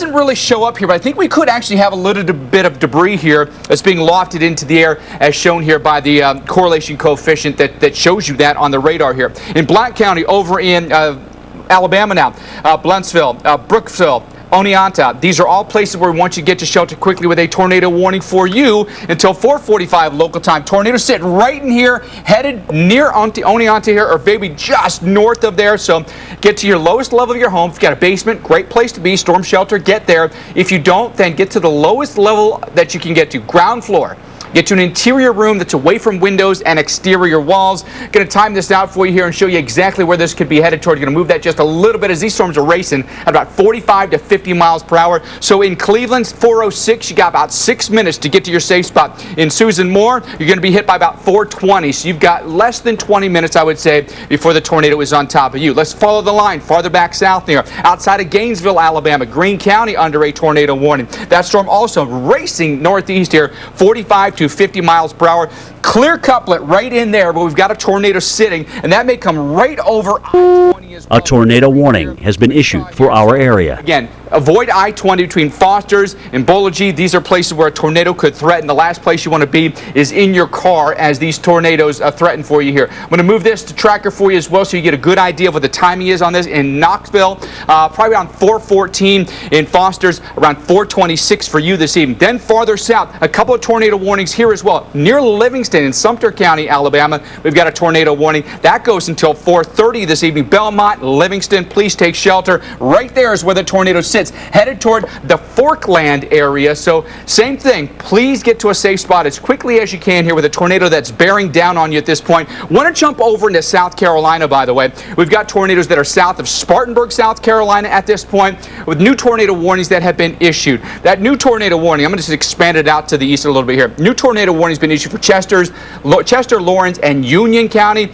Doesn't really show up here, but I think we could actually have a little bit of debris here that's being lofted into the air, as shown here by the correlation coefficient that shows you that on the radar here. In Black County, over in Alabama now, Bluentsville, Brookville, Oneonta. These are all places where we want you to get to shelter quickly with a tornado warning for you until 4:45 local time. Tornadoes sitting right in here, headed near Oneonta here, or maybe just north of there. So get to your lowest level of your home. If you've got a basement, great place to be. Storm shelter, get there. If you don't, then get to the lowest level that you can get to, ground floor. Get to an interior room that's away from windows and exterior walls. Going to time this out for you here and show you exactly where this could be headed toward. You're going to move that just a little bit as these storms are racing at about 45 to 50 miles per hour. So in Cleveland, 4:06, you got about 6 minutes to get to your safe spot. In Susan Moore, you're going to be hit by about 4:20. So you've got less than 20 minutes, I would say, before the tornado is on top of you. Let's follow the line farther back south here. Outside of Gainesville, Alabama, Greene County under a tornado warning. That storm also racing northeast here, 45 to 50 miles per hour. Clear couplet right in there, but we've got a tornado sitting, and that may come right over I-20 as well. A tornado warning has been issued for our area. Again, avoid I-20 between Foster's and Bology. These are places where a tornado could threaten. The last place you want to be is in your car as these tornadoes threaten for you here. I'm going to move this to tracker for you as well so you get a good idea of what the timing is on this. In Knoxville, probably around 4:14. In Foster's, around 4:26 for you this evening. Then farther south, a couple of tornado warnings here as well. Near Livingston in Sumter County, Alabama, we've got a tornado warning. That goes until 4:30 this evening. Belmont, Livingston, please take shelter. Right there is where the tornado sits, headed toward the Forkland area. So same thing, please get to a safe spot as quickly as you can here with a tornado that's bearing down on you at this point. Want to jump over into South Carolina, by the way. We've got tornadoes that are south of Spartanburg, South Carolina at this point, with new tornado warnings that have been issued. That new tornado warning, I'm going to just expand it out to the east a little bit here. New tornado warning has been issued for Chester, Lawrence, and Union County.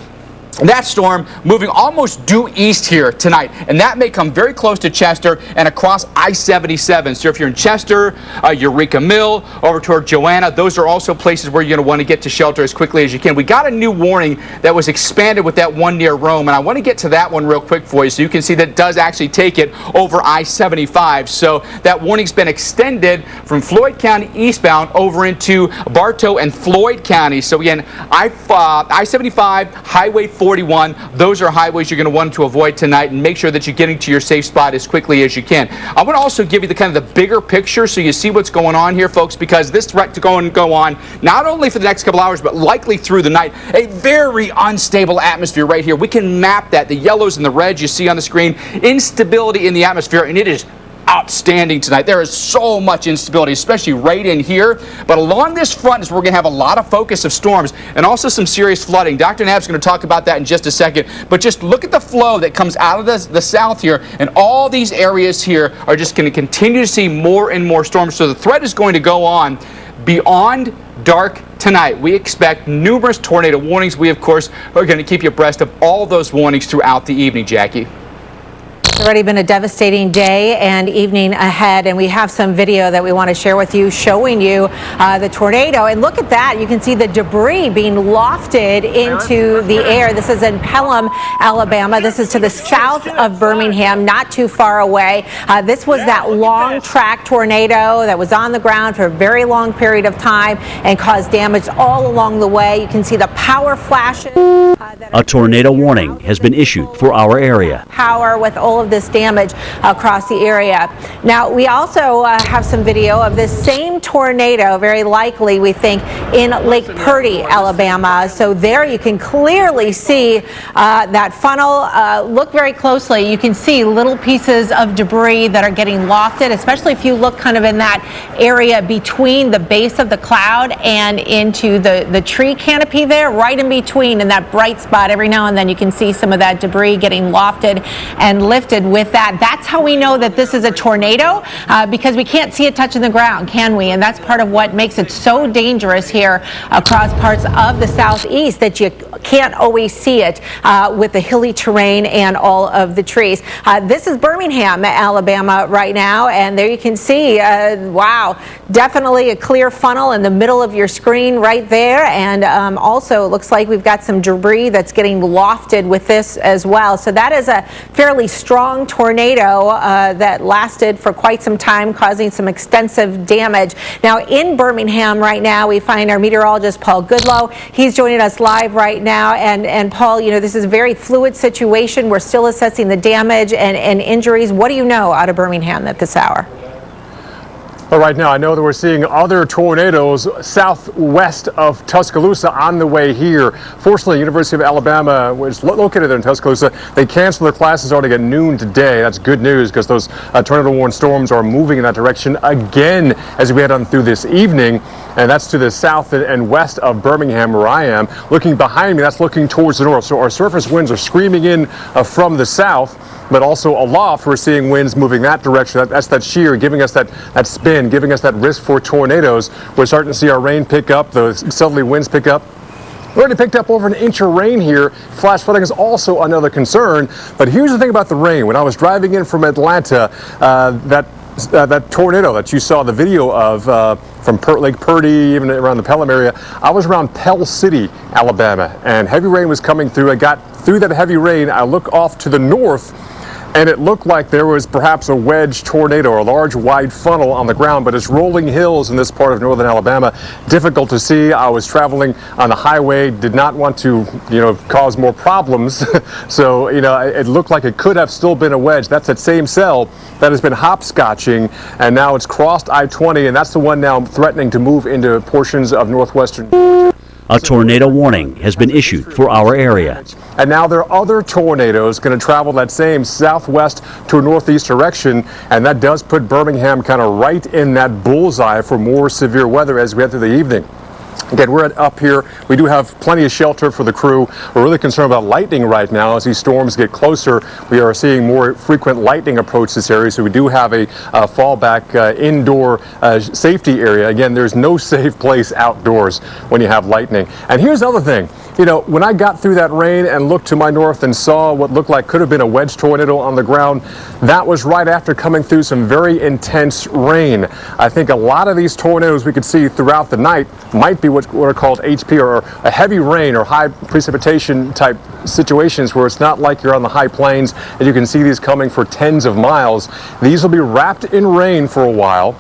That storm moving almost due east here tonight, and that may come very close to Chester and across I-77. So if you're in Chester, Eureka Mill, over toward Joanna, those are also places where you're going to want to get to shelter as quickly as you can. We got a new warning that was expanded with that one near Rome, and I want to get to that one real quick for you so you can see that it does actually take it over I-75. So that warning's been extended from Floyd County eastbound over into Bartow and Floyd County. So again, I-75, Highway 41, those are highways you're going to want to avoid tonight, and make sure that you're getting to your safe spot as quickly as you can. I want to also give you the kind of the bigger picture so you see what's going on here, folks, because this threat to go on not only for the next couple hours, but likely through the night. A very unstable atmosphere right here. We can map that. The yellows and the reds you see on the screen, instability in the atmosphere, and it is outstanding tonight. There is so much instability, especially right in here. But along this front is where we're going to have a lot of focus of storms and also some serious flooding. Dr. Knapp's going to talk about that in just a second. But just look at the flow that comes out of the south here, and all these areas here are just going to continue to see more and more storms. So the threat is going to go on beyond dark tonight. We expect numerous tornado warnings. We, of course, are going to keep you abreast of all those warnings throughout the evening, Jackie. It's already been a devastating day and evening ahead, and we have some video that we want to share with you showing you the tornado. And look at that. You can see the debris being lofted into the air. This is in Pelham, Alabama. This is to the south of Birmingham, not too far away. This was that long track tornado that was on the ground for a very long period of time and caused damage all along the way. You can see the power flashes. A tornado warning has been issued for our area. Power with all of this damage across the area. Now, we also have some video of this same tornado, very likely, we think, in Lake Purdy, Alabama. So there you can clearly see that funnel. Look very closely. You can see little pieces of debris that are getting lofted, especially if you look kind of in that area between the base of the cloud and into the tree canopy there, right in between, in that bright spot. Every now and then you can see some of that debris getting lofted and lifted with that. That's how we know that this is a tornado, because we can't see it touching the ground, can we? And that's part of what makes it so dangerous here across parts of the southeast, that you can't always see it with the hilly terrain and all of the trees. This is Birmingham, Alabama right now, and there you can see, wow, definitely a clear funnel in the middle of your screen right there, and also it looks like we've got some debris that's getting lofted with this as well. So that is a fairly strong tornado that lasted for quite some time, causing some extensive damage. Now in Birmingham right now, we find our meteorologist Paul Goodlow. He's joining us live right now, and Paul, you know, this is a very fluid situation. We're still assessing the damage and injuries. What do you know out of Birmingham at this hour? Well, right now, I know that we're seeing other tornadoes southwest of Tuscaloosa on the way here. Fortunately, University of Alabama, which is located there in Tuscaloosa, they canceled their classes starting at noon today. That's good news because those tornado-warned storms are moving in that direction again as we head on through this evening. And that's to the south and west of Birmingham, where I am. Looking behind me, that's looking towards the north. So our surface winds are screaming in from the south, but also aloft, we're seeing winds moving that direction. That's that shear, giving us that spin, giving us that risk for tornadoes. We're starting to see our rain pick up, the southerly winds pick up. We already picked up over an inch of rain here. Flash flooding is also another concern. But here's the thing about the rain. When I was driving in from Atlanta, that tornado that you saw the video of from Lake Purdy, even around the Pelham area, I was around Pell City, Alabama, and heavy rain was coming through. I got through that heavy rain. I look off to the north, and it looked like there was perhaps a wedge tornado or a large wide funnel on the ground, but it's rolling hills in this part of northern Alabama. Difficult to see. I was traveling on the highway, did not want to, cause more problems. So, it looked like it could have still been a wedge. That's that same cell that has been hopscotching, and now it's crossed I-20, and that's the one now threatening to move into portions of northwestern. A tornado warning has been issued for our area. And now there are other tornadoes going to travel that same southwest to northeast direction, and that does put Birmingham kind of right in that bullseye for more severe weather as we head through the evening. Again, we're up here. We do have plenty of shelter for the crew. We're really concerned about lightning right now. As these storms get closer, we are seeing more frequent lightning approach this area. So we do have a fallback indoor safety area. Again, there's no safe place outdoors when you have lightning. And here's the other thing. When I got through that rain and looked to my north and saw what looked like could have been a wedge tornado on the ground, that was right after coming through some very intense rain. I think a lot of these tornadoes we could see throughout the night might be what are called HP or a heavy rain or high precipitation type situations where it's not like you're on the high plains and you can see these coming for tens of miles. These will be wrapped in rain for a while.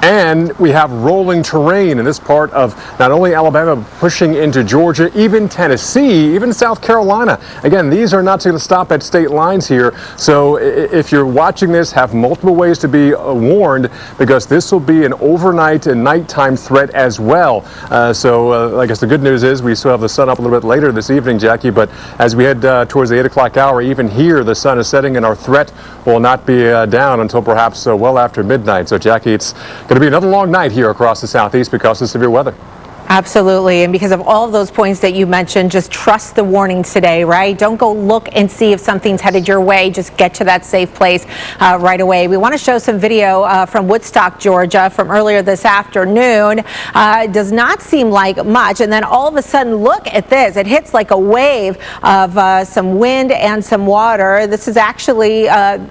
And we have rolling terrain in this part of not only Alabama, but pushing into Georgia, even Tennessee, even South Carolina. Again, these are not going to stop at state lines here. So if you're watching this, have multiple ways to be warned, because this will be an overnight and nighttime threat as well. I guess the good news is we still have the sun up a little bit later this evening, Jackie, but as we head towards the 8 o'clock hour, even here the sun is setting and our threat will not be down until perhaps well after midnight. So Jackie, it's going to be another long night here across the southeast because of severe weather. Absolutely, and because of all of those points that you mentioned, just trust the warnings today, right? Don't go look and see if something's headed your way. Just get to that safe place right away. We want to show some video from Woodstock, Georgia from earlier this afternoon. It does not seem like much, and then all of a sudden, look at this. It hits like a wave of some wind and some water. This is actually,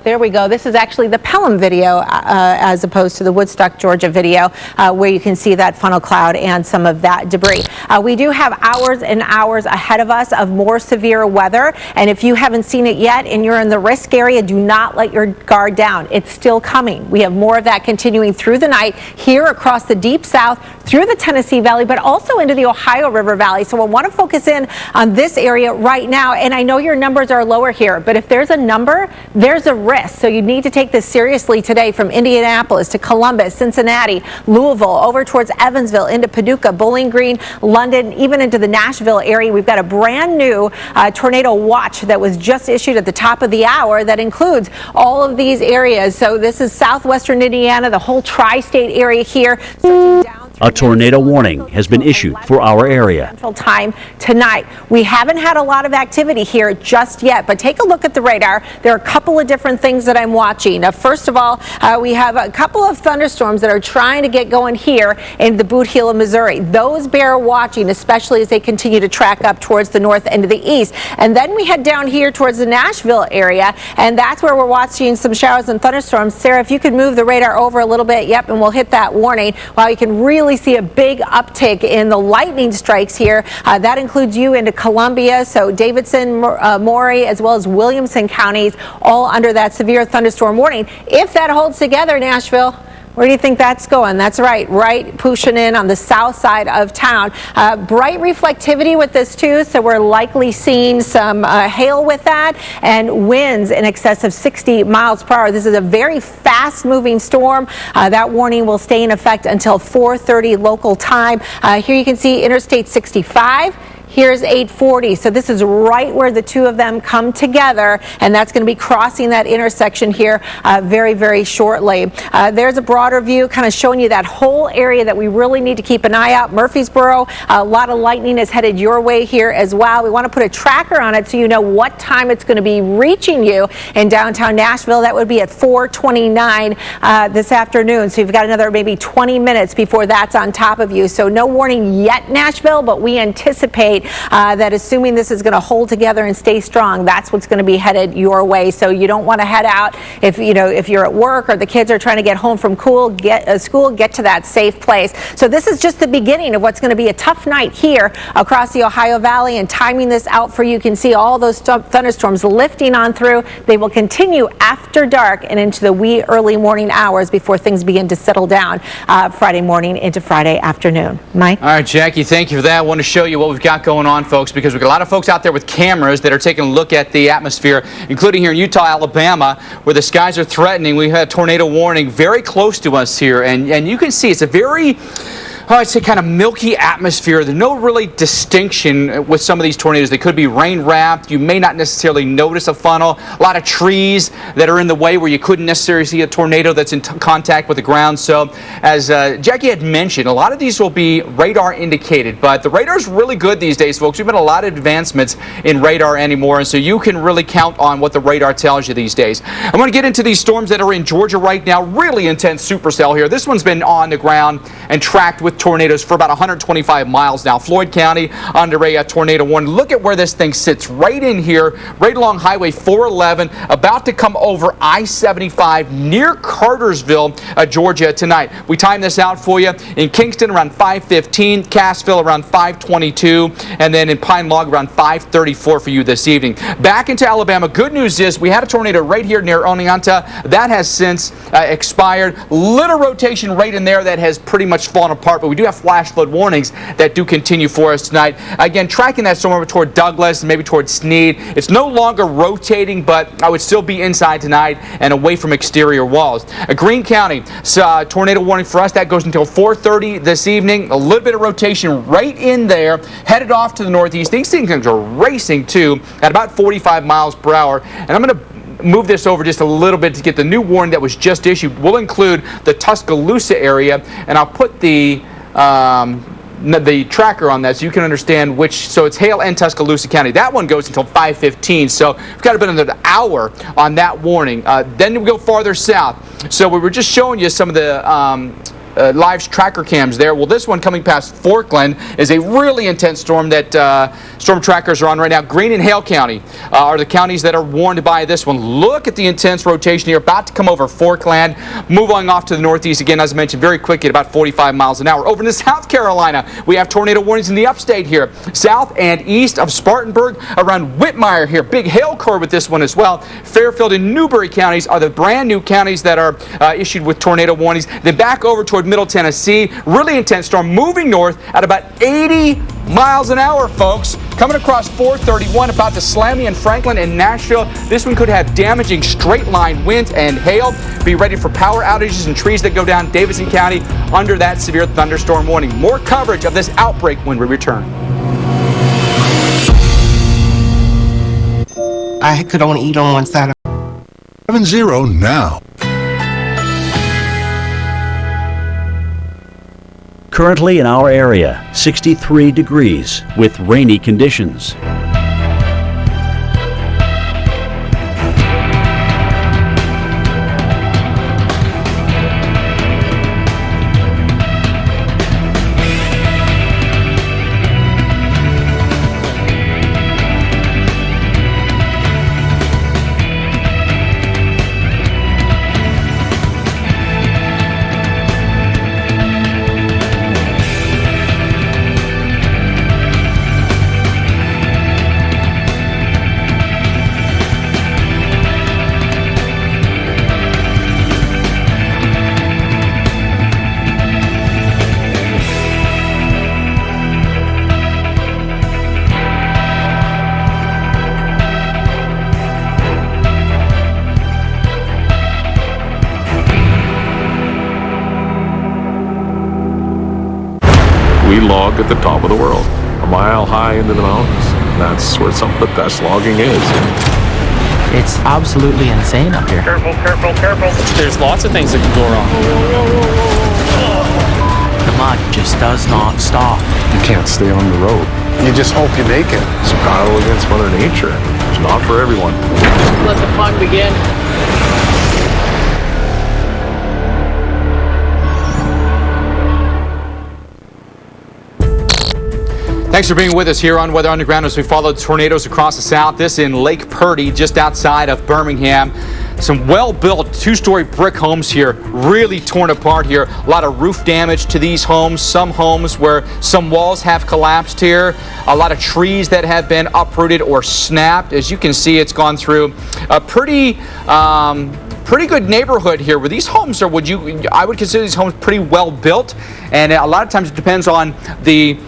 there we go. This is actually the Pelham video as opposed to the Woodstock, Georgia video where you can see that funnel cloud and some of that debris. We do have hours and hours ahead of us of more severe weather, and if you haven't seen it yet and you're in the risk area, do not let your guard down. It's still coming. We have more of that continuing through the night here across the deep south, through the Tennessee Valley, but also into the Ohio River Valley. So I want to focus in on this area right now, and I know your numbers are lower here, but if there's a number, there's a risk. So you need to take this seriously today, from Indianapolis to Columbus, Cincinnati, Louisville, over towards Evansville, into Paducah, Bowling Green, London, even into the Nashville area. We've got a brand new tornado watch that was just issued at the top of the hour that includes all of these areas. So this is southwestern Indiana, the whole tri-state area here, stretching down A tornado warning has been issued for our area. Central Time tonight. We haven't had a lot of activity here just yet, but take a look at the radar. There are a couple of different things that I'm watching. First of all, we have a couple of thunderstorms that are trying to get going here in the Boot Heel of Missouri. Those bear watching, especially as they continue to track up towards the north and to the east. And then we head down here towards the Nashville area, and that's where we're watching some showers and thunderstorms. Sarah, if you could move the radar over a little bit, yep, and we'll hit that warning. While you can really see a big uptick in the lightning strikes here. That includes you into Columbia, so Davidson, Maury, as well as Williamson counties, all under that severe thunderstorm warning. If that holds together, Nashville, where do you think that's going? That's right pushing in on the south side of town. Bright reflectivity with this too, so we're likely seeing some hail with that and winds in excess of 60 miles per hour. This is a very fast moving storm. That warning will stay in effect until 4:30 local time. Here you can see Interstate 65. Here's 840, so this is right where the two of them come together, and that's going to be crossing that intersection here very, very shortly. There's a broader view kind of showing you that whole area that we really need to keep an eye out. Murfreesboro, a lot of lightning is headed your way here as well. We want to put a tracker on it so you know what time it's going to be reaching you in downtown Nashville. That would be at 4:29 this afternoon, so you've got another maybe 20 minutes before that's on top of you. So no warning yet, Nashville, but we anticipate that assuming this is going to hold together and stay strong, that's what's going to be headed your way. So you don't want to head out if you're at work or the kids are trying to get home from school, get to that safe place. So this is just the beginning of what's going to be a tough night here across the Ohio Valley, and timing this out for you can see all those thunderstorms lifting on through. They will continue after dark and into the wee early morning hours before things begin to settle down Friday morning into Friday afternoon. Mike? All right, Jackie, thank you for that. I want to show you what we've got going on, folks, because we've got a lot of folks out there with cameras that are taking a look at the atmosphere, including here in Utah, Alabama, where the skies are threatening. We had a tornado warning very close to us here, and you can see it's a very, I'd say, kind of milky atmosphere. There's no really distinction with some of these tornadoes. They could be rain wrapped. You may not necessarily notice a funnel. A lot of trees that are in the way where you couldn't necessarily see a tornado that's in contact with the ground. So as Jackie had mentioned, a lot of these will be radar indicated, but the radar's really good these days, folks. We've been a lot of advancements in radar anymore, and so you can really count on what the radar tells you these days. I'm going to get into these storms that are in Georgia right now. Really intense supercell here. This one's been on the ground and tracked with tornadoes for about 125 miles now. Floyd County under a tornado warning. Look at where this thing sits, right in here, right along Highway 411, about to come over I-75 near Cartersville, Georgia tonight. We timed this out for you in Kingston around 5:15, Cassville around 5:22, and then in Pine Log around 5:34 for you this evening. Back into Alabama. Good news is we had a tornado right here near Oneonta. That has since expired. Little rotation right in there that has pretty much fallen apart, but we do have flash flood warnings that do continue for us tonight. Again, tracking that storm over toward Douglas and maybe toward Sneed. It's no longer rotating, but I would still be inside tonight and away from exterior walls. Greene County, tornado warning for us. That goes until 4:30 this evening. A little bit of rotation right in there, headed off to the northeast. These things are racing too at about 45 miles per hour. And I'm going to move this over just a little bit to get the new warning that was just issued. We'll include the Tuscaloosa area, and I'll put the tracker on that so you can understand which. So it's Hale and Tuscaloosa County. That one goes until 5:15, so we've got about another hour on that warning. Then we go farther south. So we were just showing you some of the live tracker cams there. Well, this one coming past Forkland is a really intense storm that storm trackers are on right now. Greene and Hale County are the counties that are warned by this one. Look at the intense rotation here, about to come over Forkland, moving off to the northeast again, as I mentioned, very quickly at about 45 miles an hour. Over to South Carolina, we have tornado warnings in the upstate here, south and east of Spartanburg, around Whitmire here. Big hail core with this one as well. Fairfield and Newberry counties are the brand new counties that are issued with tornado warnings. Then back over toward Middle Tennessee, really intense storm moving north at about 80 miles an hour, folks. Coming across 431, about to slam you in Franklin and Nashville. This one could have damaging straight line winds and hail. Be ready for power outages and trees that go down Davidson County under that severe thunderstorm warning. More coverage of this outbreak when we return. I could only eat on one side. 70 now. Currently in our area, 63 degrees with rainy conditions. We log at the top of the world, a mile high into the mountains. That's where some of the best logging is. It's absolutely insane up here. Careful, careful, careful. There's lots of things that can go wrong. The mud just does not stop. You can't stay on the road. You just hope you make it. It's a battle against Mother Nature. It's not for everyone. Let the fun begin. Thanks for being with us here on Weather Underground as we follow tornadoes across the south. This in Lake Purdy, just outside of Birmingham. Some well-built two-story brick homes here, really torn apart here. A lot of roof damage to these homes. Some homes where some walls have collapsed here. A lot of trees that have been uprooted or snapped. As you can see, it's gone through a pretty good neighborhood here where these homes are, I would consider these homes pretty well built. And a lot of times it depends on the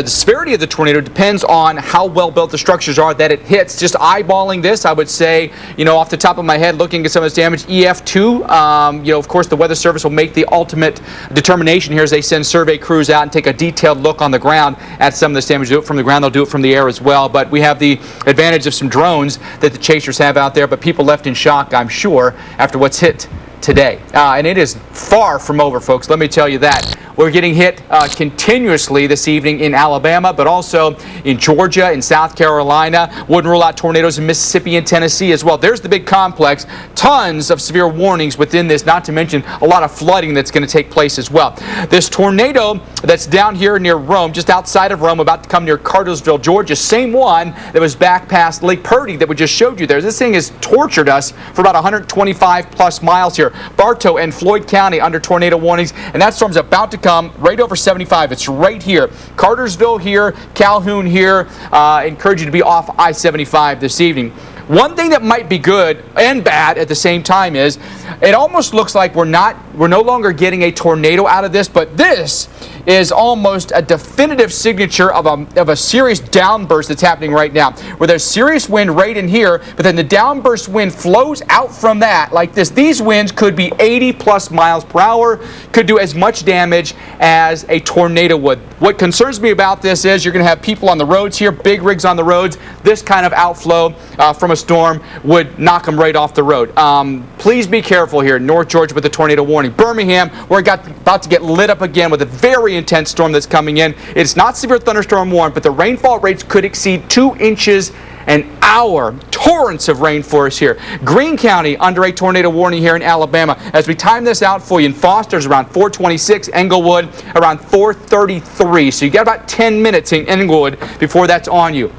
severity of the tornado depends on how well built the structures are that it hits. Just eyeballing this, I would say, off the top of my head, looking at some of this damage, EF2, of course, the Weather Service will make the ultimate determination here as they send survey crews out and take a detailed look on the ground at some of this damage. Do it from the ground, they'll do it from the air as well. But we have the advantage of some drones that the chasers have out there, but people left in shock, I'm sure, after what's hit today. And it is far from over, folks. Let me tell you that. We're getting hit continuously this evening in Alabama, but also in Georgia, in South Carolina. Wouldn't rule out tornadoes in Mississippi and Tennessee as well. There's the big complex. Tons of severe warnings within this, not to mention a lot of flooding that's going to take place as well. This tornado that's down here near Rome, just outside of Rome, about to come near Cartersville, Georgia, same one that was back past Lake Purdy that we just showed you there. This thing has tortured us for about 125 plus miles here. Bartow and Floyd County under tornado warnings, and that storm's about to come right over 75. It's right here. Cartersville here, Calhoun here. Encourage you to be off I-75 this evening. One thing that might be good and bad at the same time is it almost looks like we're no longer getting a tornado out of this, but this is almost a definitive signature of a serious downburst that's happening right now, where there's serious wind right in here, but then the downburst wind flows out from that like this. These winds could be 80 plus miles per hour, could do as much damage as a tornado would. What concerns me about this is you're going to have people on the roads here, big rigs on the roads. This kind of outflow from a storm would knock them right off the road. Please be careful here, North Georgia with a tornado warning. Birmingham, we're about to get lit up again with a very intense storm that's coming in. It's not severe thunderstorm warned, but the rainfall rates could exceed 2 inches an hour. Torrents of rain for us here. Greene County under a tornado warning here in Alabama. As we time this out for you, in Foster's around 4:26, Englewood around 4:33. So you got about 10 minutes in Englewood before that's on you.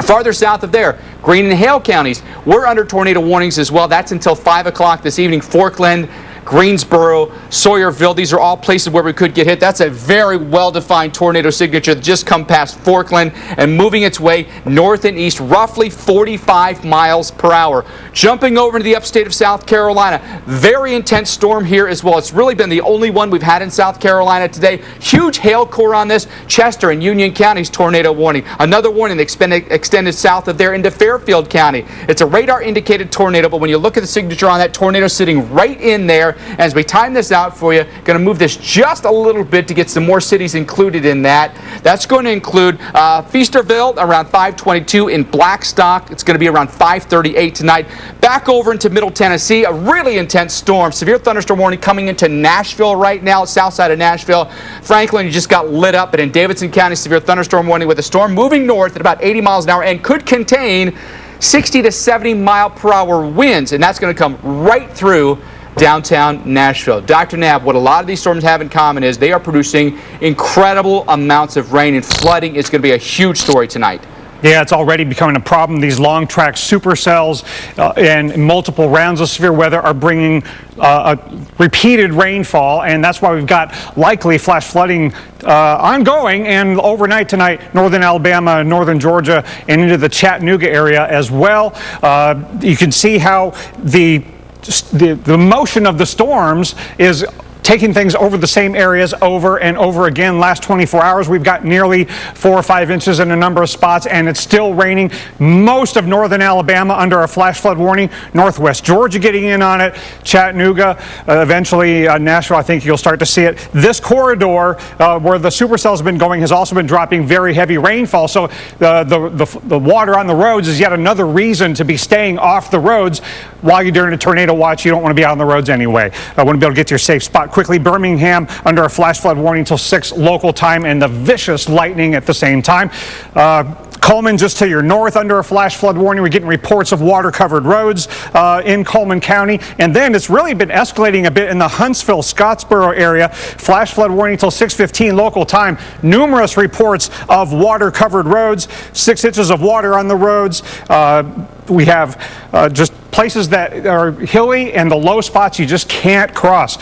Farther south of there, Greene and Hale counties, we're under tornado warnings as well. That's until 5 o'clock this evening. Forkland, Greensboro, Sawyerville, these are all places where we could get hit. That's a very well-defined tornado signature that just come past Forkland and moving its way north and east, roughly 45 miles per hour. Jumping over into the upstate of South Carolina, very intense storm here as well. It's really been the only one we've had in South Carolina today. Huge hail core on this. Chester and Union Counties tornado warning. Another warning extended south of there into Fairfield County. It's a radar-indicated tornado, but when you look at the signature on that tornado sitting right in there, there. As we time this out for you, going to move this just a little bit to get some more cities included in that. That's going to include Feasterville around 522 in Blackstock. It's going to be around 538 tonight. Back over into Middle Tennessee, a really intense storm. Severe thunderstorm warning coming into Nashville right now, south side of Nashville. Franklin, you just got lit up, but in Davidson County, severe thunderstorm warning with a storm moving north at about 80 miles an hour and could contain 60 to 70 mile per hour winds, and that's going to come right through downtown Nashville. Dr. Knapp, what a lot of these storms have in common is they are producing incredible amounts of rain, and flooding is going to be a huge story tonight. Yeah, it's already becoming a problem. These long-track supercells and multiple rounds of severe weather are bringing repeated rainfall, and that's why we've got likely flash flooding ongoing, and overnight tonight, northern Alabama, northern Georgia, and into the Chattanooga area as well. You can see how the motion of the storms is taking things over the same areas over and over again. Last 24 hours, we've got nearly 4 or 5 inches in a number of spots, and it's still raining. Most of northern Alabama under a flash flood warning. Northwest Georgia getting in on it. Chattanooga, eventually Nashville, I think you'll start to see it. This corridor where the supercells have been going has also been dropping very heavy rainfall. So the water on the roads is yet another reason to be staying off the roads. While you're during a tornado watch, you don't want to be out on the roads anyway. I want to be able to get to your safe spot quickly. Birmingham under a flash flood warning until 6 local time, and the vicious lightning at the same time. Coleman just to your north under a flash flood warning. We're getting reports of water-covered roads in Coleman County. And then it's really been escalating a bit in the Huntsville, Scottsboro area. Flash flood warning until 6:15 local time. Numerous reports of water-covered roads, 6 inches of water on the roads. We have just places that are hilly, and the low spots you just can't cross.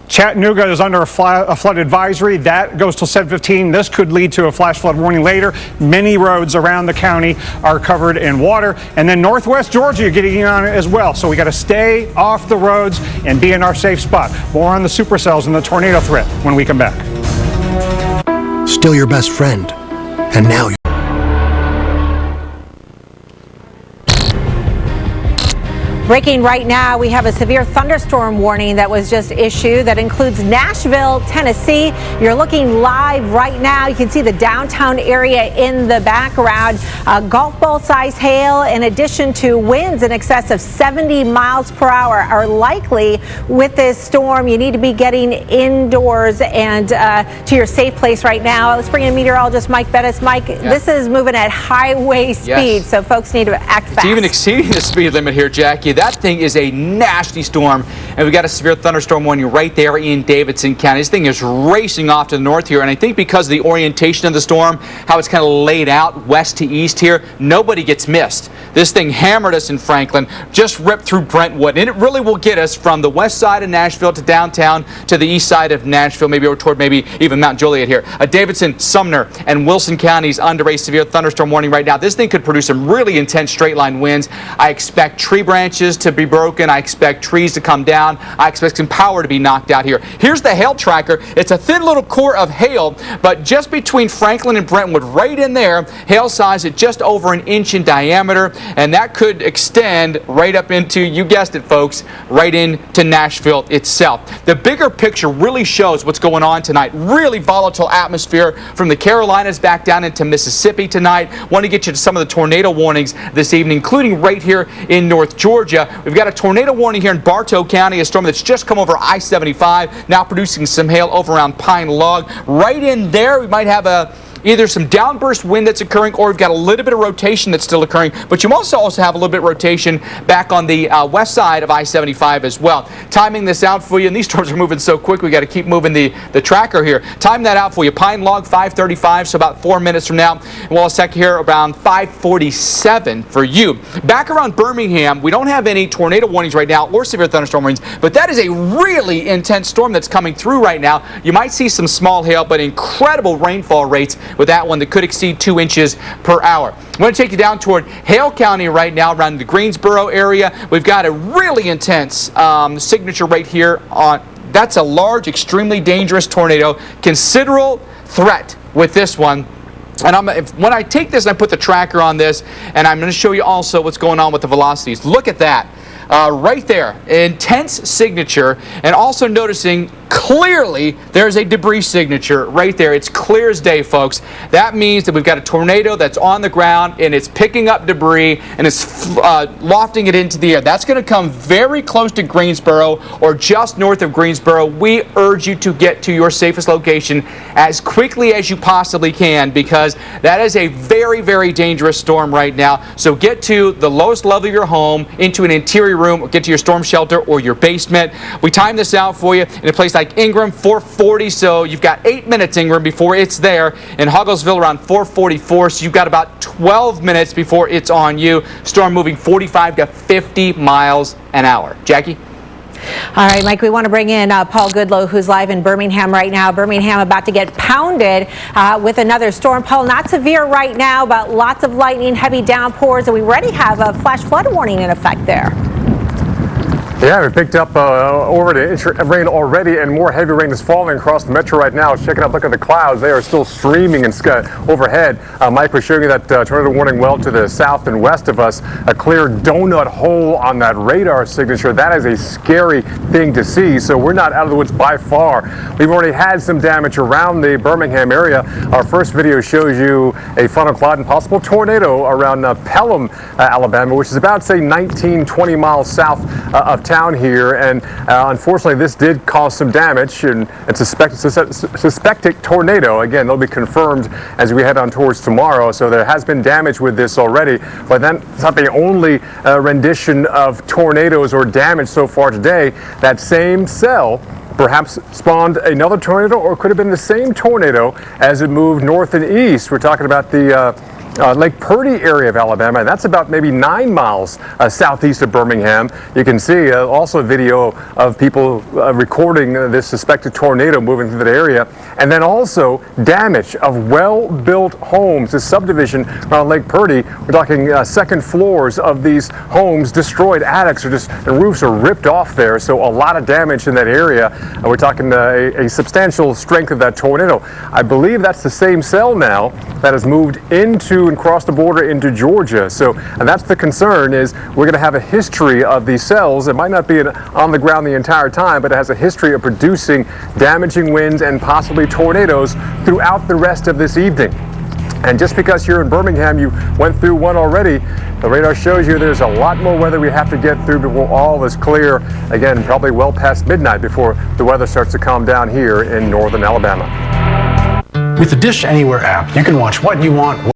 Chattanooga is under a flood advisory. That goes till 7:15. This could lead to a flash flood warning later. Many roads around the county are covered in water. And then northwest Georgia getting in on it as well. So we got to stay off the roads and be in our safe spot. More on the supercells and the tornado threat when we come back. Still your best friend. And now Breaking right now, we have a severe thunderstorm warning that was just issued that includes Nashville, Tennessee. You're looking live right now. You can see the downtown area in the background. Golf ball size hail in addition to winds in excess of 70 miles per hour are likely with this storm. You need to be getting indoors and to your safe place right now. Let's bring in meteorologist Mike Bettis. Mike, this is moving at highway speed, so folks need to act fast. It's even exceeding the speed limit here, Jackie. That thing is a nasty storm, and we've got a severe thunderstorm warning right there in Davidson County. This thing is racing off to the north here, and I think because of the orientation of the storm, how it's kind of laid out west to east here, nobody gets missed. This thing hammered us in Franklin, just ripped through Brentwood, and it really will get us from the west side of Nashville to downtown to the east side of Nashville, maybe over toward maybe even Mount Juliet here. Davidson, Sumner, and Wilson counties under a severe thunderstorm warning right now. This thing could produce some really intense straight line winds. I expect tree branches to be broken. I expect trees to come down. I expect some power to be knocked out here. Here's the hail tracker. It's a thin little core of hail, but just between Franklin and Brentwood, right in there, hail size at just over 1 inch in diameter, and that could extend right up into, you guessed it, folks, right into Nashville itself. The bigger picture really shows what's going on tonight. Really volatile atmosphere from the Carolinas back down into Mississippi tonight. Want to get you to some of the tornado warnings this evening, including right here in North Georgia. We've got a tornado warning here in Bartow County, a storm that's just come over I-75, now producing some hail over around Pine Log. Right in there, we might have either some downburst wind that's occurring, or we've got a little bit of rotation that's still occurring, but you also have a little bit of rotation back on the west side of I-75 as well. Timing this out for you, and these storms are moving so quick, we got to keep moving the tracker here. Time that out for you. Pine Log 5:35, so about 4 minutes from now. We'll check here around 5:47 for you. Back around Birmingham, we don't have any tornado warnings right now or severe thunderstorm warnings, but that is a really intense storm that's coming through right now. You might see some small hail, but incredible rainfall rates with that one that could exceed 2 inches per hour. I'm going to take you down toward Hale County right now, around the Greensboro area. We've got a really intense signature right here on. That's a large, extremely dangerous tornado. Considerable threat with this one. And when I take this and I put the tracker on this, and I'm going to show you also what's going on with the velocities. Look at that. right there, intense signature, and also noticing clearly there's a debris signature right there. It's clear as day, folks. That means that we've got a tornado that's on the ground and it's picking up debris and it's lofting it into the air. That's going to come very close to Greensboro or just north of Greensboro. We urge you to get to your safest location as quickly as you possibly can, because that is a very, very dangerous storm right now. So get to the lowest level of your home, into an interior room, or get to your storm shelter or your basement. We timed this out for you in a place like Ingram, 440, so you've got 8 minutes, Ingram, before it's there. In Hugglesville, around 444, so you've got about 12 minutes before it's on you. Storm moving 45 to 50 miles an hour. Jackie? All right, Mike, we want to bring in Paul Goodlow, who's live in Birmingham right now. Birmingham about to get pounded with another storm. Paul, not severe right now, but lots of lightning, heavy downpours, and we already have a flash flood warning in effect there. Yeah, we picked up over the inch of rain already, and more heavy rain is falling across the metro right now. Checking out, look at the clouds. They are still streaming and overhead. Mike was showing you that tornado warning well to the south and west of us. A clear donut hole on that radar signature. That is a scary thing to see. So we're not out of the woods by far. We've already had some damage around the Birmingham area. Our first video shows you a funnel cloud and possible tornado around Pelham, Alabama, which is about, say, 19, 20 miles south of town here, and unfortunately this did cause some damage, and it's a suspected tornado. Again, they'll be confirmed as we head on towards tomorrow, so there has been damage with this already, but that's not the only rendition of tornadoes or damage so far today. That same cell perhaps spawned another tornado, or could have been the same tornado as it moved north and east. We're talking about the Lake Purdy area of Alabama, and that's about maybe 9 miles southeast of Birmingham. You can see also a video of people recording this suspected tornado moving through that area, and then also damage of well-built homes. This subdivision around Lake Purdy, we're talking second floors of these homes destroyed. Attics are just, and roofs are ripped off there, so a lot of damage in that area. We're talking a substantial strength of that tornado. I believe that's the same cell now that has moved into and crossed the border into Georgia. So, and that's the concern, is we're going to have a history of these cells. It might not be on the ground the entire time, but it has a history of producing damaging winds and possibly tornadoes throughout the rest of this evening. And just because you're in Birmingham, you went through one already, the radar shows you there's a lot more weather we have to get through before all is clear. Again, probably well past midnight before the weather starts to calm down here in northern Alabama. With the Dish Anywhere app, you can watch what you want.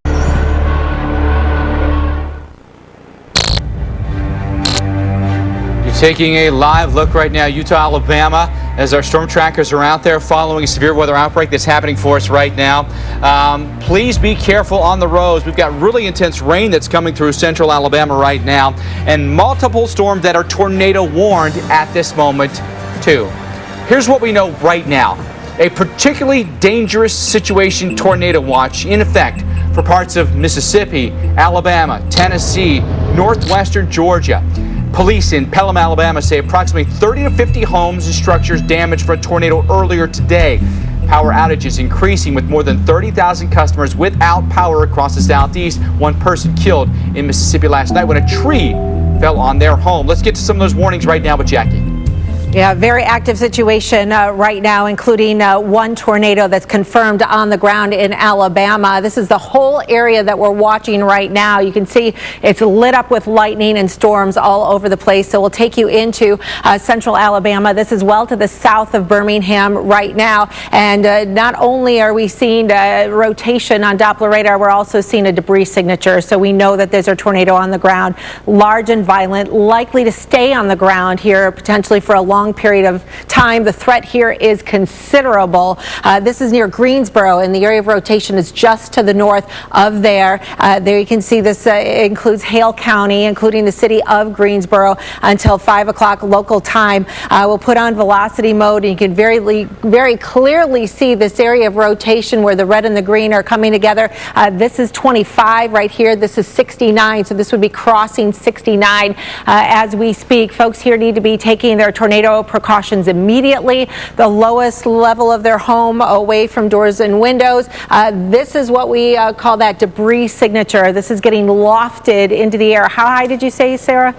Taking a live look right now, Utah, Alabama, as our storm trackers are out there following a severe weather outbreak that's happening for us right now. Please be careful on the roads. We've got really intense rain that's coming through central Alabama right now, and multiple storms that are tornado warned at this moment too. Here's what we know right now. A particularly dangerous situation tornado watch in effect for parts of Mississippi, Alabama, Tennessee, northwestern Georgia. Police in Pelham, Alabama say approximately 30 to 50 homes and structures damaged for a tornado earlier today. Power outages increasing, with more than 30,000 customers without power across the southeast. One person killed in Mississippi last night when a tree fell on their home. Let's get to some of those warnings right now with Jackie. Yeah, very active situation right now, including one tornado that's confirmed on the ground in Alabama. This is the whole area that we're watching right now. You can see it's lit up with lightning and storms all over the place. So we'll take you into central Alabama. This is well to the south of Birmingham right now. And not only are we seeing rotation on Doppler radar, we're also seeing a debris signature. So we know that there's a tornado on the ground, large and violent, likely to stay on the ground here potentially for a long period of time. The threat here is considerable. This is near Greensboro, and the area of rotation is just to the north of there. There you can see this includes Hale County, including the city of Greensboro, until 5 o'clock local time. We'll put on velocity mode, and you can very clearly see this area of rotation where the red and the green are coming together. This is 25 right here. This is 69, so this would be crossing 69 as we speak. Folks here need to be taking their tornado precautions immediately. The lowest level of their home, away from doors and windows. This is what we call that debris signature. This is getting lofted into the air. How high did you say, Sarah?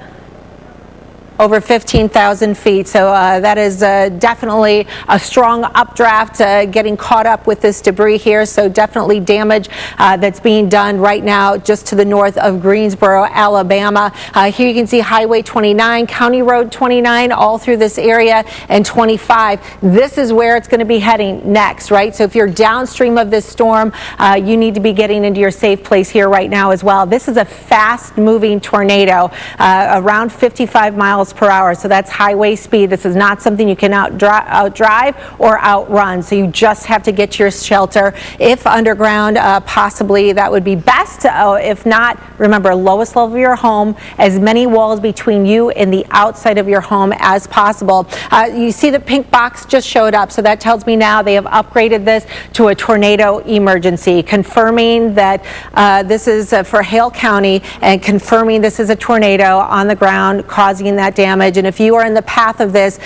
over 15,000 feet. So that is definitely a strong updraft getting caught up with this debris here. So definitely damage that's being done right now just to the north of Greensboro, Alabama. Here you can see Highway 29, County Road 29, all through this area, and 25. This is where it's going to be heading next, right? So if you're downstream of this storm, you need to be getting into your safe place here right now as well. This is a fast-moving tornado, around 55 miles per hour. So that's highway speed. This is not something you can outdrive or outrun. So you just have to get to your shelter. If underground, possibly that would be best. If not, remember, lowest level of your home, as many walls between you and the outside of your home as possible. You see the pink box just showed up, so that tells me now they have upgraded this to a tornado emergency, confirming that this is for Hale County and confirming this is a tornado on the ground causing that damage. And if you are in the path of this,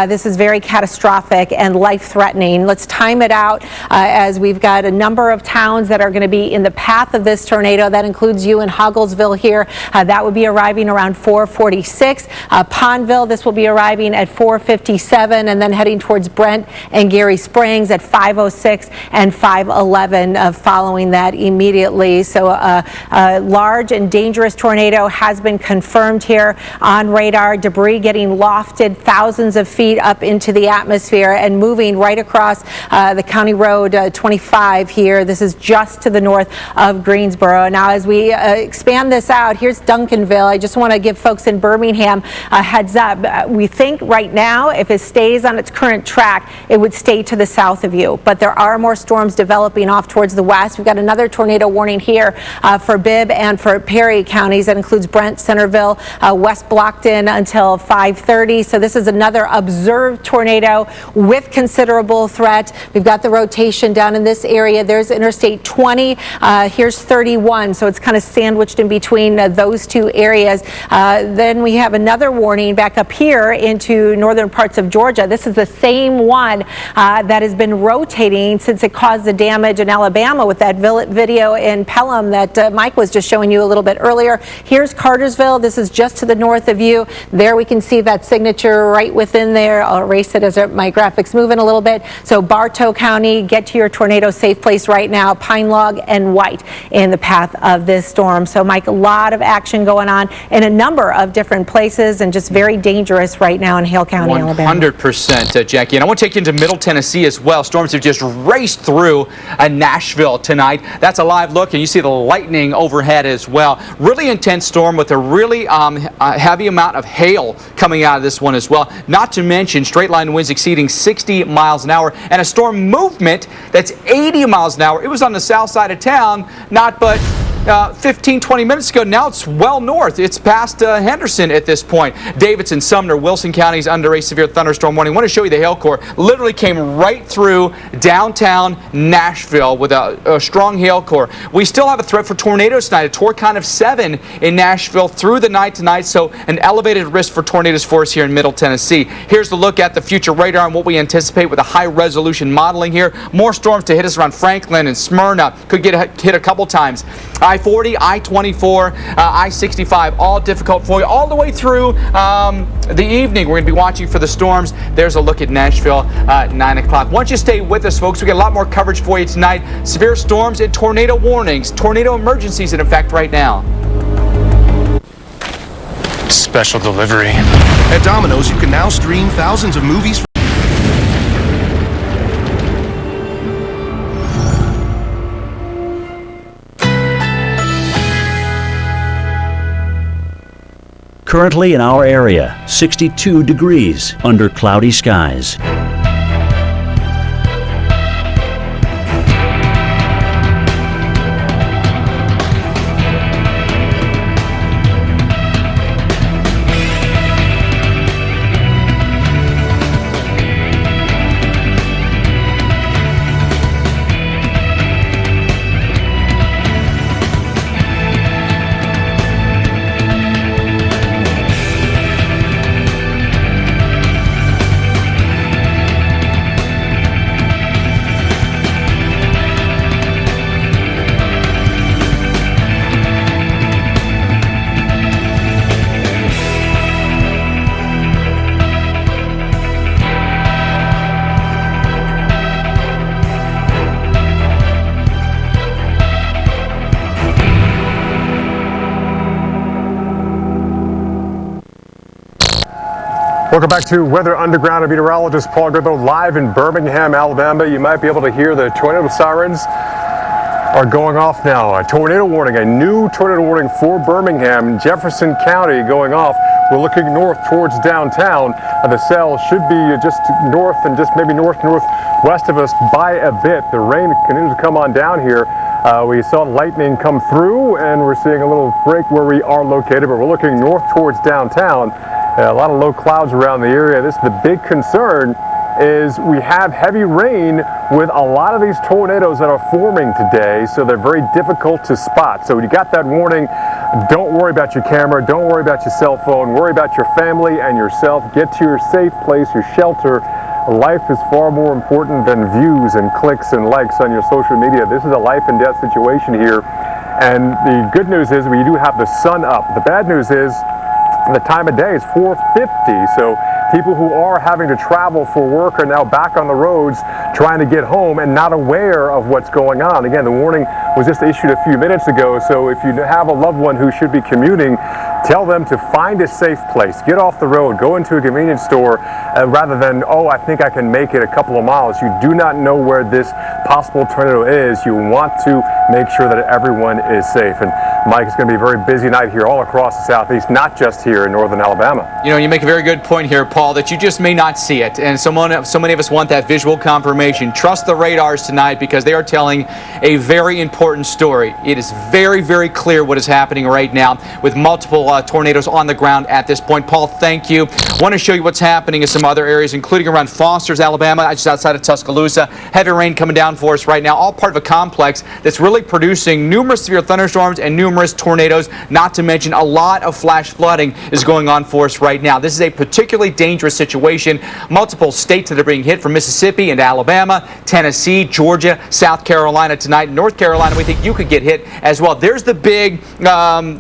this is very catastrophic and life-threatening. Let's time it out as we've got a number of towns that are going to be in the path of this tornado. That includes you in Hogglesville here. That would be arriving around 4:46. Pondville, this will be arriving at 4:57, and then heading towards Brent and Gary Springs at 5:06 and 5:11 following that immediately. So a large and dangerous tornado has been confirmed here on radar. Debris getting lofted thousands of feet up into the atmosphere and moving right across the County Road 25 here. This is just to the north of Greensboro. Now, as we expand this out, here's Duncanville. I just want to give folks in Birmingham a heads up. We think right now, if it stays on its current track, it would stay to the south of you. But there are more storms developing off towards the west. We've got another tornado warning here for Bibb and for Perry counties. That includes Brent, Centerville, West Blockton until 5:30. So this is another observed tornado with considerable threat. We've got the rotation down in this area. There's Interstate 20. Here's 31. So it's kind of sandwiched in between those two areas. Then we have another warning back up here into northern parts of Georgia. This is the same one that has been rotating since it caused the damage in Alabama with that video in Pelham that Mike was just showing you a little bit earlier. Here's Cartersville. This is just to the north of you. There we can see that signature right within there. I'll erase it as my graphics move in a little bit. So Bartow County, get to your tornado safe place right now. Pine Log and White in the path of this storm. So Mike, a lot of action going on in a number of different places and just very dangerous right now in Hale County, Alabama. 100%, Jackie. And I want to take you into Middle Tennessee as well. Storms have just raced through Nashville tonight. That's a live look, and you see the lightning overhead as well. Really intense storm with a really heavy amount of hail coming out of this one as well. Not to mention straight line winds exceeding 60 miles an hour and a storm movement that's 80 miles an hour. It was on the south side of town, not but 15-20 minutes ago. Now it's well north. It's past Henderson at this point. Davidson, Sumner, Wilson counties under a severe thunderstorm warning. I want to show you the hail core. Literally came right through downtown Nashville with a strong hail core. We still have a threat for tornadoes tonight. A torcon of 7 in Nashville through the night tonight, so an elevated risk for tornadoes for us here in Middle Tennessee. Here's the look at the future radar and what we anticipate with a high resolution modeling here. More storms to hit us around Franklin and Smyrna. Could get hit a couple times. I-40, I-24, I-65, all difficult for you all the way through the evening. We're going to be watching for the storms. There's a look at Nashville at 9 o'clock. Once you stay with us, folks, we got a lot more coverage for you tonight. Severe storms and tornado warnings, tornado emergencies in effect right now. Special delivery. At Domino's, you can now stream thousands of movies. Currently in our area, 62 degrees under cloudy skies. Welcome back to Weather Underground. I'm meteorologist Paul Goodlow live in Birmingham, Alabama. You might be able to hear the tornado sirens are going off now. A tornado warning, a new tornado warning for Birmingham, Jefferson County going off. We're looking north towards downtown. The cell should be just north and just maybe northwest of us by a bit. The rain continues to come on down here. We saw lightning come through and we're seeing a little break where we are located, but we're looking north towards downtown. A lot of low clouds around the area. This is the big concern is we have heavy rain with a lot of these tornadoes that are forming today, so they're very difficult to spot. So when you got that warning, don't worry about your camera, don't worry about your cell phone, worry about your family and yourself. Get to your safe place, your shelter. Life is far more important than views and clicks and likes on your social media. This is a life and death situation here. And the good news is we do have the sun up. The bad news is the time of day is 4:50, so people who are having to travel for work are now back on the roads trying to get home and not aware of what's going on. Again, the warning was just issued a few minutes ago, so if you have a loved one who should be commuting, tell them to find a safe place. Get off the road, go into a convenience store rather than, oh, I think I can make it a couple of miles. You do not know where this possible tornado is. You want to make sure that everyone is safe. And Mike, it's going to be a very busy night here all across the southeast, not just here in northern Alabama. You know, you make a very good point here, Paul, that you just may not see it. And so many of us want that visual confirmation. Trust the radars tonight because they are telling a very important story. It is very, very clear what is happening right now with multiple tornadoes on the ground at this point. Paul, thank you. I want to show you what's happening in some other areas, including around Foster's, Alabama, just outside of Tuscaloosa. Heavy rain coming down for us right now, all part of a complex that's really producing numerous severe thunderstorms and numerous tornadoes, not to mention a lot of flash flooding is going on for us right now. This is a particularly dangerous situation. Multiple states that are being hit from Mississippi and Alabama, Tennessee, Georgia, South Carolina tonight. North Carolina, we think you could get hit as well. There's the big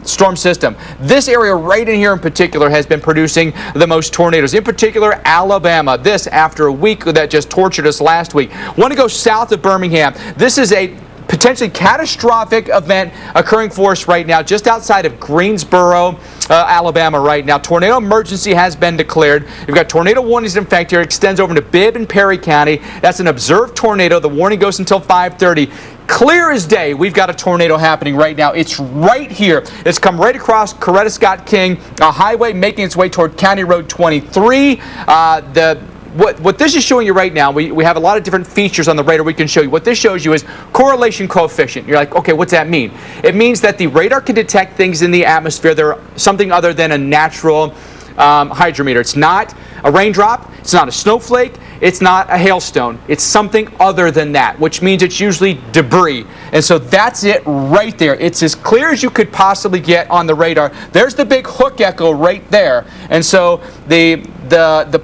storm system. This area right in here in particular has been producing the most tornadoes. In particular, Alabama. This after a week that just tortured us last week. Want to go south of Birmingham. This is a potentially catastrophic event occurring for us right now just outside of Greensboro, Alabama right now. Tornado emergency has been declared. We've got tornado warnings in effect here. It extends over to Bibb and Perry County. That's an observed tornado. The warning goes until 5:30. Clear as day, we've got a tornado happening right now. It's right here. It's come right across Coretta Scott King, a highway making its way toward County Road 23. What this is showing you right now, we have a lot of different features on the radar we can show you. What this shows you is correlation coefficient. You're like, okay, what's that mean? It means that the radar can detect things in the atmosphere that are something other than a natural hydrometer. It's not a raindrop, it's not a snowflake, it's not a hailstone. It's something other than that, which means it's usually debris. And so that's it right there. It's as clear as you could possibly get on the radar. There's the big hook echo right there. And so the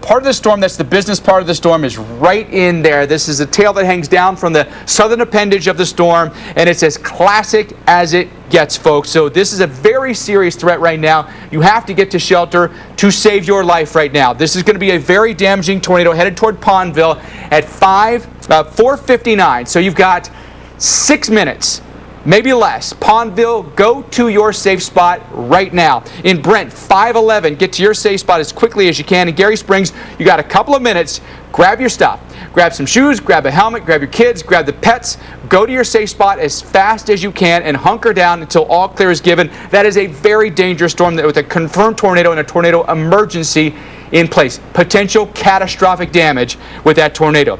part of the storm that's the business part of the storm is right in there. This is a tail that hangs down from the southern appendage of the storm, and it's as classic as it gets, folks. So this is a very serious threat right now. You have to get to shelter to save your life right now. This is going to be a very damaging tornado headed toward Pondville at 4:59. So you've got 6 minutes, maybe less. Pondville, go to your safe spot right now. In Brent, 5:11, get to your safe spot as quickly as you can. In Gary Springs, you got a couple of minutes. Grab your stuff. Grab some shoes, grab a helmet, grab your kids, grab the pets. Go to your safe spot as fast as you can and hunker down until all clear is given. That is a very dangerous storm with a confirmed tornado and a tornado emergency in place. Potential catastrophic damage with that tornado.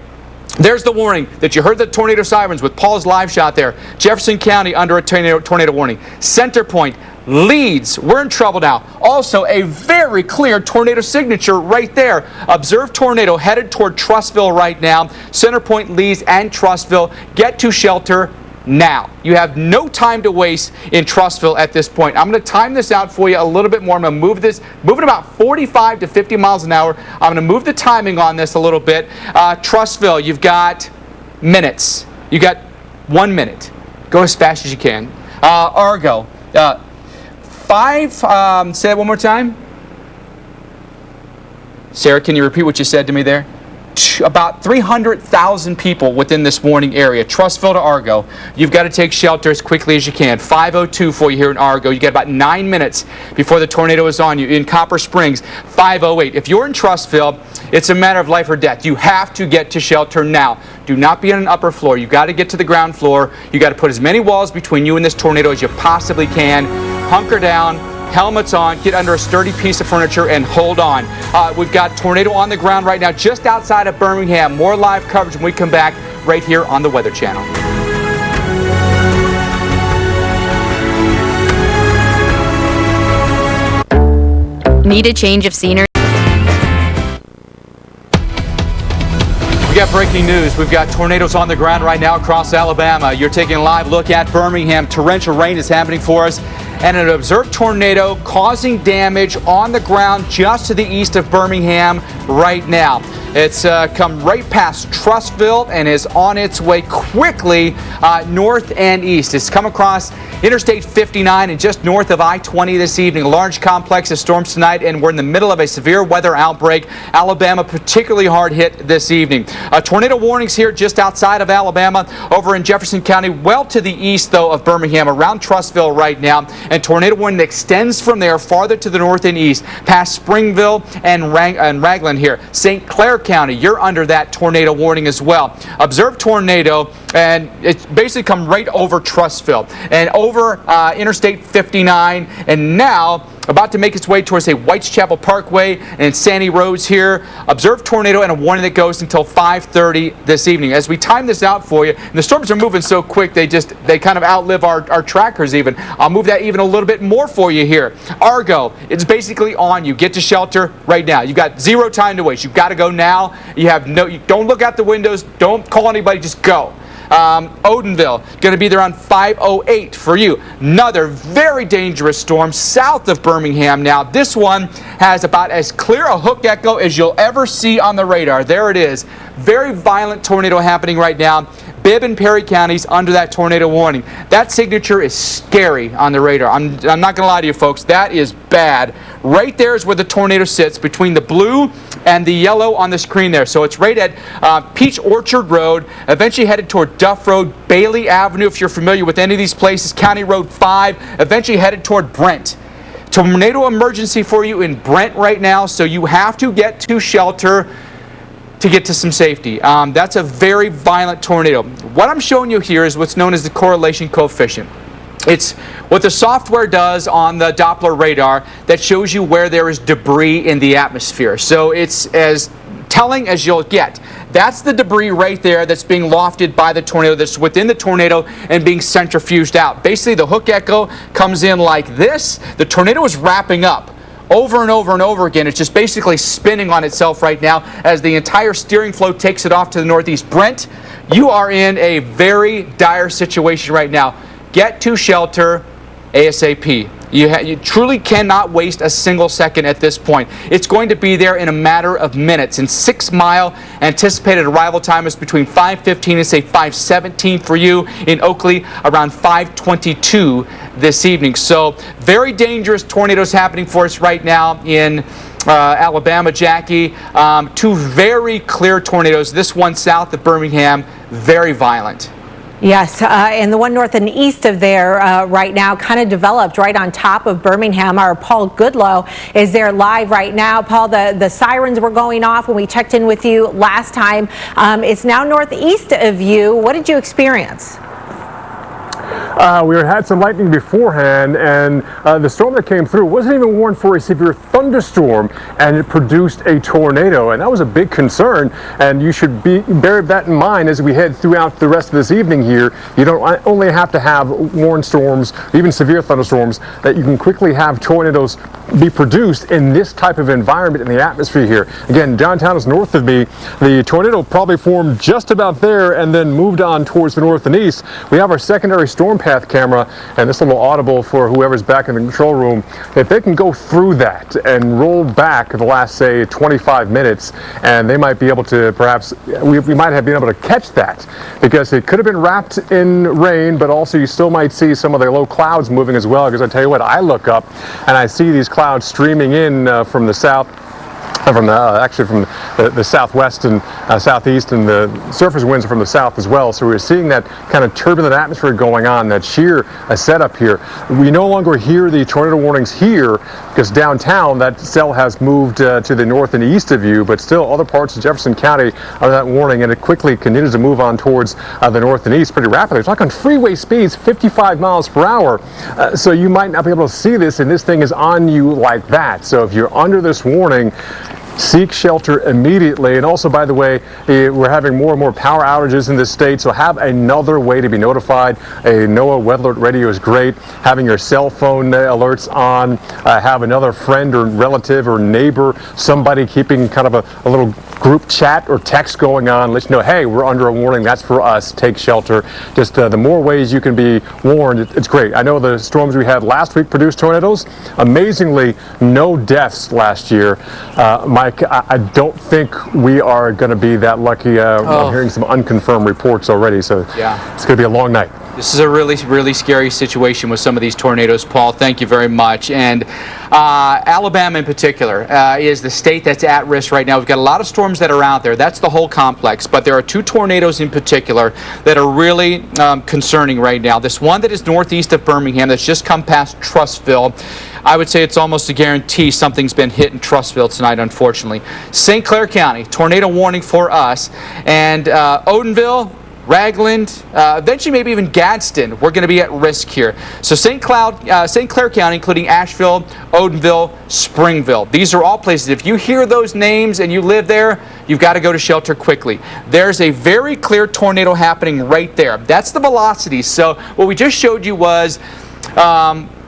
There's the warning that you heard, the tornado sirens with Paul's live shot there. Jefferson County under a tornado warning. Center Point, Leeds, we're in trouble now. Also a very clear tornado signature right there. Observed tornado headed toward Trussville right now. Center Point, Leeds, and Trussville. Get to shelter now. You have no time to waste in Trussville at this point. I'm going to time this out for you a little bit more. I'm going to move it about 45 to 50 miles an hour. I'm going to move the timing on this a little bit. Trussville, you've got minutes. You got 1 minute. Go as fast as you can. Argo, say that one more time. Sarah, can you repeat what you said to me there? about 300,000 people within this warning area. Trussville to Argo. You've got to take shelter as quickly as you can. 5:02 for you here in Argo. You get about 9 minutes before the tornado is on you. In Copper Springs, 5:08. If you're in Trussville, it's a matter of life or death. You have to get to shelter now. Do not be on an upper floor. You've got to get to the ground floor. You got to put as many walls between you and this tornado as you possibly can. Hunker down. Helmets on, get under a sturdy piece of furniture, and hold on. We've got tornado on the ground right now just outside of Birmingham. More live coverage when we come back right here on the Weather Channel. Need a change of scenery? We got breaking news. We've got tornadoes on the ground right now across Alabama. You're taking a live look at Birmingham. Torrential rain is happening for us. And an observed tornado causing damage on the ground just to the east of Birmingham right now. It's come right past Trussville and is on its way quickly north and east. It's come across Interstate 59 and just north of I-20 this evening. A large complex of storms tonight, and we're in the middle of a severe weather outbreak. Alabama particularly hard hit this evening. Tornado warnings here just outside of Alabama over in Jefferson County, well to the east, though, of Birmingham, around Trussville right now. And tornado warning extends from there farther to the north and east, past Springville and Raglan here. St. Clair County, you're under that tornado warning as well. Observed tornado, and it's basically come right over Trussville and over Interstate 59, and now about to make its way towards, say, Whitechapel Parkway and Sandy Roads here. Observed tornado and a warning that goes until 5:30 this evening. As we time this out for you, and the storms are moving so quick, they kind of outlive our trackers even. I'll move that even a little bit more for you here. Argo, it's basically on you. Get to shelter right now. You've got zero time to waste. You've got to go now. You don't look out the windows. Don't call anybody. Just go. Odenville, going to be there on 5:08 for you. Another very dangerous storm south of Birmingham now. This one has about as clear a hook echo as you'll ever see on the radar. There it is. Very violent tornado happening right now. Bibb and Perry counties under that tornado warning. That signature is scary on the radar. I'm not going to lie to you, folks. That is bad. Right there is where the tornado sits, between the blue and the yellow on the screen there. So it's right at Peach Orchard Road, eventually headed toward Duff Road, Bailey Avenue, if you're familiar with any of these places, County Road 5, eventually headed toward Brent. Tornado emergency for you in Brent right now, so you have to get to shelter to get to some safety. That's a very violent tornado. What I'm showing you here is what's known as the correlation coefficient. It's what the software does on the Doppler radar that shows you where there is debris in the atmosphere. So it's as telling as you'll get. That's the debris right there that's being lofted by the tornado, that's within the tornado and being centrifuged out. Basically, the hook echo comes in like this. The tornado is wrapping up. Over and over and over again. It's just basically spinning on itself right now as the entire steering flow takes it off to the northeast. Brent, you are in a very dire situation right now. Get to shelter ASAP. You truly cannot waste a single second at this point. It's going to be there in a matter of minutes. And 6 Mile anticipated arrival time is between 5:15 and say 5:17 for you in Oakley, around 5:22 this evening. So very dangerous tornadoes happening for us right now in Alabama, Jackie. Two very clear tornadoes. This one south of Birmingham, very violent. Yes, and the one north and east of there right now kind of developed right on top of Birmingham. Our Paul Goodlow is there live right now. Paul, the sirens were going off when we checked in with you last time. It's now northeast of you. What did you experience? We had some lightning beforehand, and the storm that came through wasn't even warned for a severe thunderstorm, and it produced a tornado, and that was a big concern. And you should bear that in mind as we head throughout the rest of this evening here. You don't only have to have warned storms, even severe thunderstorms, that you can quickly have tornadoes be produced in this type of environment in the atmosphere here. Again, downtown is north of me. The tornado probably formed just about there and then moved on towards the north and east. We have our secondary storm path camera, and this is a little audible for whoever's back in the control room. If they can go through that and roll back the last, say, 25 minutes, and they might be able to perhaps, we might have been able to catch that, because it could have been wrapped in rain, but also you still might see some of the low clouds moving as well, because I tell you what, I look up and I see these clouds streaming in from the south actually from the southwest and southeast, and the surface winds are from the south as well. So we're seeing that kind of turbulent atmosphere going on, that sheer setup here. We no longer hear the tornado warnings here because downtown that cell has moved to the north and east of you, but still other parts of Jefferson County are that warning, and it quickly continues to move on towards the north and east pretty rapidly. We're talking freeway speeds, 55 miles per hour. So you might not be able to see this, and this thing is on you like that. So if you're under this warning, seek shelter immediately. And also, by the way, we're having more and more power outages in this state, so have another way to be notified. A NOAA weather alert radio is great. Having your cell phone alerts on, have another friend or relative or neighbor, somebody keeping kind of a little group chat or text going on, let you know, hey, we're under a warning, that's for us, take shelter. Just the more ways you can be warned, it's great. I know the storms we had last week produced tornadoes. Amazingly, no deaths last year. Mike, I don't think we are going to be that lucky. I'm hearing some unconfirmed reports already, so yeah, it's going to be a long night. This is a really, really scary situation with some of these tornadoes, Paul. Thank you very much. And Alabama in particular is the state that's at risk right now. We've got a lot of storms that are out there. That's the whole complex. But there are two tornadoes in particular that are really concerning right now. This one that is northeast of Birmingham that's just come past Trussville. I would say it's almost a guarantee something's been hit in Trussville tonight, unfortunately. St. Clair County, tornado warning for us. And Odenville, Ragland, eventually maybe even Gadsden, we're going to be at risk here. So St. Clair County, including Asheville, Odenville, Springville. These are all places. If you hear those names and you live there, you've got to go to shelter quickly. There's a very clear tornado happening right there. That's the velocity. So what we just showed you was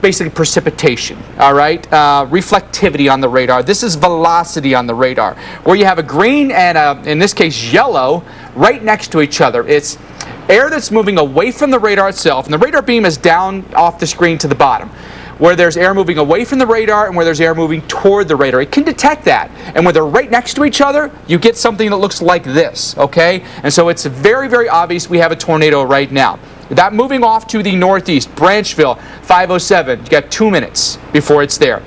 basically precipitation, all right? Reflectivity on the radar. This is velocity on the radar, where you have a green and in this case yellow right next to each other. It's air that's moving away from the radar itself, and the radar beam is down off the screen to the bottom. Where there's air moving away from the radar and where there's air moving toward the radar. It can detect that. And when they're right next to each other, you get something that looks like this, okay? And so it's very, very obvious we have a tornado right now. That moving off to the northeast, Branchville, 5:07. You got 2 minutes before it's there.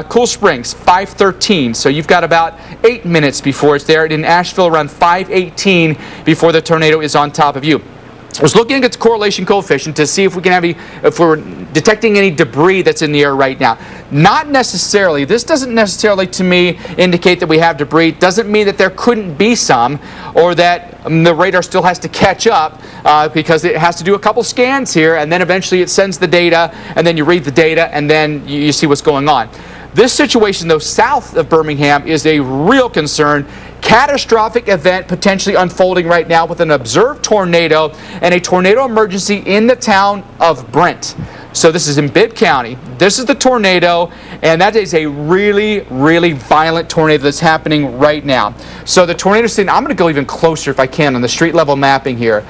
Cool Springs, 5:13. So you've got about 8 minutes before it's there. In Asheville, around 5:18 before the tornado is on top of you. I was looking at the correlation coefficient to see if we can have if we're detecting any debris that's in the air right now. Not necessarily. This doesn't necessarily, to me, indicate that we have debris. It doesn't mean that there couldn't be some, or that the radar still has to catch up because it has to do a couple scans here, and then eventually it sends the data, and then you read the data, and then you see what's going on. This situation, though, south of Birmingham is a real concern. Catastrophic event potentially unfolding right now with an observed tornado and a tornado emergency in the town of Brent. So this is in Bibb County. This is the tornado, and that is a really, really violent tornado that's happening right now. So the tornado scene, I'm going to go even closer if I can on the street level mapping here.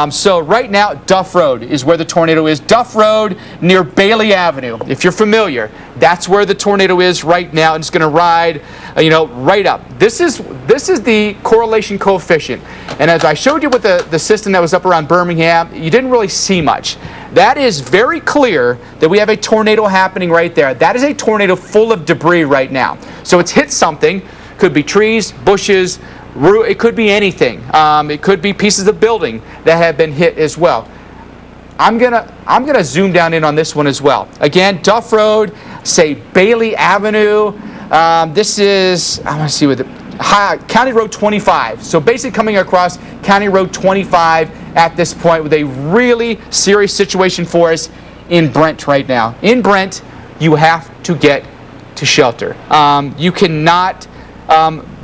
So right now, Duff Road is where the tornado is. Duff Road near Bailey Avenue. If you're familiar, that's where the tornado is right now, and it's going to ride, right up. This is the correlation coefficient. And as I showed you with the system that was up around Birmingham, you didn't really see much. That is very clear that we have a tornado happening right there. That is a tornado full of debris right now. So it's hit something. Could be trees, bushes, it could be anything. It could be pieces of building that have been hit as well. I'm gonna zoom down in on this one as well. Again, Duff Road, say Bailey Avenue. This is, I want to see what County Road 25. So basically coming across County Road 25 at this point with a really serious situation for us in Brent right now. In Brent, you have to get to shelter. You cannot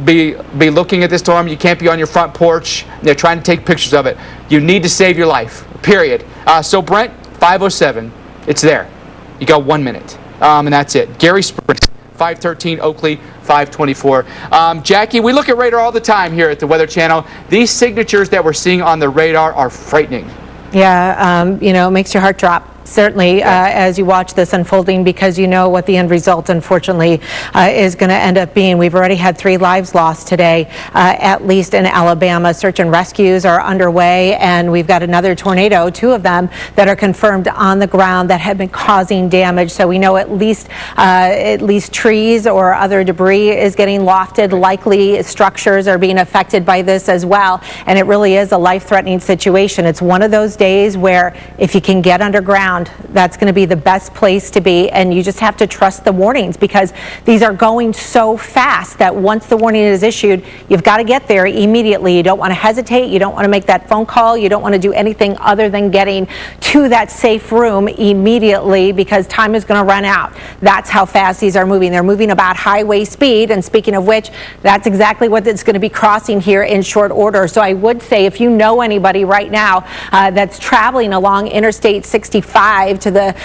be looking at this storm. You can't be on your front porch. They're trying to take pictures of it. You need to save your life, period. So Brent, 5:07. It's there. You got 1 minute. And that's it. Gary Springs, 5:13. Oakley, 5:24. Jackie, we look at radar all the time here at the Weather Channel. These signatures that we're seeing on the radar are frightening. Yeah, it makes your heart drop. certainly, as you watch this unfolding, because you know what the end result, unfortunately, is going to end up being. We've already had 3 lives lost today, at least in Alabama. Search and rescues are underway, and we've got another tornado, 2 of them, that are confirmed on the ground that have been causing damage. So we know at least trees or other debris is getting lofted. Likely structures are being affected by this as well, and it really is a life-threatening situation. It's one of those days where if you can get underground, that's going to be the best place to be, and you just have to trust the warnings, because these are going so fast that once the warning is issued, you've got to get there immediately. You don't want to hesitate. You don't want to make that phone call. You don't want to do anything other than getting to that safe room immediately, because time is going to run out. That's how fast these are moving. They're moving about highway speed, and speaking of which, that's exactly what it's going to be crossing here in short order. So I would say, if you know anybody right now that's traveling along Interstate 65 to the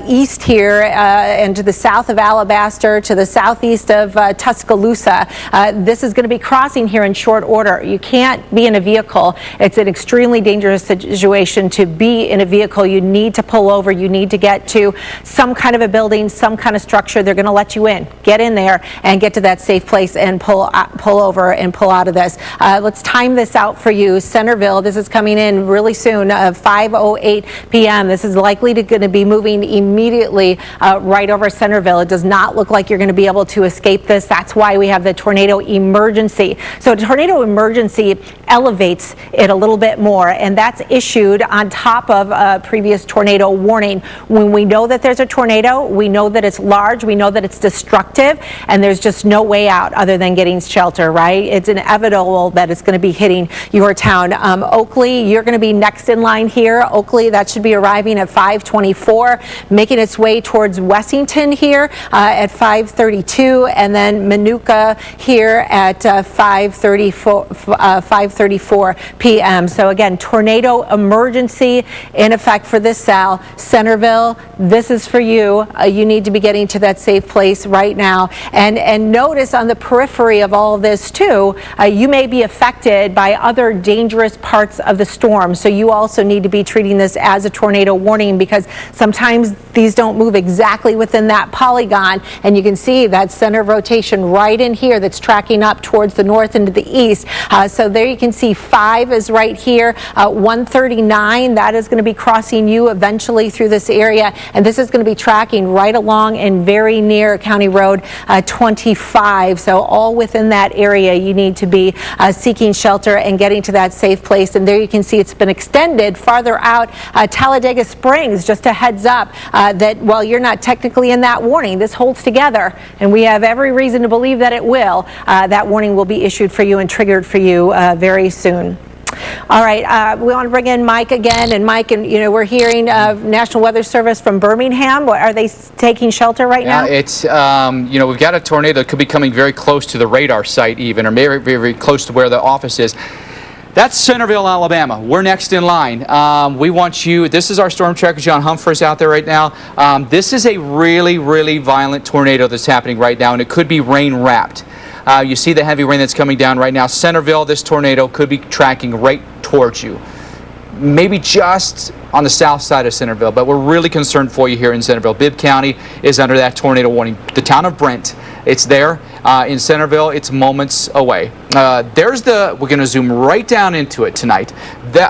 east here and to the south of Alabaster, to the southeast of Tuscaloosa, this is going to be crossing here in short order. You can't be in a vehicle. It's an extremely dangerous situation to be in a vehicle. You need to pull over. You need to get to some kind of a building, some kind of structure. They're going to let you in. Get in there and get to that safe place and pull over and pull out of this. Let's time this out for you. Centerville, this is coming in really soon, 5:08 p.m. This is likely going to be moving immediately right over Centerville. It does not look like you're going to be able to escape this. That's why we have the tornado emergency. So tornado emergency elevates it a little bit more, and that's issued on top of a previous tornado warning. When we know that there's a tornado, we know that it's large, we know that it's destructive, and there's just no way out other than getting shelter, right? It's inevitable that it's going to be hitting your town. Oakley, you're going to be next in line here. Oakley, that should be arriving at 5:24, making its way towards Wessington here at 5:32, and then Manuka here at 5:34 p.m. So again, tornado emergency in effect for this cell. Centerville, this is for you. You need to be getting to that safe place right now. And notice on the periphery of all of this too, you may be affected by other dangerous parts of the storm. So you also need to be treating this as a tornado warning, because sometimes these don't move exactly within that polygon, and you can see that center of rotation right in here that's tracking up towards the north and to the east. So there you can see 5 is right here. 139, that is going to be crossing you eventually through this area, and this is going to be tracking right along and very near County Road 25. So all within that area, you need to be seeking shelter and getting to that safe place. And there you can see it's been extended farther out. Talladega Springs, just a heads up that while you're not technically in that warning, this holds together, and we have every reason to believe that it will. That warning will be issued for you and triggered for you very soon. All right, we want to bring in Mike again, and Mike, and we're hearing National Weather Service from Birmingham. Are they taking shelter right now? It's we've got a tornado that could be coming very close to the radar site even, or very, very close to where the office is. That's Centerville, Alabama. We're next in line. We want you, this is our storm tracker, John Humphreys, out there right now. This is a really, really violent tornado that's happening right now, and it could be rain-wrapped. You see the heavy rain that's coming down right now. Centerville, this tornado could be tracking right towards you. Maybe just on the south side of Centerville, but we're really concerned for you here in Centerville. Bibb County is under that tornado warning. The town of Brent, it's there. In Centerville, it's moments away. We're going to zoom right down into it tonight.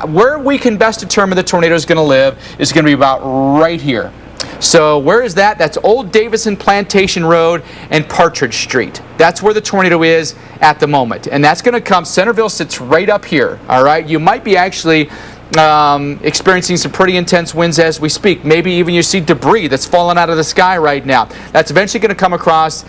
Where we can best determine the tornado is going to live is going to be about right here. So where is that? That's Old Davison Plantation Road and Partridge Street. That's where the tornado is at the moment. And that's going to come, Centerville sits right up here, all right? You might be actually experiencing some pretty intense winds as we speak. Maybe even you see debris that's falling out of the sky right now. That's eventually going to come across,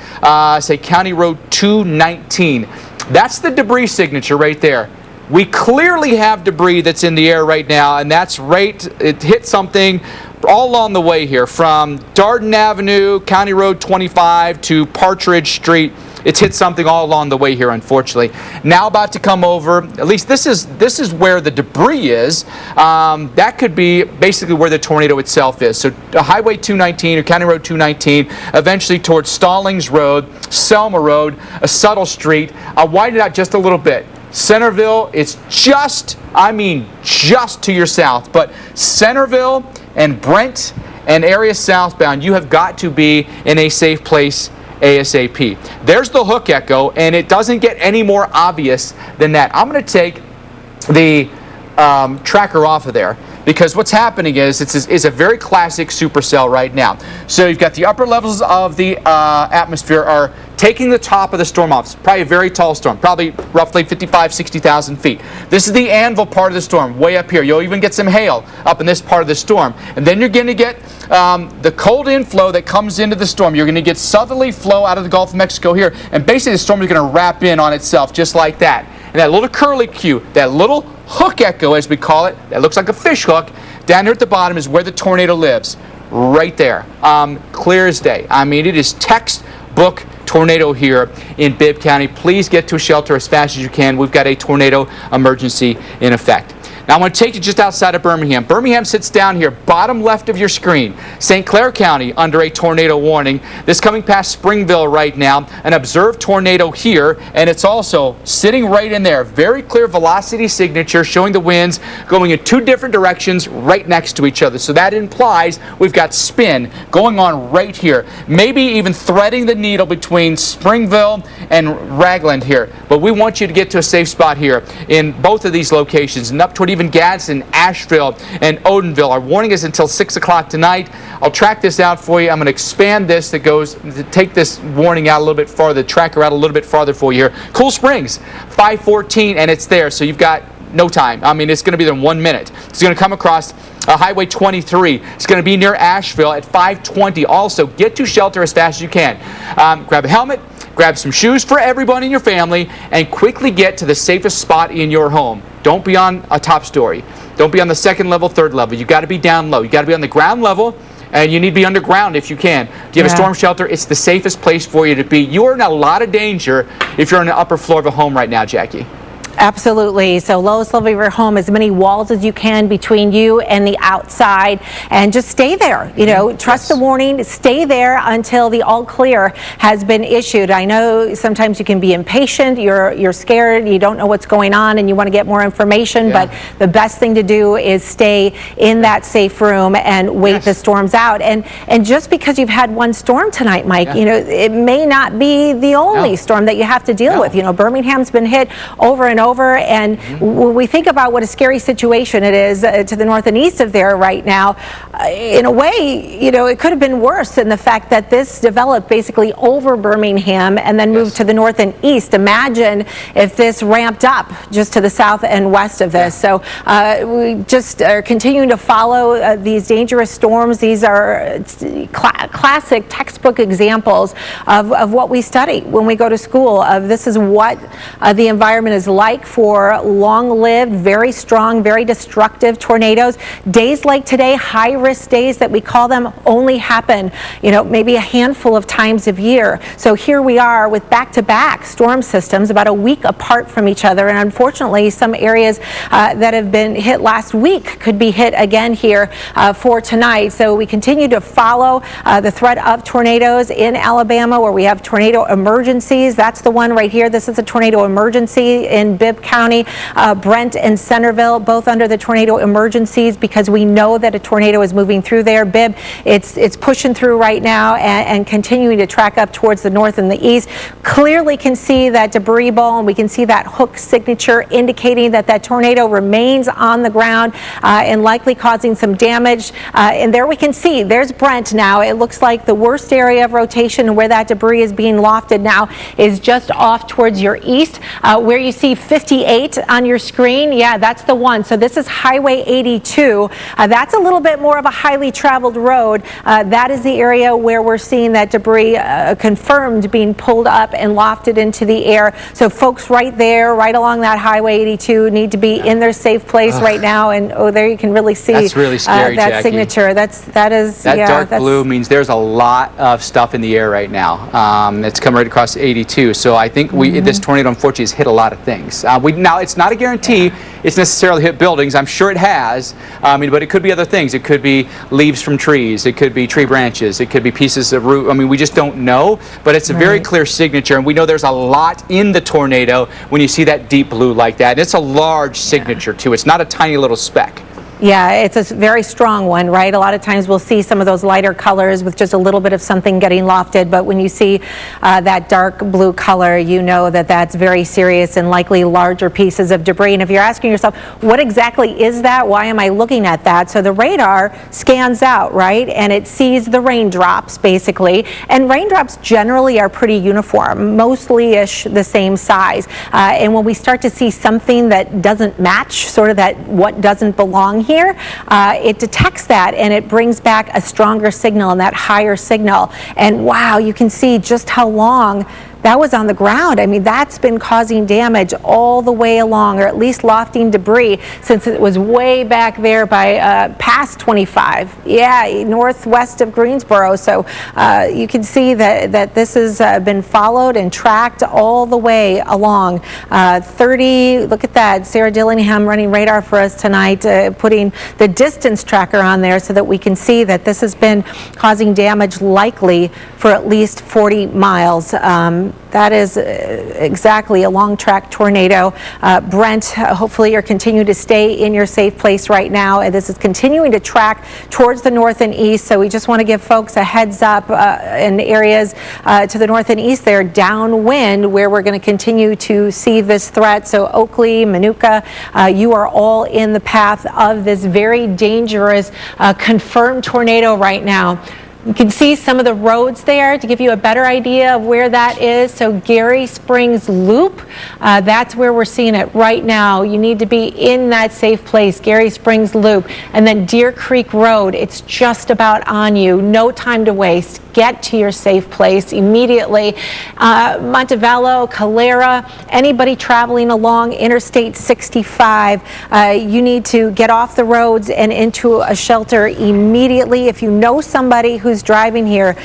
say, County Road 219. That's the debris signature right there. We clearly have debris that's in the air right now, and it hit something all along the way here from Darden Avenue, County Road 25 to Partridge Street. It's hit something all along the way here, unfortunately. Now about to come over, at least this is where the debris is. That could be basically where the tornado itself is. So Highway 219 or County Road 219, eventually towards Stallings Road, Selma Road, Suttle Street. I'll widen it out just a little bit. Centerville, it's just to your south, but Centerville and Brent and areas southbound, you have got to be in a safe place ASAP. There's the hook echo, and it doesn't get any more obvious than that. I'm going to take the tracker off of there, because what's happening is it's a very classic supercell right now. So you've got the upper levels of the atmosphere are taking the top of the storm off. It's probably a very tall storm, probably roughly 55, 60,000 feet. This is the anvil part of the storm, way up here. You'll even get some hail up in this part of the storm. And then you're going to get the cold inflow that comes into the storm. You're going to get southerly flow out of the Gulf of Mexico here, and basically the storm is going to wrap in on itself just like that. And that little curly Q, that little hook echo as we call it, that looks like a fish hook, down here at the bottom is where the tornado lives. Right there. Clear as day. I mean, it is textbook tornado here in Bibb County. Please get to a shelter as fast as you can. We've got a tornado emergency in effect. Now I'm going to take you just outside of Birmingham. Birmingham sits down here, bottom left of your screen. St. Clair County under a tornado warning. This coming past Springville right now. An observed tornado here, and it's also sitting right in there. Very clear velocity signature showing the winds going in two different directions right next to each other. So that implies we've got spin going on right here. Maybe even threading the needle between Springville and Ragland here. But we want you to get to a safe spot here in both of these locations, and up toward even Gadsden, Asheville, and Odenville. Our warning is until 6 o'clock tonight. I'll track this out for you. I'm going to expand this that goes to take this warning out a little bit farther, the tracker out a little bit farther for you here. Cool Springs, 5:14, and it's there, so you've got no time. I mean, it's going to be there in 1 minute. It's going to come across Highway 23. It's going to be near Asheville at 5:20. Also, get to shelter as fast as you can. Grab a helmet, grab some shoes for everyone in your family, and quickly get to the safest spot in your home. Don't be on a top story. Don't be on the second level, third level. You've got to be down low. You've got to be on the ground level, and you need to be underground if you can. Do you have a storm shelter? It's the safest place for you to be. You are in a lot of danger if you're on the upper floor of a home right now, Jackie. Absolutely. So lowest level of your home, as many walls as you can between you and the outside, and just stay there. You know, trust the warning, stay there until the all clear has been issued. I know sometimes you can be impatient, you're scared, you don't know what's going on, and you want to get more information, but the best thing to do is stay in that safe room and wait the storms out. And just because you've had one storm tonight, Mike, you know, it may not be the only storm that you have to deal with. You know, Birmingham's been hit over and over, and when we think about what a scary situation it is to the north and east of there right now, in a way, you know, it could have been worse in the fact that this developed basically over Birmingham and then moved to the north and east. Imagine if this ramped up just to the south and west of this. So we just are continuing to follow these dangerous storms. These are classic textbook examples of what we study when we go to school. This is what the environment is like for long-lived, very strong, very destructive tornadoes. Days like today, high-risk days that we call them, only happen, you know, maybe a handful of times a year. So here we are with back-to-back storm systems about a week apart from each other, and unfortunately some areas that have been hit last week could be hit again here for tonight. So we continue to follow the threat of tornadoes in Alabama, where we have tornado emergencies. That's the one right here. This is a tornado emergency in Bibb County, Brent and Centerville, both under the tornado emergencies, because we know that a tornado is moving through there. Bibb, it's pushing through right now and continuing to track up towards the north and the east. Clearly can see that debris ball, and we can see that hook signature indicating that that tornado remains on the ground and likely causing some damage. And there we can see, there's Brent now. It looks like the worst area of rotation and where that debris is being lofted now is just off towards your east, where you see 58 on your screen. Yeah, that's the one. So this is Highway 82. That's a little bit more of a highly traveled road. That is the area where we're seeing that debris confirmed being pulled up and lofted into the air. So folks right there, right along that Highway 82, need to be in their safe place right now. And oh, there you can really see that's really scary, that Jackie. Signature. That dark blue means there's a lot of stuff in the air right now. It's come right across 82. So I think this tornado unfortunately has hit a lot of things. Now, it's not a guarantee it's necessarily hit buildings. I'm sure it has, but it could be other things. It could be leaves from trees. It could be tree branches. It could be pieces of roof. I mean, we just don't know, but it's a very clear signature, and we know there's a lot in the tornado when you see that deep blue like that. And it's a large signature, too. It's not a tiny little speck. Yeah, it's a very strong one, right? A lot of times we'll see some of those lighter colors with just a little bit of something getting lofted, but when you see that dark blue color, you know that that's very serious and likely larger pieces of debris. And if you're asking yourself, what exactly is that? Why am I looking at that? So the radar scans out, right? And it sees the raindrops, basically. And raindrops generally are pretty uniform, mostly-ish the same size. And when we start to see something that doesn't match, sort of that what doesn't belong here, it detects that and it brings back a stronger signal and that higher signal. And wow, you can see just how long that was on the ground. I mean, that's been causing damage all the way along, or at least lofting debris, since it was way back there by past 25. Yeah, northwest of Greensboro. So you can see that this has been followed and tracked all the way along. 30, look at that, Sarah Dillingham running radar for us tonight, putting the distance tracker on there so that we can see that this has been causing damage likely for at least 40 miles. That is exactly a long track tornado. Brent, hopefully you're continuing to stay in your safe place right now. And this is continuing to track towards the north and east. So we just want to give folks a heads up in areas to the north and east there, downwind, where we're going to continue to see this threat. So Oakley, Manuka, you are all in the path of this very dangerous confirmed tornado right now. You can see some of the roads there to give you a better idea of where that is. So Gary Springs Loop, that's where we're seeing it right now. You need to be in that safe place, Gary Springs Loop. And then Deer Creek Road, it's just about on you. No time to waste. Get to your safe place immediately. Montevallo, Calera, anybody traveling along Interstate 65, you need to get off the roads and into a shelter immediately. If you know somebody who's driving here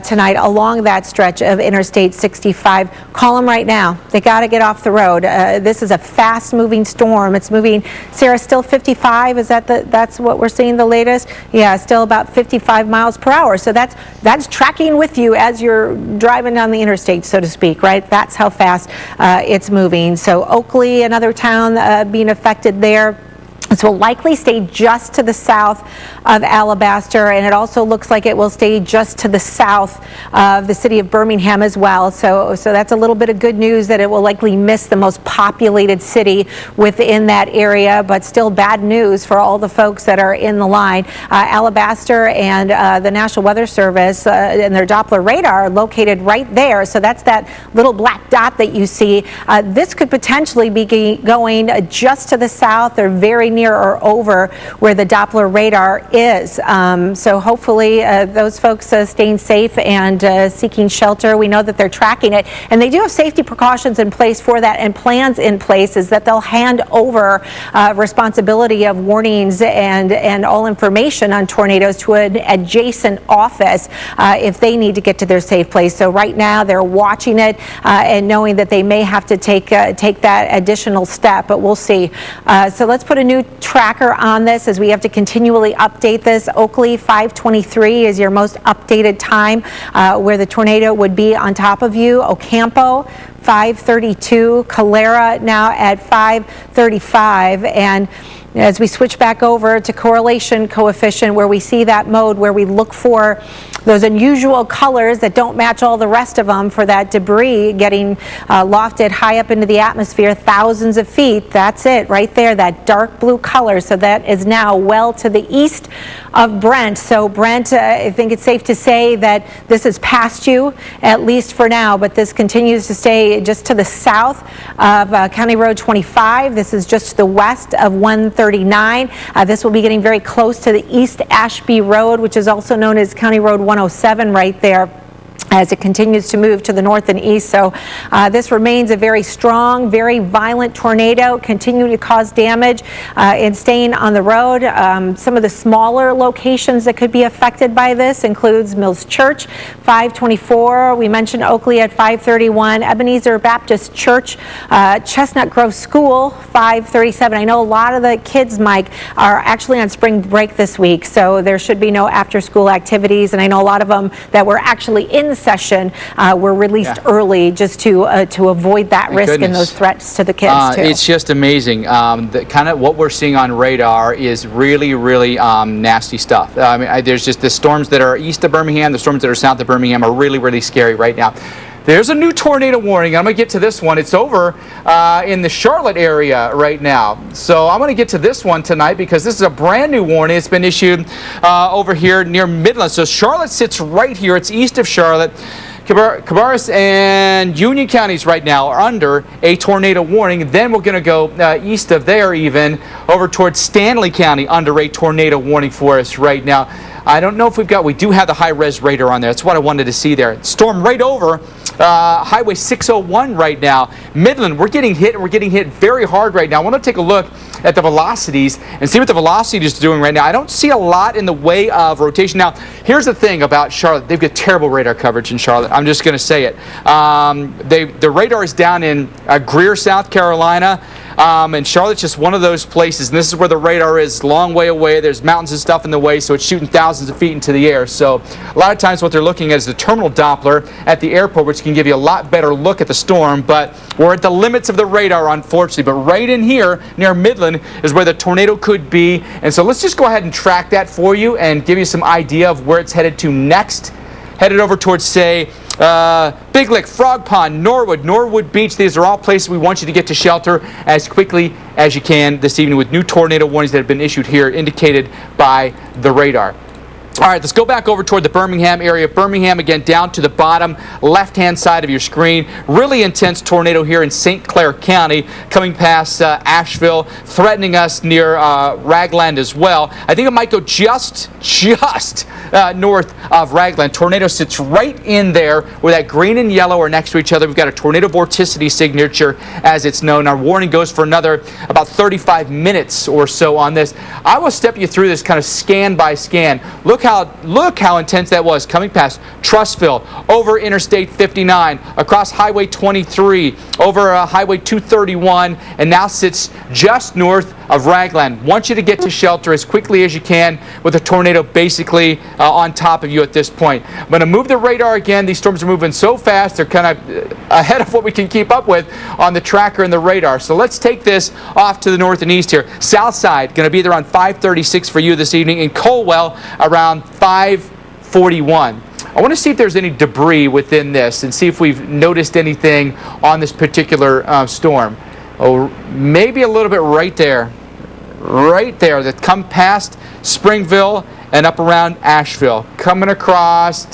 tonight along that stretch of Interstate 65, call them right now. They got to get off the road. This is a fast-moving storm. It's moving. Sarah, still 55? Is that that's what we're seeing the latest? Yeah, still about 55 miles per hour. So that's tracking with you as you're driving down the interstate, so to speak, right? That's how fast it's moving. So Oakley, another town being affected there. This will likely stay just to the south of Alabaster, and it also looks like it will stay just to the south of the city of Birmingham as well. So that's a little bit of good news that it will likely miss the most populated city within that area, but still bad news for all the folks that are in the line. Alabaster and the National Weather Service and their Doppler radar are located right there. So that's that little black dot that you see. This could potentially be going just to the south or very near or over where the Doppler radar is. So hopefully those folks staying safe and seeking shelter. We know that they're tracking it, and they do have safety precautions in place for that, and plans in place is that they'll hand over responsibility of warnings and all information on tornadoes to an adjacent office if they need to get to their safe place. So right now they're watching it and knowing that they may have to take that additional step, but we'll see. So let's put a new tracker on this as we have to continually update this. Oakley 5:23 is your most updated time where the tornado would be on top of you. Ocampo 5:32, Calera now at 5:35, and as we switch back over to correlation coefficient, where we see that mode where we look for those unusual colors that don't match all the rest of them for that debris getting lofted high up into the atmosphere, thousands of feet. That's it right there, that dark blue color. So that is now well to the east of Brent. So Brent, I think it's safe to say that this is past you, at least for now, but this continues to stay just to the south of County Road 25. This is just to the west of 139. This will be getting very close to the East Ashby Road, which is also known as County Road 107 right there, as it continues to move to the north and east. So this remains a very strong, very violent tornado, continuing to cause damage and staying on the road. Some of the smaller locations that could be affected by this includes Mills Church, 5:24. We mentioned Oakley at 5:31. Ebenezer Baptist Church, Chestnut Grove School, 5:37. I know a lot of the kids, Mike, are actually on spring break this week, so there should be no after-school activities. And I know a lot of them that were actually in in session were released early just to avoid that risk and those threats to the kids too. It's just amazing. Kind of what we're seeing on radar is really, really nasty stuff. I mean, there's just the storms that are east of Birmingham, the storms that are south of Birmingham are really, really scary right now. There's a new tornado warning. I'm going to get to this one. It's over in the Charlotte area right now. So I'm going to get to this one tonight because this is a brand new warning. It's been issued over here near Midland. So Charlotte sits right here. It's east of Charlotte. Cabarrus and Union counties right now are under a tornado warning. Then we're going to go east of there even over towards Stanley County under a tornado warning for us right now. I don't know if we do have the high-res radar on there. That's what I wanted to see there. Storm right over Highway 601 right now. Midland, we're getting hit, and we're getting hit very hard right now. I want to take a look at the velocities and see what the velocity is doing right now. I don't see a lot in the way of rotation. Now, here's the thing about Charlotte. They've got terrible radar coverage in Charlotte. I'm just going to say it. The radar is down in Greer, South Carolina. And Charlotte's just one of those places, and this is where the radar is, long way away. There's mountains and stuff in the way, so it's shooting thousands of feet into the air. So a lot of times what they're looking at is the terminal Doppler at the airport, which can give you a lot better look at the storm, but we're at the limits of the radar, unfortunately. But right in here, near Midland, is where the tornado could be. And so let's just go ahead and track that for you and give you some idea of where it's headed to next. Headed over towards, say, Big Lick, Frog Pond, Norwood Beach. These are all places we want you to get to shelter as quickly as you can this evening with new tornado warnings that have been issued here, indicated by the radar. All right, let's go back over toward the Birmingham area. Birmingham, again, down to the bottom left-hand side of your screen. Really intense tornado here in St. Clair County, coming past Asheville, threatening us near Ragland as well. I think it might go just north of Ragland. Tornado sits right in there where that green and yellow are next to each other. We've got a tornado vorticity signature, as it's known. Our warning goes for another about 35 minutes or so on this. I will step you through this kind of scan by scan. Look how intense that was, coming past Trussville, over Interstate 59, across Highway 23, over Highway 231, and now sits just north of Ragland. Want you to get to shelter as quickly as you can with a tornado basically on top of you at this point. I'm going to move the radar again. These storms are moving so fast, they're kind of ahead of what we can keep up with on the tracker and the radar. So let's take this off to the north and east here. South side, going to be there around 5:36 for you this evening. In Colwell, around 5:41. I want to see if there's any debris within this and see if we've noticed anything on this particular storm. Oh, maybe a little bit right there that come past Springville and up around Asheville, coming across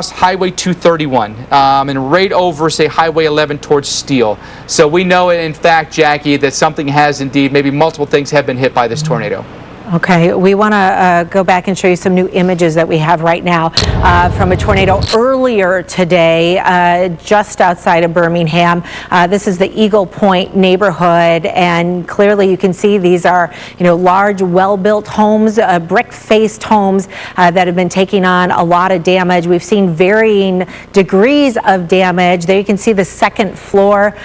Highway 231 and right over, say, Highway 11 towards Steele. So we know, in fact, Jackie, that something has indeed, maybe multiple things have been hit by this tornado. Okay, we want to go back and show you some new images that we have right now from a tornado earlier today just outside of Birmingham. This is the Eagle Point neighborhood, and clearly you can see these are, large, well-built homes, brick-faced homes that have been taking on a lot of damage. We've seen varying degrees of damage. There you can see the second floor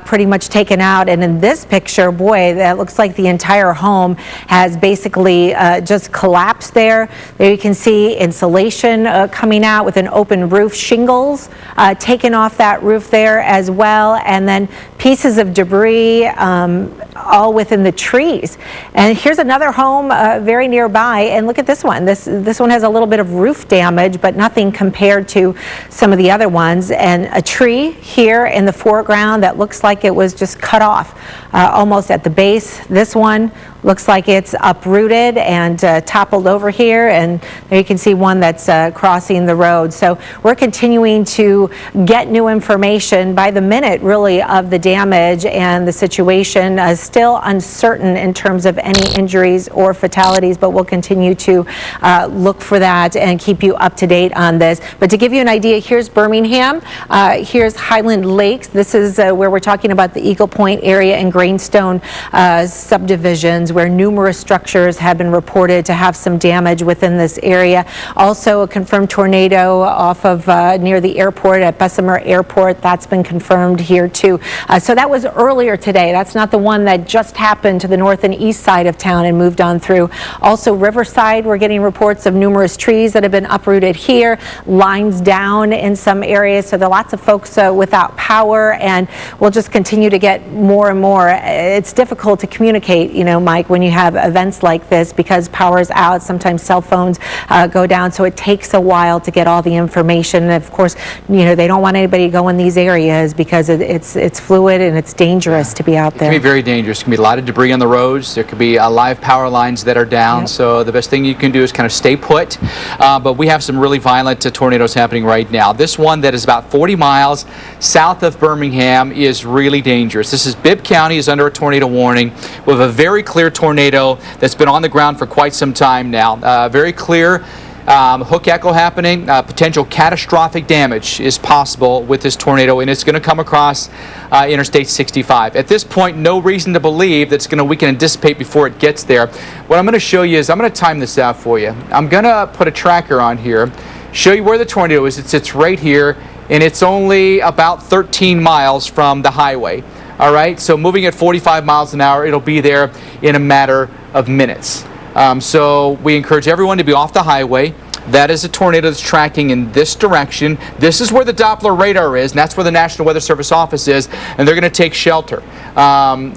pretty much taken out, and in this picture, boy, that looks like the entire home has basically just collapsed there. There you can see insulation coming out with an open roof, shingles taken off that roof there as well, and then pieces of debris all within the trees. And here's another home very nearby, and look at this one. This one has a little bit of roof damage, but nothing compared to some of the other ones. And a tree here in the foreground that looks like it was just cut off almost at the base. This one looks like it's uprooted and toppled over here, and there you can see one that's crossing the road. So we're continuing to get new information by the minute, really, of the damage, and the situation is still uncertain in terms of any injuries or fatalities, but we'll continue to look for that and keep you up to date on this. But to give you an idea, here's Birmingham, here's Highland Lakes. This is where we're talking about the Eagle Point area and Grainstone subdivisions, where numerous structures have been reported to have some damage within this area. Also a confirmed tornado off of near the airport at Bessemer Airport. That's been confirmed here too. So that was earlier today. That's not the one that that just happened to the north and east side of town and moved on through. Also Riverside, we're getting reports of numerous trees that have been uprooted here, lines down in some areas, so there are lots of folks without power, and we'll just continue to get more and more. It's difficult to communicate, you know, Mike, when you have events like this because power is out. Sometimes cell phones go down, so it takes a while to get all the information. And of course, you know, they don't want anybody to go in these areas because it's fluid and it's dangerous to be out there. It can be very dangerous. There can be a lot of debris on the roads. There could be live power lines that are down. Yep. So the best thing you can do is kind of stay put. But we have some really violent tornadoes happening right now. This one that is about 40 miles south of Birmingham is really dangerous. This is Bibb County is under a tornado warning with a very clear tornado that's been on the ground for quite some time now. Very clear. Hook echo happening, potential catastrophic damage is possible with this tornado, and it's going to come across Interstate 65. At this point, no reason to believe that it's going to weaken and dissipate before it gets there. What I'm going to show you is I'm going to time this out for you. I'm going to put a tracker on here, show you where the tornado is. It sits right here, and it's only about 13 miles from the highway. All right, so moving at 45 miles an hour, it'll be there in a matter of minutes. So we encourage everyone to be off the highway. That is a tornado that's tracking in this direction. This is where the Doppler radar is, and that's where the National Weather Service office is, and they're going to take shelter.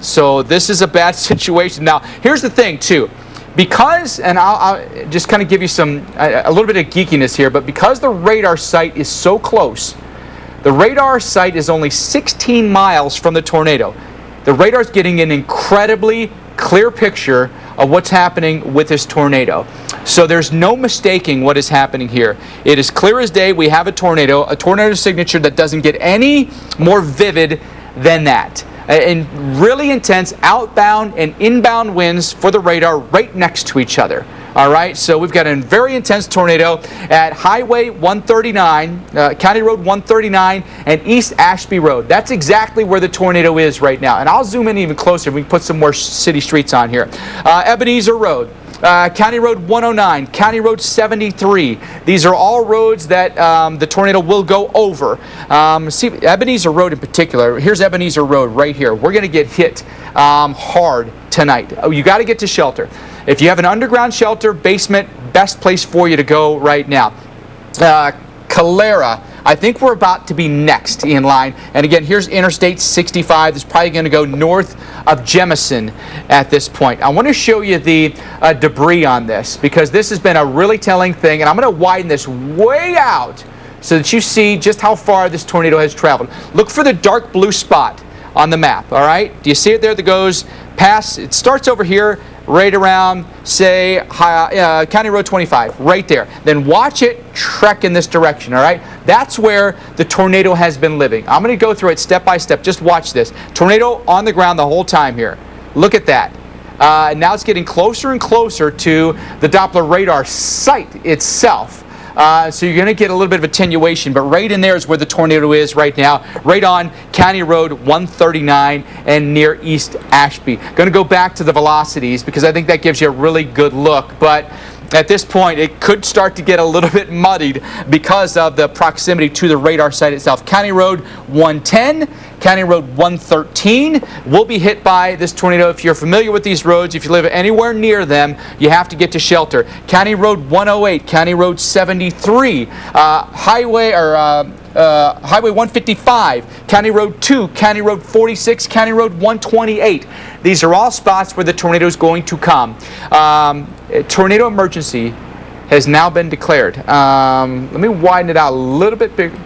So this is a bad situation. Now, here's the thing, too. Because, and I'll just kind of give you a little bit of geekiness here, but because the radar site is so close, the radar site is only 16 miles from the tornado. The radar is getting an incredibly clear picture of what's happening with this tornado. So there's no mistaking what is happening here. It is clear as day. We have a tornado signature that doesn't get any more vivid than that. And really intense outbound and inbound winds for the radar right next to each other. All right, so we've got a very intense tornado at Highway 139, County Road 139, and East Ashby Road. That's exactly where the tornado is right now. And I'll zoom in even closer. We can put some more city streets on here. Ebenezer Road, County Road 109, County Road 73. These are all roads that the tornado will go over. See, Ebenezer Road in particular, here's Ebenezer Road right here. We're going to get hit hard tonight. Oh, you got to get to shelter. If you have an underground shelter, basement, best place for you to go right now. Calera, I think we're about to be next in line. And again, here's Interstate 65. It's probably going to go north of Jemison at this point. I want to show you the debris on this because this has been a really telling thing. And I'm going to widen this way out so that you see just how far this tornado has traveled. Look for the dark blue spot on the map, all right? Do you see it there that goes past? It starts over here, right around, say, County Road 25, right there. Then watch it trek in this direction, all right? That's where the tornado has been living. I'm going to go through it step by step. Just watch this. Tornado on the ground the whole time here. Look at that. Now it's getting closer and closer to the Doppler radar site itself. So you're going to get a little bit of attenuation, but right in there is where the tornado is right now, right on County Road 139 and near East Ashby. Going to go back to the velocities because I think that gives you a really good look, but at this point it could start to get a little bit muddied because of the proximity to the radar site itself. County Road 110, County Road 113 will be hit by this tornado. If you're familiar with these roads, if you live anywhere near them, you have to get to shelter. County Road 108, County Road 73, Highway 155, County Road 2, County Road 46, County Road 128. These are all spots where the tornado is going to come. A tornado emergency has now been declared. Let me widen it out a little bit bigger.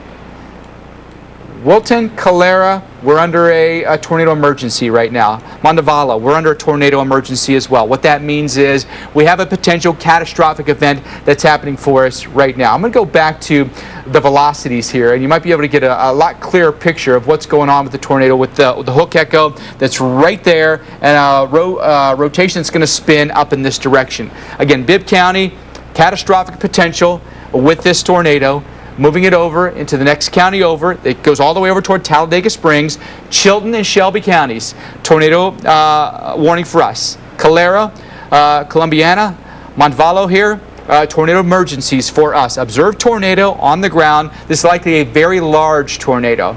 Wilton, Calera, we're under a tornado emergency right now. Montevallo, we're under a tornado emergency as well. What that means is we have a potential catastrophic event that's happening for us right now. I'm going to go back to the velocities here, and you might be able to get a lot clearer picture of what's going on with the tornado with the hook echo that's right there and a rotation that's going to spin up in this direction. Again, Bibb County, catastrophic potential with this tornado. Moving it over into the next county over. It goes all the way over toward Talladega Springs, Chilton and Shelby counties. Tornado warning for us. Calera, Columbiana, Montevallo here. tornado emergencies for us. Observed tornado on the ground. This is likely a very large tornado,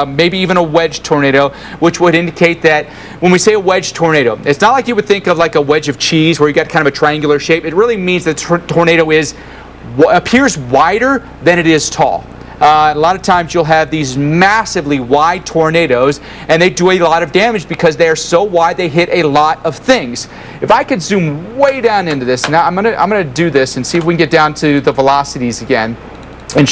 maybe even a wedge tornado, which would indicate that when we say a wedge tornado, it's not like you would think of like a wedge of cheese where you got kind of a triangular shape. It really means that the tornado appears wider than it is tall. A lot of times you'll have these massively wide tornadoes, and they do a lot of damage because they are so wide they hit a lot of things. If I could zoom way down into this, now I'm gonna do this and see if we can get down to the velocities again and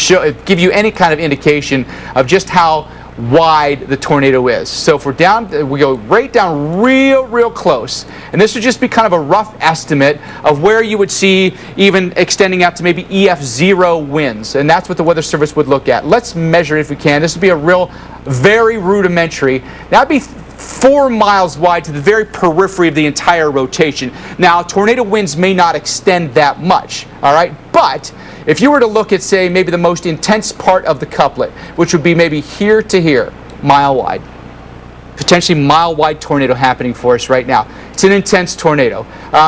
give you any kind of indication of just how wide the tornado is. So if we're down, we go right down real close, and this would just be kind of a rough estimate of where you would see even extending out to maybe EF0 winds, and that's what the Weather Service would look at. Let's measure it if we can. This would be a very rudimentary. That'd be 4 miles wide to the very periphery of the entire rotation. Now, tornado winds may not extend that much, all right, but if you were to look at, say, maybe the most intense part of the couplet, which would be maybe here to here, mile wide, potentially mile wide tornado happening for us right now. It's an intense tornado.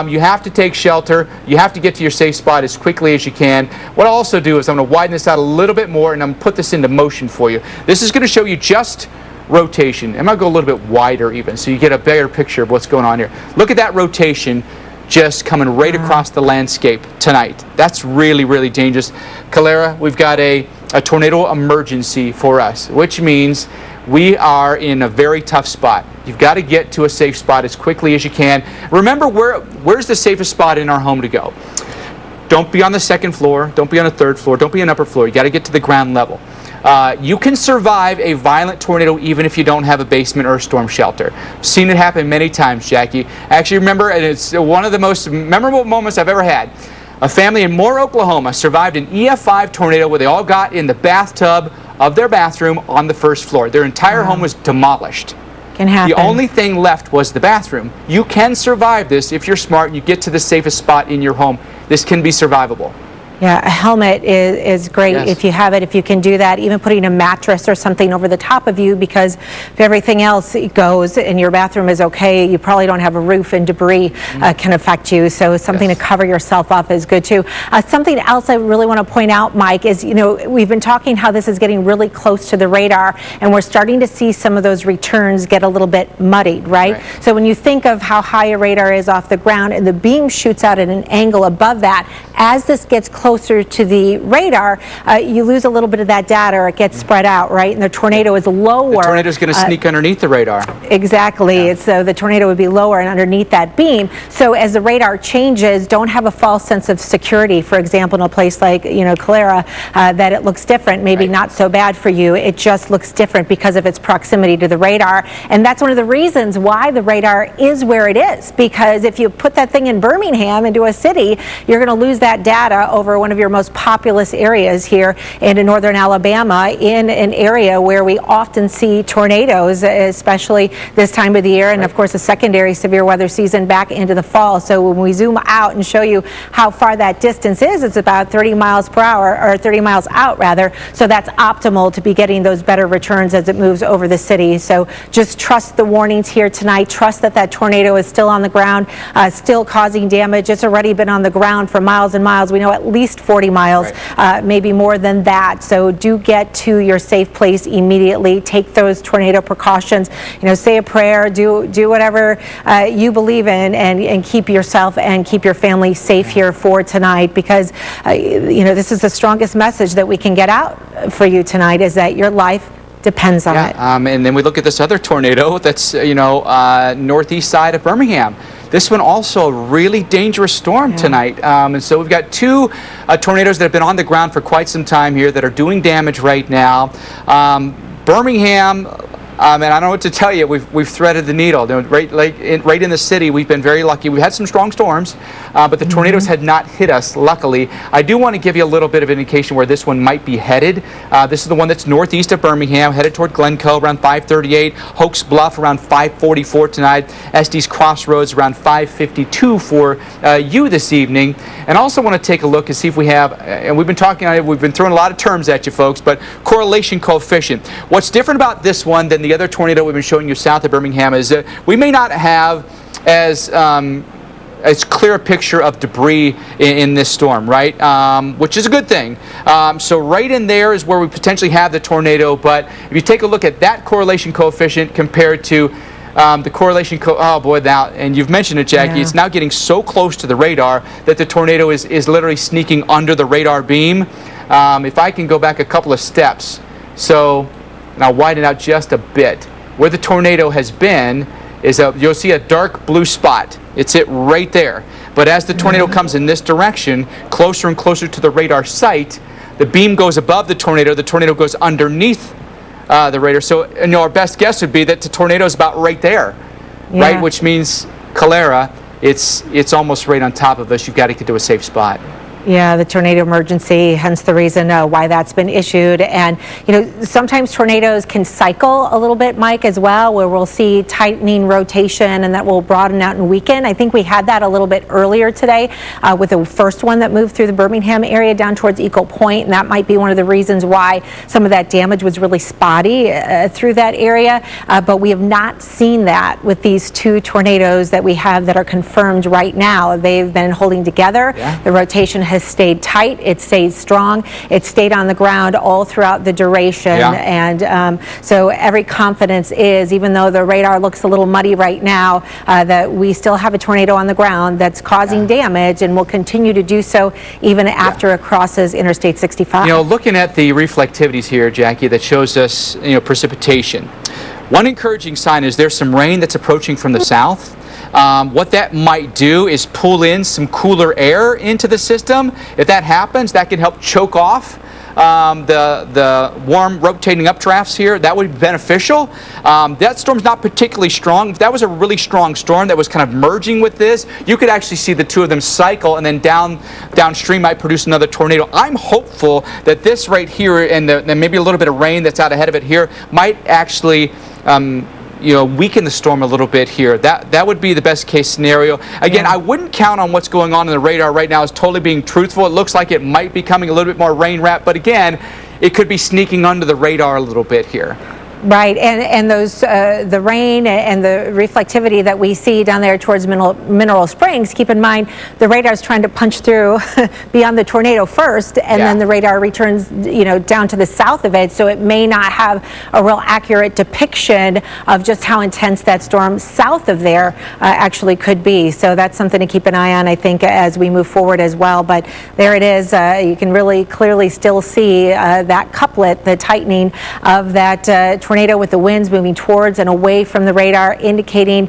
You have to take shelter. You have to get to your safe spot as quickly as you can. What I'll also do is I'm going to widen this out a little bit more, and I'm going to put this into motion for you. This is going to show you just rotation. I'm going to go a little bit wider even, so you get a better picture of what's going on here. Look at that rotation just coming right across the landscape tonight. That's really dangerous. Calera, we've got a tornado emergency for us, which means we are in a very tough spot. You've got to get to a safe spot as quickly as you can. Remember, where's the safest spot in our home to go? Don't be on the second floor. Don't be on the third floor. Don't be on the upper floor. You got to get to the ground level. You can survive a violent tornado even if you don't have a basement or a storm shelter. Seen it happen many times, Jackie. I actually remember, and it's one of the most memorable moments I've ever had. A family in Moore, Oklahoma survived an EF5 tornado where they all got in the bathtub of their bathroom on the first floor. Their entire home was demolished. Can happen. The only thing left was the bathroom. You can survive this if you're smart and you get to the safest spot in your home. This can be survivable. Yeah, a helmet is great if you have it, if you can do that, even putting a mattress or something over the top of you, because if everything else goes and your bathroom is okay, you probably don't have a roof, and debris can affect you. So something to cover yourself up is good too. Something else I really want to point out, Mike, is, you know, we've been talking how this is getting really close to the radar, and we're starting to see some of those returns get a little bit muddied, right? So when you think of how high a radar is off the ground and the beam shoots out at an angle above that, as this gets closer to the radar, you lose a little bit of that data, or it gets spread out, right? And the tornado is lower. The tornado is going to sneak underneath the radar. Exactly. So the tornado would be lower and underneath that beam. So as the radar changes, don't have a false sense of security. For example, in a place like, you know, Calera, that it looks different, maybe not so bad for you. It just looks different because of its proximity to the radar. And that's one of the reasons why the radar is where it is. Because if you put that thing in Birmingham, into a city, you're going to lose that data over one of your most populous areas here in northern Alabama, in an area where we often see tornadoes, especially this time of the year, and of course a secondary severe weather season back into the fall. So when we zoom out and show you how far that distance is, it's about 30 miles per hour, or 30 miles out rather. So that's optimal to be getting those better returns as it moves over the city. So just trust the warnings here tonight. Trust that that tornado is still on the ground, still causing damage. It's already been on the ground for miles and miles. We know at least 40 miles, maybe more than that. So do get to your safe place immediately. Take those tornado precautions. You know, say a prayer, do whatever you believe in, and keep yourself and keep your family safe here for tonight, because you know, this is the strongest message that we can get out for you tonight, is that your life depends on it. And then we look at this other tornado that's, you know, northeast side of Birmingham. This one also a really dangerous storm tonight. And so we've got two tornadoes that have been on the ground for quite some time here that are doing damage right now. Birmingham, and I don't know what to tell you, we've threaded the needle. Right in the city, we've been very lucky. We've had some strong storms, but the tornadoes had not hit us, luckily. I do want to give you a little bit of indication where this one might be headed. This is the one that's northeast of Birmingham, headed toward Glencoe around 5:38, Hoax Bluff around 5:44 tonight, Estes Crossroads around 5:52 for you this evening. And I also want to take a look and see if we have, and we've been throwing a lot of terms at you folks, but correlation coefficient. What's different about this one than the other tornado we've been showing you south of Birmingham is that we may not have as as clear a picture of debris in this storm, right? Which is a good thing. So right in there is where we potentially have the tornado, but if you take a look at that correlation coefficient compared to the correlation, oh boy, now, and you've mentioned it, Jackie, it's now getting so close to the radar that the tornado is literally sneaking under the radar beam. If I can go back a couple of steps, so now widen out just a bit. Where the tornado has been is you'll see a dark blue spot. It's it right there. But as the tornado comes in this direction, closer and closer to the radar site, the beam goes above the tornado goes underneath the radar. So our best guess would be that the tornado is about right there, right? Which means Calera, it's almost right on top of us. You've got to get to a safe spot. Yeah, the tornado emergency, hence the reason why that's been issued. And, sometimes tornadoes can cycle a little bit, Mike, as well, where we'll see tightening rotation and that will broaden out and weaken. I think we had that a little bit earlier today with the first one that moved through the Birmingham area down towards Eagle Point, and that might be one of the reasons why some of that damage was really spotty through that area. But we have not seen that with these two tornadoes that we have that are confirmed right now. They've been holding together. The rotation has stayed tight, it stayed strong, it stayed on the ground all throughout the duration, and so every confidence is, even though the radar looks a little muddy right now, that we still have a tornado on the ground that's causing damage and will continue to do so even after it crosses Interstate 65. Looking at the reflectivities here, Jackie, that shows us precipitation. One encouraging sign is there's some rain that's approaching from the south. What that might do is pull in some cooler air into the system. If that happens, that can help choke off the warm rotating updrafts here. That would be beneficial. That storm's not particularly strong. If that was a really strong storm that was kind of merging with this, you could actually see the two of them cycle, and then downstream might produce another tornado. I'm hopeful that this right here and maybe a little bit of rain that's out ahead of it here might actually weaken the storm a little bit here. That would be the best case scenario. Again, I wouldn't count on what's going on in the radar right now as totally being truthful. It looks like it might be coming a little bit more rain wrap, but again, it could be sneaking under the radar a little bit here. Right, and those the rain and the reflectivity that we see down there towards Mineral Springs, keep in mind the radar's trying to punch through beyond the tornado first, and then the radar returns down to the south of it, so it may not have a real accurate depiction of just how intense that storm south of there actually could be. So that's something to keep an eye on, I think, as we move forward as well. But there it is. You can really clearly still see that couplet, the tightening of that tornado with the winds moving towards and away from the radar, indicating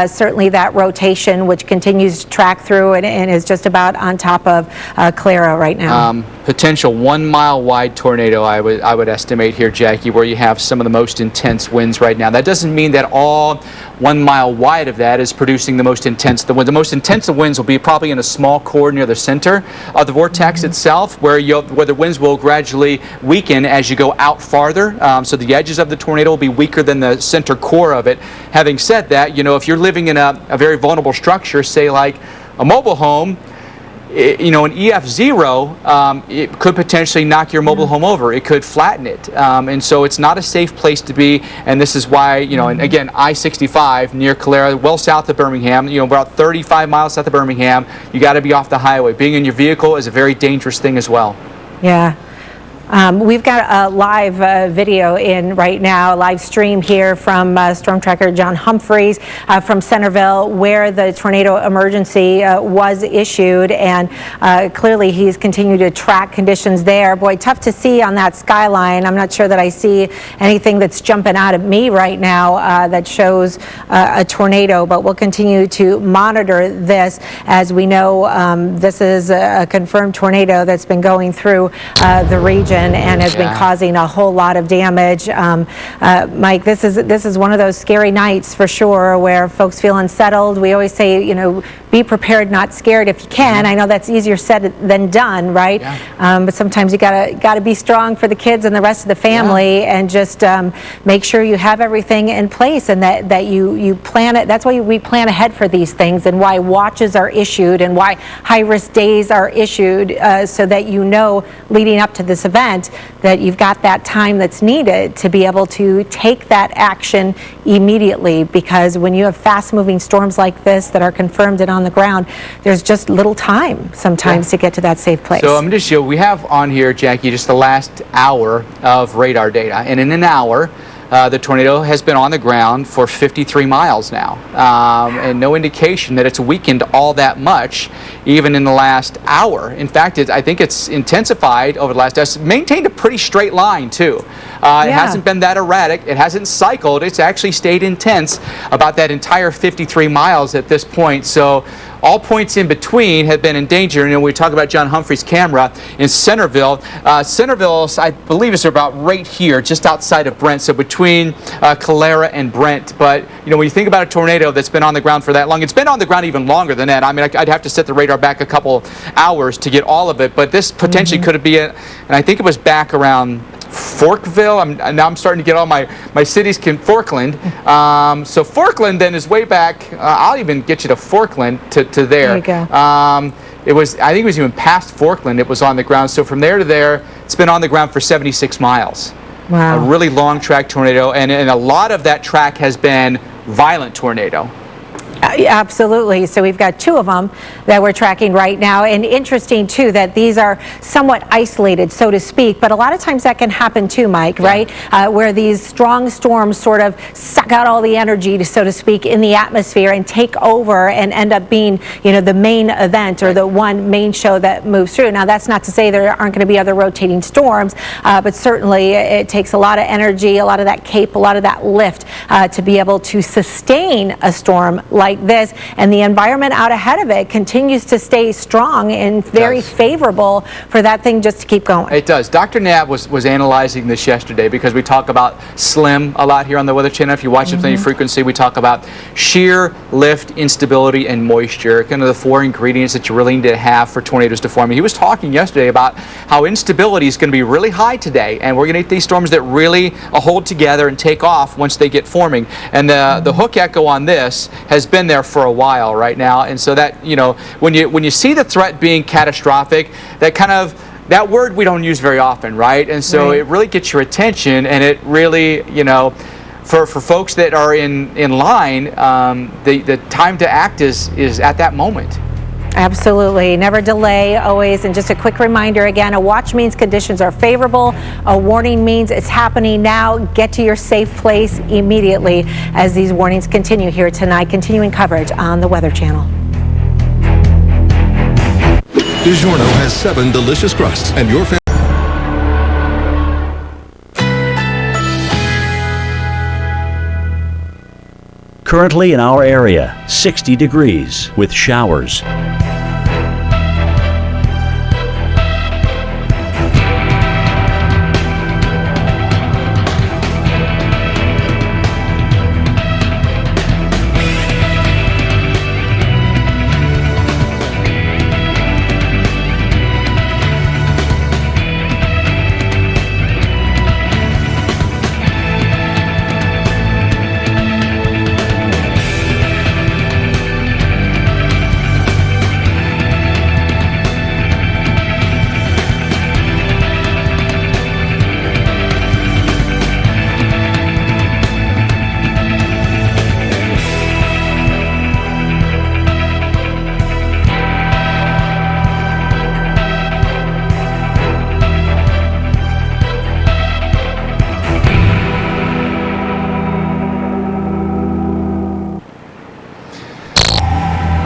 certainly that rotation, which continues to track through and is just about on top of Clara right now. Potential 1 mile wide tornado, I would estimate here, Jackie, where you have some of the most intense winds right now. That doesn't mean that all 1 mile wide of that is producing the most intense. The most intense winds will be probably in a small core near the center of the vortex itself, where the winds will gradually weaken as you go out farther. So the edges of the tornado will be weaker than the center core of it. Having said that, if you're living in a very vulnerable structure, say like a mobile home, an EF0, it could potentially knock your mobile home over. It could flatten it. And so it's not a safe place to be. And this is why, and again, I-65 near Calera, well south of Birmingham, about 35 miles south of Birmingham, you got to be off the highway. Being in your vehicle is a very dangerous thing as well. Yeah. We've got a live video in right now, live stream here from Storm Tracker John Humphreys from Centerville, where the tornado emergency was issued, and clearly he's continued to track conditions there. Boy, tough to see on that skyline. I'm not sure that I see anything that's jumping out at me right now that shows a tornado, but we'll continue to monitor this. As we know, this is a confirmed tornado that's been going through the region and has been causing a whole lot of damage. Mike, this is one of those scary nights for sure, where folks feel unsettled. We always say, be prepared, not scared if you can. I know that's easier said than done, right? But sometimes you gotta be strong for the kids and the rest of the family, and just make sure you have everything in place, and that you plan it. That's why we plan ahead for these things, and why watches are issued, and why high-risk days are issued, so that leading up to this event event, that you've got that time that's needed to be able to take that action immediately, because when you have fast-moving storms like this that are confirmed and on the ground, there's just little time sometimes to get to that safe place. So I'm going to show, we have on here, Jackie, just the last hour of radar data, and in an hour, the tornado has been on the ground for 53 miles now, and no indication that it's weakened all that much, even in the last hour. In fact, I think it's intensified over the last, it's maintained a pretty straight line too. It hasn't been that erratic. It hasn't cycled. It's actually stayed intense about that entire 53 miles at this point. So all points in between have been in danger. And we talk about John Humphrey's camera in Centerville. Centerville, I believe, is about right here, just outside of Brent, so between Calera and Brent. But you know, when you think about a tornado that's been on the ground for that long, it's been on the ground even longer than that. I mean, I'd have to set the radar back a couple hours to get all of it, but this potentially could be it. And I think it was back around Forkville. Now I'm starting to get all my cities. Forkland. So Forkland then is way back. I'll even get you to Forkland to there. There you go. It was, I think it was even past Forkland. It was on the ground. So from there to there, it's been on the ground for 76 miles. Wow. A really long track tornado, and a lot of that track has been violent tornado. Absolutely. So we've got two of them that we're tracking right now, and interesting too that these are somewhat isolated, so to speak, but a lot of times that can happen too, Mike, right? Where these strong storms sort of suck out all the energy, so to speak, in the atmosphere and take over and end up being, you know, the main event or the one main show that moves through. Now, that's not to say there aren't going to be other rotating storms, but certainly it takes a lot of energy, a lot of that cape, a lot of that lift to be able to sustain a storm like this, and the environment out ahead of it continues to stay strong and very favorable for that thing just to keep going. It does. Dr. Knapp was analyzing this yesterday, because we talk about SLIM a lot here on the Weather Channel. If you watch it with any frequency, we talk about shear, lift, instability, and moisture, kind of the four ingredients that you really need to have for tornadoes to form. And he was talking yesterday about how instability is going to be really high today, and we're going to get these storms that really hold together and take off once they get forming. And the hook echo on this has been there for a while right now, and so that, you know, when you see the threat being catastrophic, that word we don't use very often, right? And so it really gets your attention, and it really, you know, for folks that are in line, the time to act is at that moment. Absolutely. Never delay, always. And just a quick reminder again, a watch means conditions are favorable. A warning means it's happening now. Get to your safe place immediately as these warnings continue here tonight. Continuing coverage on the Weather Channel. DiGiorno has 7 delicious crusts, and your family. Currently in our area, 60 degrees with showers.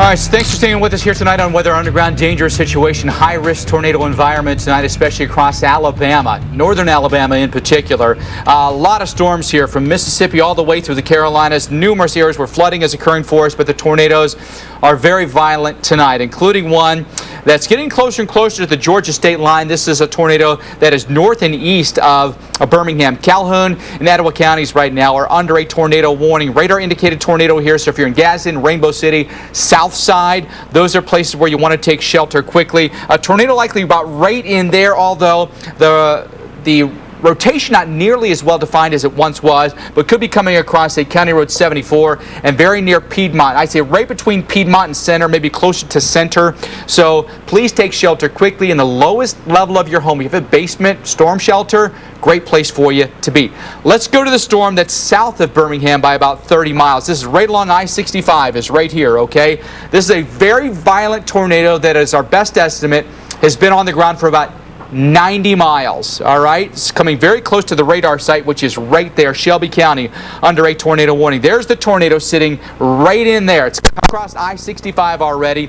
All right, so thanks for staying with us here tonight on Weather Underground. Dangerous situation, high-risk tornado environment tonight, especially across Alabama, northern Alabama in particular. A lot of storms here from Mississippi all the way through the Carolinas. Numerous areas where flooding is occurring for us, but the tornadoes are very violent tonight, including one that's getting closer and closer to the Georgia state line. This is a tornado that is north and east of Birmingham. Calhoun and Etowah counties right now are under a tornado warning. Radar indicated tornado here, so if you're in Gadsden, Rainbow City, South Side, those are places where you want to take shelter quickly. A tornado likely about right in there, although the Rotation not nearly as well defined as it once was, but could be coming across, say, County Road 74 and very near Piedmont. I'd say right between Piedmont and center, maybe closer to center. So please take shelter quickly in the lowest level of your home. If you have a basement, storm shelter, great place for you to be. Let's go to the storm that's south of Birmingham by about 30 miles. This is right along I-65, is right here, okay? This is a very violent tornado that is our best estimate, has been on the ground for about 90 miles, all right? It's coming very close to the radar site, which is right there, Shelby County, under a tornado warning. There's the tornado sitting right in there. It's come across I-65 already,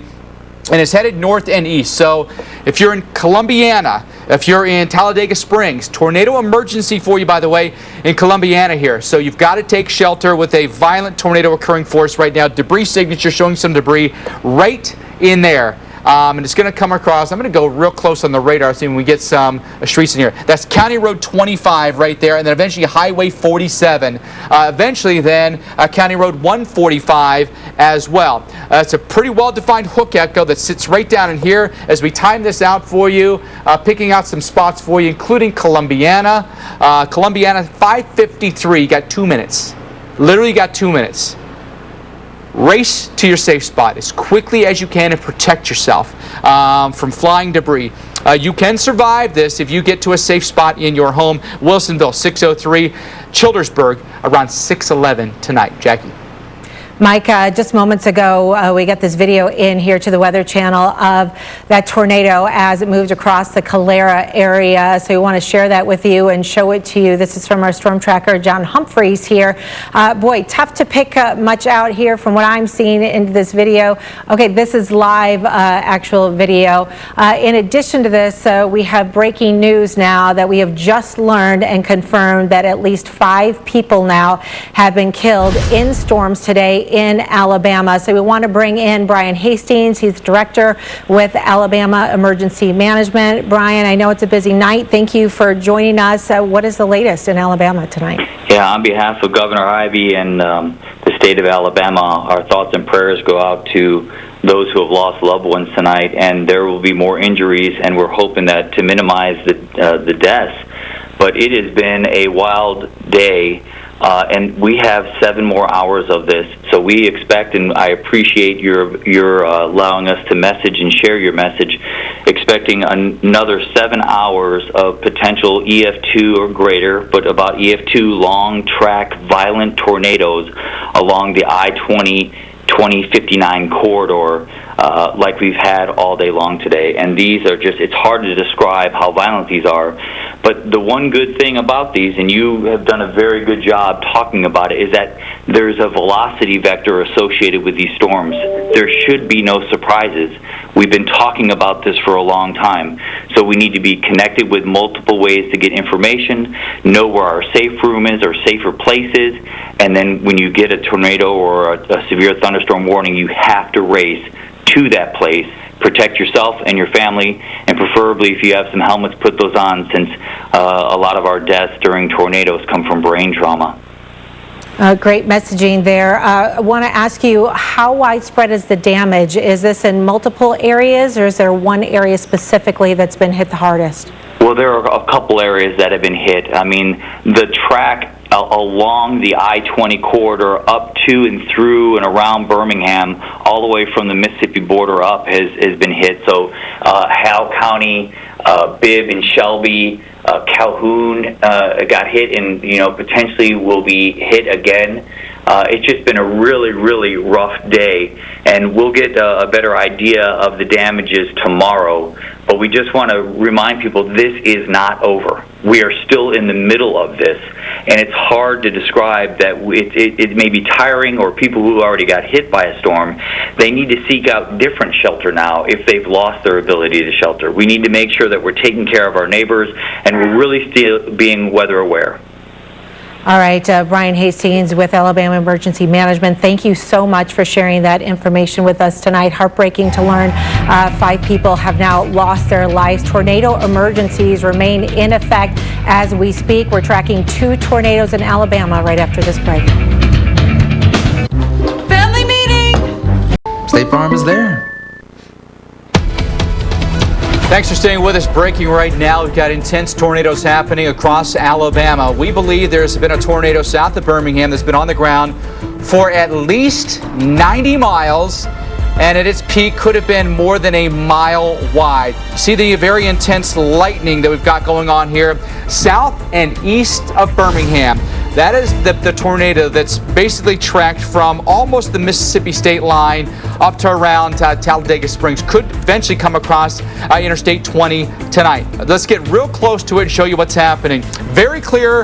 and it's headed north and east. So if you're in Columbiana, if you're in Talladega Springs, tornado emergency for you, by the way, in Columbiana here. So you've got to take shelter with a violent tornado occurring for us right now. Debris signature showing some debris right in there. And it's going to come across. I'm going to go real close on the radar, see when we get some streets in here. That's County Road 25 right there, and then eventually Highway 47. Eventually then County Road 145 as well. It's a pretty well-defined hook echo that sits right down in here as we time this out for you, picking out some spots for you, including Columbiana. Columbiana 5:53. You got 2 minutes. Literally got 2 minutes. Race to your safe spot as quickly as you can and protect yourself from flying debris. You can survive this if you get to a safe spot in your home. Wilsonville 603, Childersburg around 611 tonight. Jackie. Mike, just moments ago, we got this video in here to the Weather Channel of that tornado as it moved across the Calera area. So we want to share that with you and show it to you. This is from our storm tracker, John Humphreys here. Boy, tough to pick much out here from what I'm seeing in this video. Okay, this is live actual video. In addition to this, we have breaking news now that we have just learned and confirmed that at least 5 people now have been killed in storms today in Alabama. So we want to bring in Brian Hastings. He's director with Alabama Emergency Management. Brian, I know it's a busy night. Thank you for joining us. What is the latest in Alabama tonight? Yeah, on behalf of Governor Ivey and the state of Alabama, our thoughts and prayers go out to those who have lost loved ones tonight, and there will be more injuries, and we're hoping that to minimize the deaths. But it has been a wild day. And we have 7 more hours of this, so we expect, and I appreciate your allowing us to message and share your message, expecting another 7 hours of potential EF2 or greater, but about EF2 long track violent tornadoes along the I-20-2059 corridor, like we've had all day long today. And these are just, it's hard to describe how violent these are. But the one good thing about these, and you have done a very good job talking about it, is that there's a velocity vector associated with these storms. There should be no surprises. We've been talking about this for a long time. So we need to be connected with multiple ways to get information, know where our safe room is or safer places, and then when you get a tornado or a severe thunderstorm warning, you have to race to that place. Protect yourself and your family, and preferably if you have some helmets, put those on, since a lot of our deaths during tornadoes come from brain trauma. Great messaging there. I want to ask you, how widespread is the damage? Is this in multiple areas, or is there one area specifically that's been hit the hardest? Well, there are a couple areas that have been hit. I mean, the track along the I-20 corridor up to and through and around Birmingham, all the way from the Mississippi border up, has been hit. So Howell County, Bibb and Shelby, Calhoun got hit, and potentially will be hit again. It's just been a really, really rough day, and we'll get a better idea of the damages tomorrow. But we just want to remind people this is not over. We are still in the middle of this, and it's hard to describe that. It may be tiring, or people who already got hit by a storm, they need to seek out different shelter now if they've lost their ability to shelter. We need to make sure that we're taking care of our neighbors, and we're really still being weather aware. All right, Brian Hastings with Alabama Emergency Management, thank you so much for sharing that information with us tonight. Heartbreaking to learn 5 people have now lost their lives. Tornado emergencies remain in effect as we speak. We're tracking 2 tornadoes in Alabama right after this break. Family meeting! State Farm is there. Thanks for staying with us. Breaking right now, we've got intense tornadoes happening across Alabama. We believe there's been a tornado south of Birmingham that's been on the ground for at least 90 miles, and at its peak could have been more than a mile wide. See the very intense lightning that we've got going on here south and east of Birmingham. That is the tornado that's basically tracked from almost the Mississippi state line up to around Talladega Springs. Could eventually come across Interstate 20 tonight. Let's get real close to it and show you what's happening. Very clear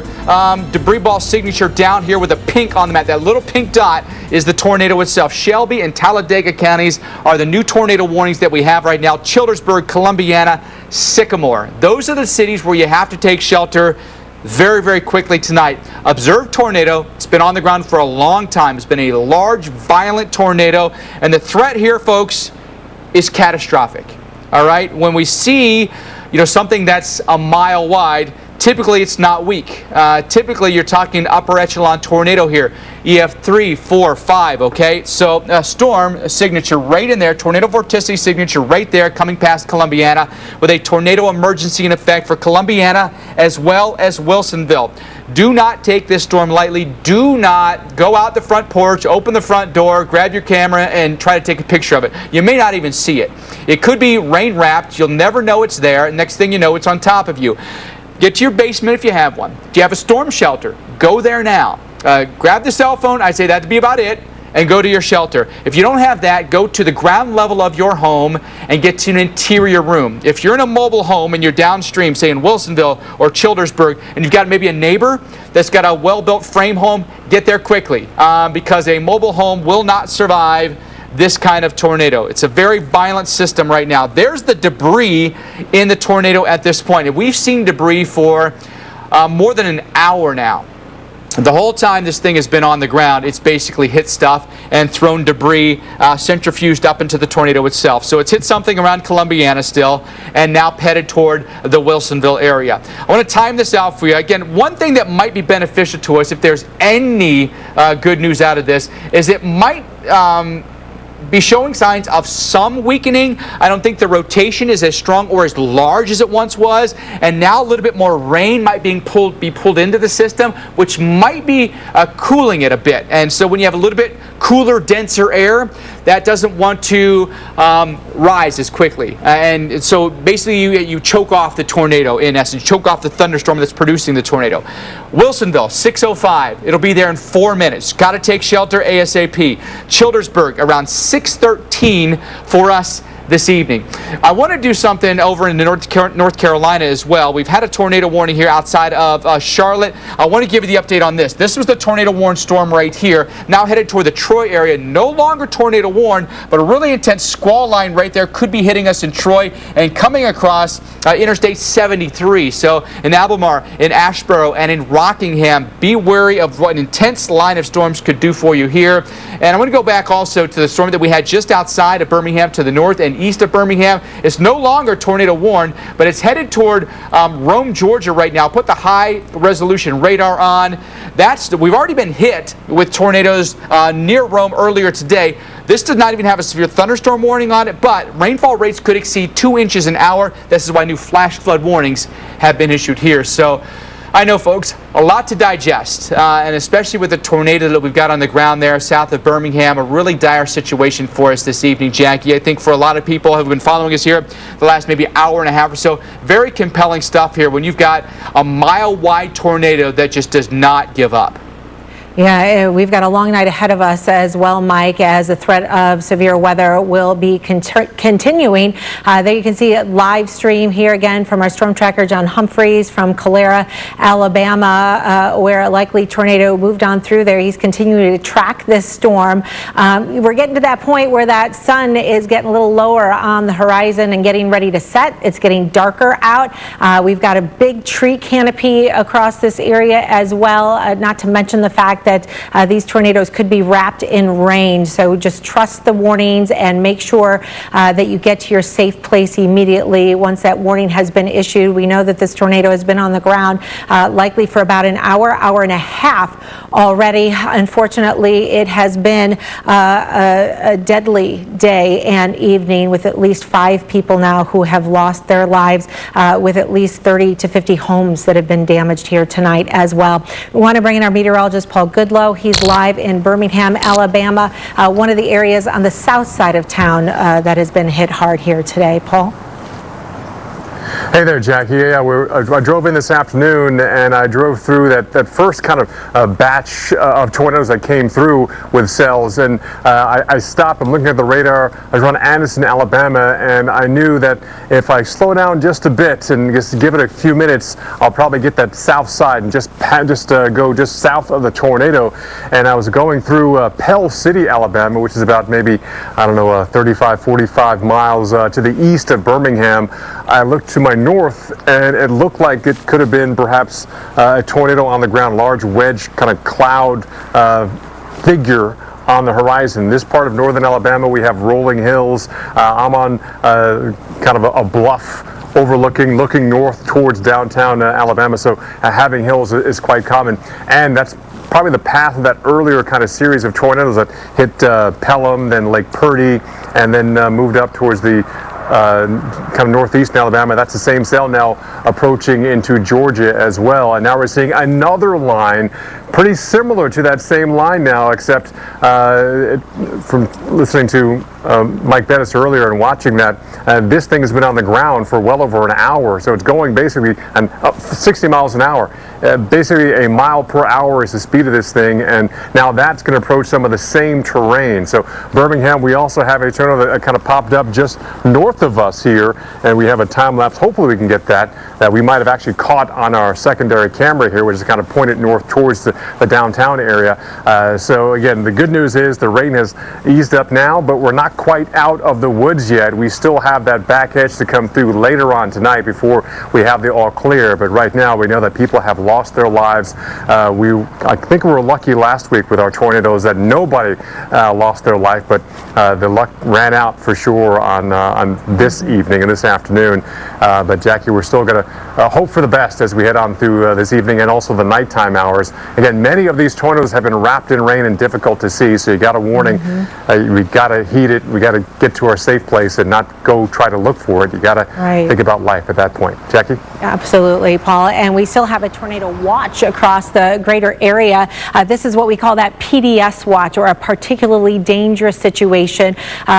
debris ball signature down here with a pink on the map. That little pink dot is the tornado itself. Shelby and Talladega counties are the new tornado warnings that we have right now. Childersburg, Columbiana, Sycamore. Those are the cities where you have to take shelter very, very quickly tonight. Observed tornado. It's been on the ground for a long time. It's been a large, violent tornado. And the threat here, folks, is catastrophic. All right? When we see, something that's a mile wide, typically it's not weak. Typically you're talking upper echelon tornado here. EF 3, 4, 5, okay? So a storm signature right in there, tornado vorticity signature right there coming past Columbiana with a tornado emergency in effect for Columbiana as well as Wilsonville. Do not take this storm lightly. Do not go out the front porch, open the front door, grab your camera, and try to take a picture of it. You may not even see it. It could be rain wrapped. You'll never know it's there. Next thing you know, it's on top of you. Get to your basement if you have one. Do you have a storm shelter? Go there now. Grab the cell phone. I'd say that'd be about it. And go to your shelter. If you don't have that, go to the ground level of your home and get to an interior room. If you're in a mobile home and you're downstream, say in Wilsonville or Childersburg, and you've got maybe a neighbor that's got a well-built frame home, get there quickly because a mobile home will not survive this kind of tornado. It's a very violent system right now. There's the debris in the tornado at this point. And we've seen debris for more than an hour now. The whole time this thing has been on the ground, it's basically hit stuff and thrown debris, centrifuged up into the tornado itself. So it's hit something around Columbiana still, and now headed toward the Wilsonville area. I want to time this out for you. Again, one thing that might be beneficial to us, if there's any good news out of this, is it might be showing signs of some weakening. I don't think the rotation is as strong or as large as it once was, and now a little bit more rain might be pulled into the system, which might be cooling it a bit. And so when you have a little bit cooler, denser air, that doesn't want to rise as quickly. And so basically you choke off the tornado, in essence, choke off the thunderstorm that's producing the tornado. Wilsonville, 6:05. It'll be there in 4 minutes. Got to take shelter ASAP. Childersburg, around 6:13 for us this evening. I want to do something over in North Carolina as well. We've had a tornado warning here outside of Charlotte. I want to give you the update on this. This was the tornado warned storm right here, now headed toward the Troy area. No longer tornado warned, but a really intense squall line right there could be hitting us in Troy and coming across Interstate 73. So in Albemarle, in Asheboro, and in Rockingham, be wary of what an intense line of storms could do for you here. And I want to go back also to the storm that we had just outside of Birmingham to the north and east of Birmingham. It's no longer tornado warned, but it's headed toward Rome, Georgia right now. Put the high resolution radar on. We've already been hit with tornadoes near Rome earlier today. This does not even have a severe thunderstorm warning on it, but rainfall rates could exceed 2 inches an hour. This is why new flash flood warnings have been issued here. So I know, folks, a lot to digest, and especially with the tornado that we've got on the ground there south of Birmingham, a really dire situation for us this evening, Jackie. I think for a lot of people who have been following us here the last maybe hour and a half or so, very compelling stuff here when you've got a mile-wide tornado that just does not give up. Yeah, we've got a long night ahead of us as well, Mike, as the threat of severe weather will be continuing. There you can see a live stream here again from our storm tracker, John Humphreys, from Calera, Alabama, where a likely tornado moved on through there. He's continuing to track this storm. We're getting to that point where that sun is getting a little lower on the horizon and getting ready to set. It's getting darker out. We've got a big tree canopy across this area as well, not to mention the fact fact that these tornadoes could be wrapped in rain. So just trust the warnings and make sure that you get to your safe place immediately once that warning has been issued. We know that this tornado has been on the ground likely for about an hour, hour and a half already. Unfortunately, it has been a deadly day and evening with at least 5 people now who have lost their lives, with at least 30 to 50 homes that have been damaged here tonight as well. We want to bring in our meteorologist, Paul Goodlow. He's live in Birmingham, Alabama, one of the areas on the south side of town that has been hit hard here today. Paul? Hey there, Jackie. Yeah, I drove in this afternoon and I drove through that first kind of batch of tornadoes that came through with cells, and I stopped. I'm looking at the radar. I was around Anderson, Alabama, and I knew that if I slow down just a bit and just give it a few minutes, I'll probably get that south side and just go just south of the tornado. And I was going through Pell City, Alabama, which is about maybe, I don't know, 35, 45 miles to the east of Birmingham. I looked to my north, and it looked like it could have been perhaps a tornado on the ground, large wedge kind of cloud figure on the horizon. This part of northern Alabama, we have rolling hills. I'm on kind of a bluff looking north towards downtown Alabama, so having hills is quite common, and that's probably the path of that earlier kind of series of tornadoes that hit Pelham, then Lake Purdy, and then moved up towards the kind of northeastern Alabama. That's the same cell now approaching into Georgia as well. And now we're seeing another line pretty similar to that same line now, except from listening to Mike Bettis earlier and watching that, this thing has been on the ground for well over an hour. So it's going basically up 60 miles an hour. Basically a mile per hour is the speed of this thing, and now that's going to approach some of the same terrain. So Birmingham, we also have a tornado that kind of popped up just north of us here, and we have a time lapse. Hopefully we can get that we might have actually caught on our secondary camera here, which is kind of pointed north towards the downtown area. So again, the good news is the rain has eased up now, but we're not quite out of the woods yet. We still have that back edge to come through later on tonight before we have the all clear. But right now we know that people have lost their lives. I think we were lucky last week with our tornadoes that nobody lost their life, but the luck ran out for sure on this evening and this afternoon. But Jackie, we're still going to hope for the best as we head on through this evening and also the nighttime hours. Again, many of these tornadoes have been wrapped in rain and difficult to see, so you got a warning. We got to heed it. We got to get to our safe place and not go try to look for it. You got to think about life at that point. Jackie? Absolutely, Paul. And we still have a tornado watch across the greater area. This is what we call that PDS watch, or a particularly dangerous situation,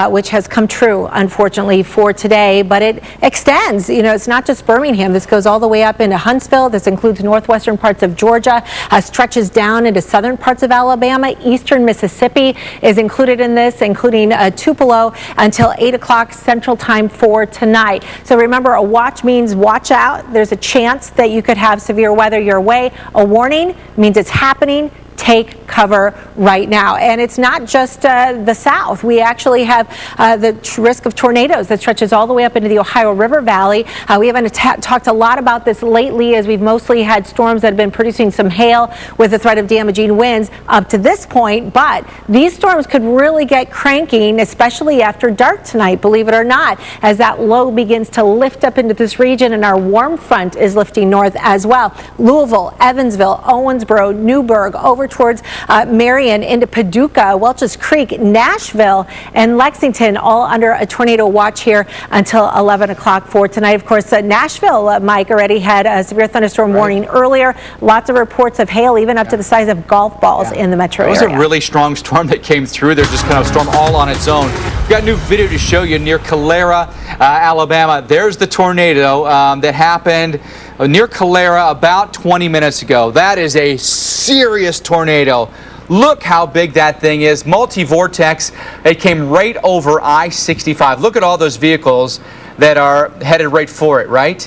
which has come true, unfortunately, for today. But it extends. You know, it's not just Birmingham. This goes all the way up into Huntsville. This includes northwestern parts of Georgia, stretches down into southern parts of Alabama. Eastern Mississippi is included in this, including Tupelo, until 8 o'clock Central Time for tonight. So remember, a watch means watch out. There's a chance that you could have severe weather your way. A warning means it's happening. Take cover right now. And it's not just the south. We actually have the risk of tornadoes that stretches all the way up into the Ohio River Valley. We haven't talked a lot about this lately, as we've mostly had storms that have been producing some hail with the threat of damaging winds up to this point. But these storms could really get cranking, especially after dark tonight, believe it or not, as that low begins to lift up into this region and our warm front is lifting north as well. Louisville, Evansville, Owensboro, Newburgh, over towards Marion, into Paducah, Welch's Creek, Nashville, and Lexington, all under a tornado watch here until 11 o'clock for tonight. Of course, Nashville, Mike, already had a severe thunderstorm warning earlier. Lots of reports of hail, even up to the size of golf balls in the metro area. It was a really strong storm that came through. There's just kind of a storm all on its own. We've got a new video to show you near Calera, Alabama. There's the tornado that happened near Calera about 20 minutes ago. That is a serious tornado. Look how big that thing is. Multi-vortex. It came right over I-65. Look at all those vehicles that are headed right for it, right?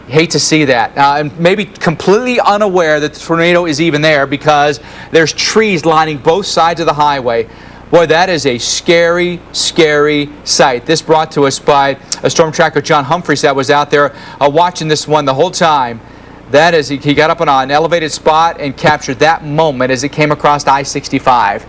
Hate to see that. And maybe completely unaware that the tornado is even there because there's trees lining both sides of the highway. Boy, that is a scary, scary sight. This brought to us by a storm tracker, John Humphreys, that was out there watching this one the whole time. That is, he got up on an elevated spot and captured that moment as it came across I-65.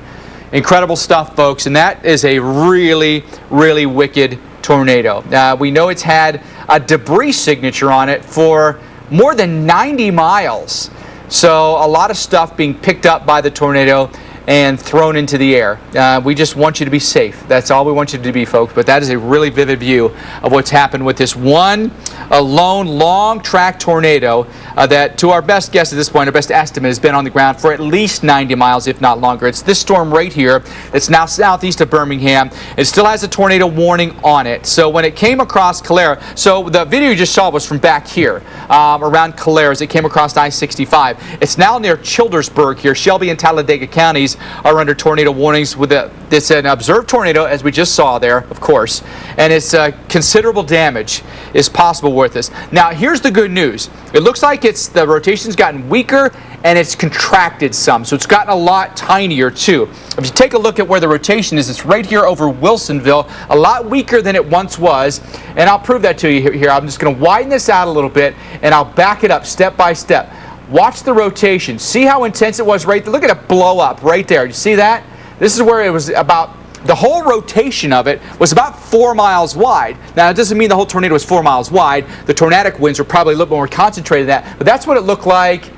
Incredible stuff, folks, and that is a really, really wicked tornado. We know it's had a debris signature on it for more than 90 miles. So a lot of stuff being picked up by the tornado and thrown into the air. We just want you to be safe. That's all we want you to be, folks. But that is a really vivid view of what's happened with this one lone long track tornado that, to our best guess at this point, our best estimate, has been on the ground for at least 90 miles, if not longer. It's this storm right here that's now southeast of Birmingham. It still has a tornado warning on it. So when it came across Calera, so the video you just saw was from back here around Calera as it came across I-65. It's now near Childersburg here. Shelby and Talladega counties are under tornado warnings with it's an observed tornado, as we just saw there, of course, and it's considerable damage is possible with this. Now, here's the good news. It looks like the rotation's gotten weaker and it's contracted some, so it's gotten a lot tinier too. If you take a look at where the rotation is, it's right here over Wilsonville, a lot weaker than it once was, and I'll prove that to you here. I'm just going to widen this out a little bit and I'll back it up step by step. Watch the rotation. See how intense it was right there? Look at it blow up right there. You see that? This is where it was about, the whole rotation of it was about 4 miles wide. Now, it doesn't mean the whole tornado was 4 miles wide. The tornadic winds were probably a little more concentrated than that. But that's what it looked like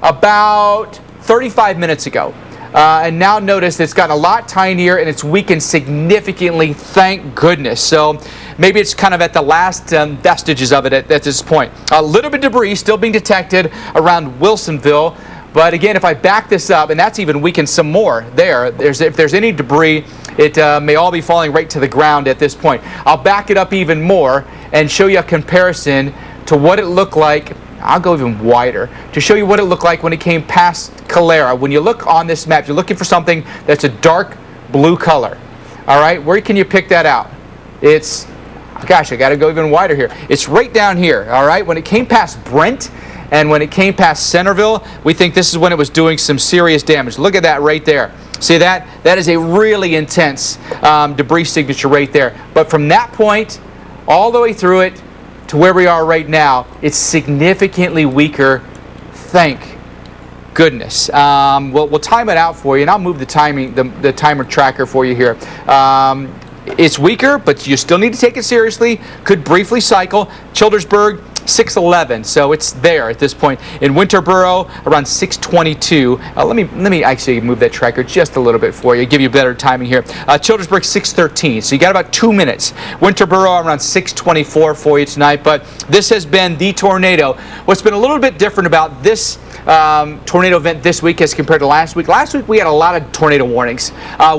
about 35 minutes ago. And now notice it's gotten a lot tinier and it's weakened significantly, thank goodness. So maybe it's kind of at the last vestiges of it at this point. A little bit of debris still being detected around Wilsonville. But again, if I back this up, and that's even weakened some more there, if there's any debris, it may all be falling right to the ground at this point. I'll back it up even more and show you a comparison to what it looked like. I'll go even wider to show you what it looked like when it came past Calera. When you look on this map, you're looking for something that's a dark blue color. All right, where can you pick that out? It's, gosh, I got to go even wider here. It's right down here, all right? When it came past Brent and when it came past Centerville, we think this is when it was doing some serious damage. Look at that right there. See that? That is a really intense debris signature right there. But from that point all the way through it to where we are right now, it's significantly weaker, thank goodness. We'll time it out for you, and I'll move the timer tracker for you here. It's weaker, but you still need to take it seriously. Could briefly cycle. Childersburg, 611, so it's there at this point. In Winterboro, around 622. Let me actually move that tracker just a little bit for you, give you better timing here. Childersburg, 613, so you got about 2 minutes. Winterboro around 624 for you tonight, but this has been the tornado. What's been a little bit different about this tornado event this week as compared to last week. Last week we had a lot of tornado warnings,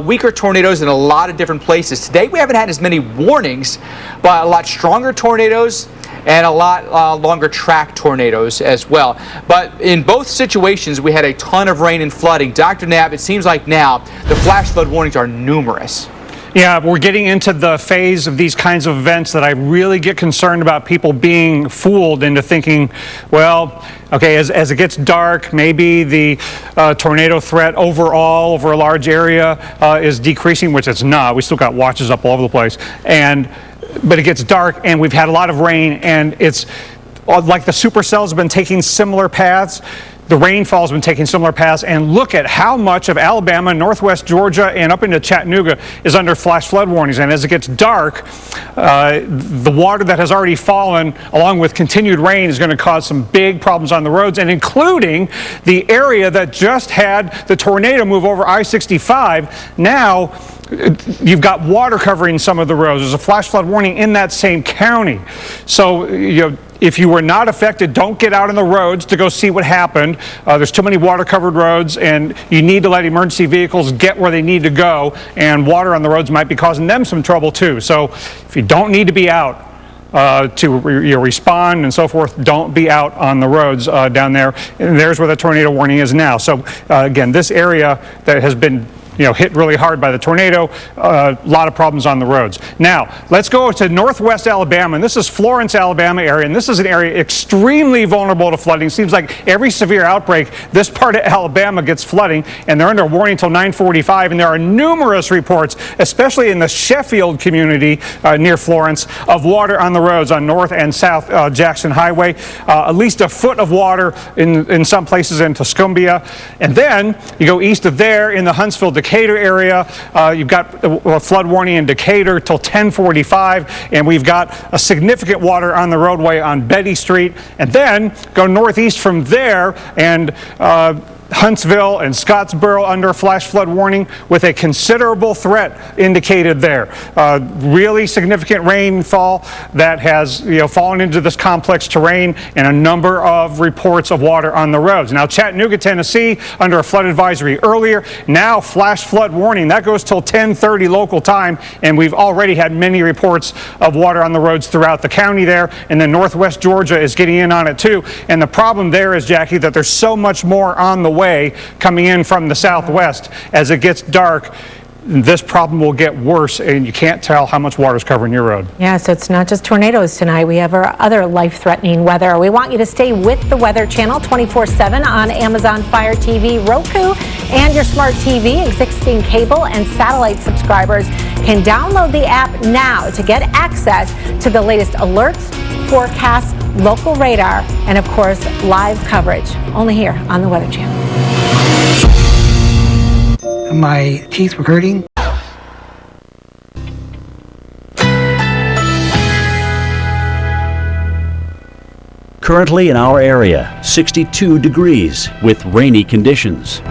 weaker tornadoes in a lot of different places. Today we haven't had as many warnings, but a lot stronger tornadoes and a lot longer track tornadoes as well. But in both situations we had a ton of rain and flooding. Dr. Knapp, it seems like now the flash flood warnings are numerous. Yeah, we're getting into the phase of these kinds of events that I really get concerned about people being fooled into thinking, well, okay, as it gets dark, maybe the tornado threat overall over a large area is decreasing, which it's not. We still got watches up all over the place. But it gets dark and we've had a lot of rain, and it's like the supercells have been taking similar paths. The rainfall has been taking similar paths, and look at how much of Alabama, northwest Georgia, and up into Chattanooga is under flash flood warnings. And as it gets dark, the water that has already fallen, along with continued rain, is going to cause some big problems on the roads, and including the area that just had the tornado move over I-65. Now, you've got water covering some of the roads. There's a flash flood warning in that same county. So, if you were not affected, don't get out on the roads to go see what happened. There's too many water-covered roads, and you need to let emergency vehicles get where they need to go, and water on the roads might be causing them some trouble too. So if you don't need to be out to respond and so forth, don't be out on the roads down there. And there's where the tornado warning is now. So again, this area that has been hit really hard by the tornado. A lot of problems on the roads. Now, let's go to northwest Alabama, and this is Florence, Alabama area, and this is an area extremely vulnerable to flooding. Seems like every severe outbreak, this part of Alabama gets flooding, and they're under warning until 9:45, and there are numerous reports, especially in the Sheffield community near Florence, of water on the roads on North and South Jackson Highway. At least a foot of water in some places in Tuscumbia. And then you go east of there in the Huntsville-Decatur area, you've got a flood warning in Decatur till 10:45, and we've got a significant water on the roadway on Betty Street. And then go northeast from there, and Huntsville and Scottsboro under a flash flood warning with a considerable threat indicated there. Really significant rainfall that has fallen into this complex terrain, and a number of reports of water on the roads. Now Chattanooga, Tennessee under a flood advisory earlier, now flash flood warning. That goes till 10:30 local time, and we've already had many reports of water on the roads throughout the county there. And then northwest Georgia is getting in on it too. And the problem there is, Jackie, that there's so much more on the way coming in from the southwest. As it gets dark, this problem will get worse, and you can't tell how much water is covering your road. Yeah, so it's not just tornadoes tonight. We have our other life-threatening weather. We want you to stay with the Weather Channel 24/7 on Amazon Fire TV, Roku, and your smart TV. Existing cable and satellite subscribers can download the app now to get access to the latest alerts, forecasts, local radar, and of course, live coverage. Only here on the Weather Channel. My teeth were hurting. Currently in our area, 62 degrees with rainy conditions.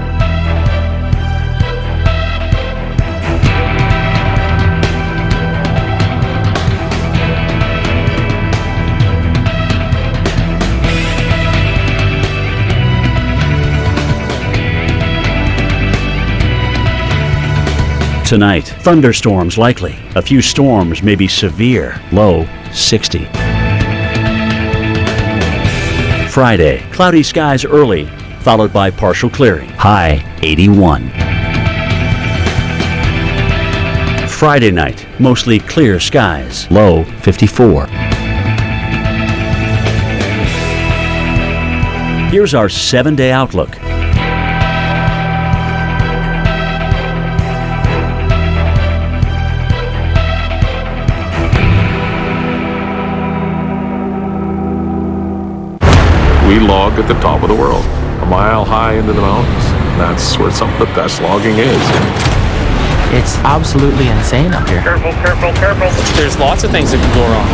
Tonight, thunderstorms likely. A few storms may be severe. Low 60. Friday, cloudy skies early, followed by partial clearing. High 81. Friday night, mostly clear skies. Low 54. Here's our 7-day outlook. We log at the top of the world, a mile high into the mountains. That's where some of the best logging is. It's absolutely insane up here. Careful, careful, careful. There's lots of things that can go wrong.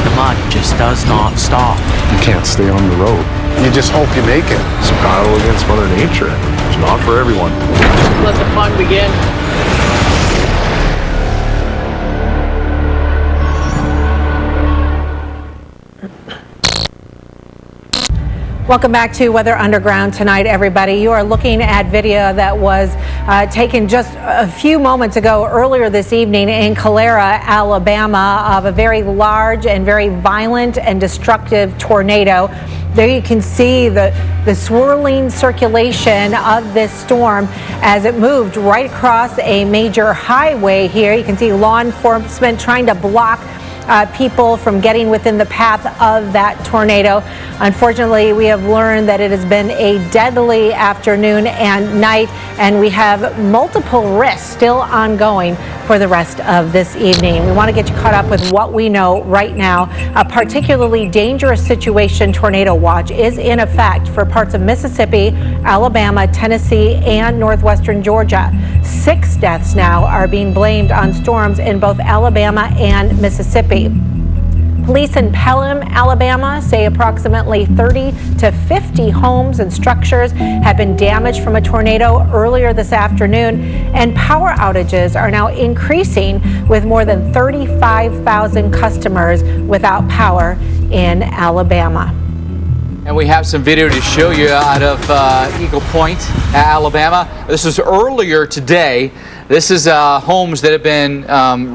The mud just does not stop. You can't stay on the road. You just hope you make it. It's a battle against Mother Nature. It's not for everyone. Let the fun begin. Welcome back to Weather Underground tonight, everybody. You are looking at video that was taken just a few moments ago, earlier this evening in Calera, Alabama, of a very large and very violent and destructive tornado. There you can see the swirling circulation of this storm as it moved right across a major highway here. You can see law enforcement trying to block people from getting within the path of that tornado. Unfortunately, we have learned that it has been a deadly afternoon and night, and we have multiple risks still ongoing for the rest of this evening. We want to get you caught up with what we know right now. A particularly dangerous situation tornado watch is in effect for parts of Mississippi, Alabama, Tennessee, and northwestern Georgia. 6 deaths now are being blamed on storms in both Alabama and Mississippi. Police in Pelham, Alabama say approximately 30 to 50 homes and structures have been damaged from a tornado earlier this afternoon, and power outages are now increasing with more than 35,000 customers without power in Alabama. And we have some video to show you out of Eagle Point, Alabama. This was earlier today. This is homes that have been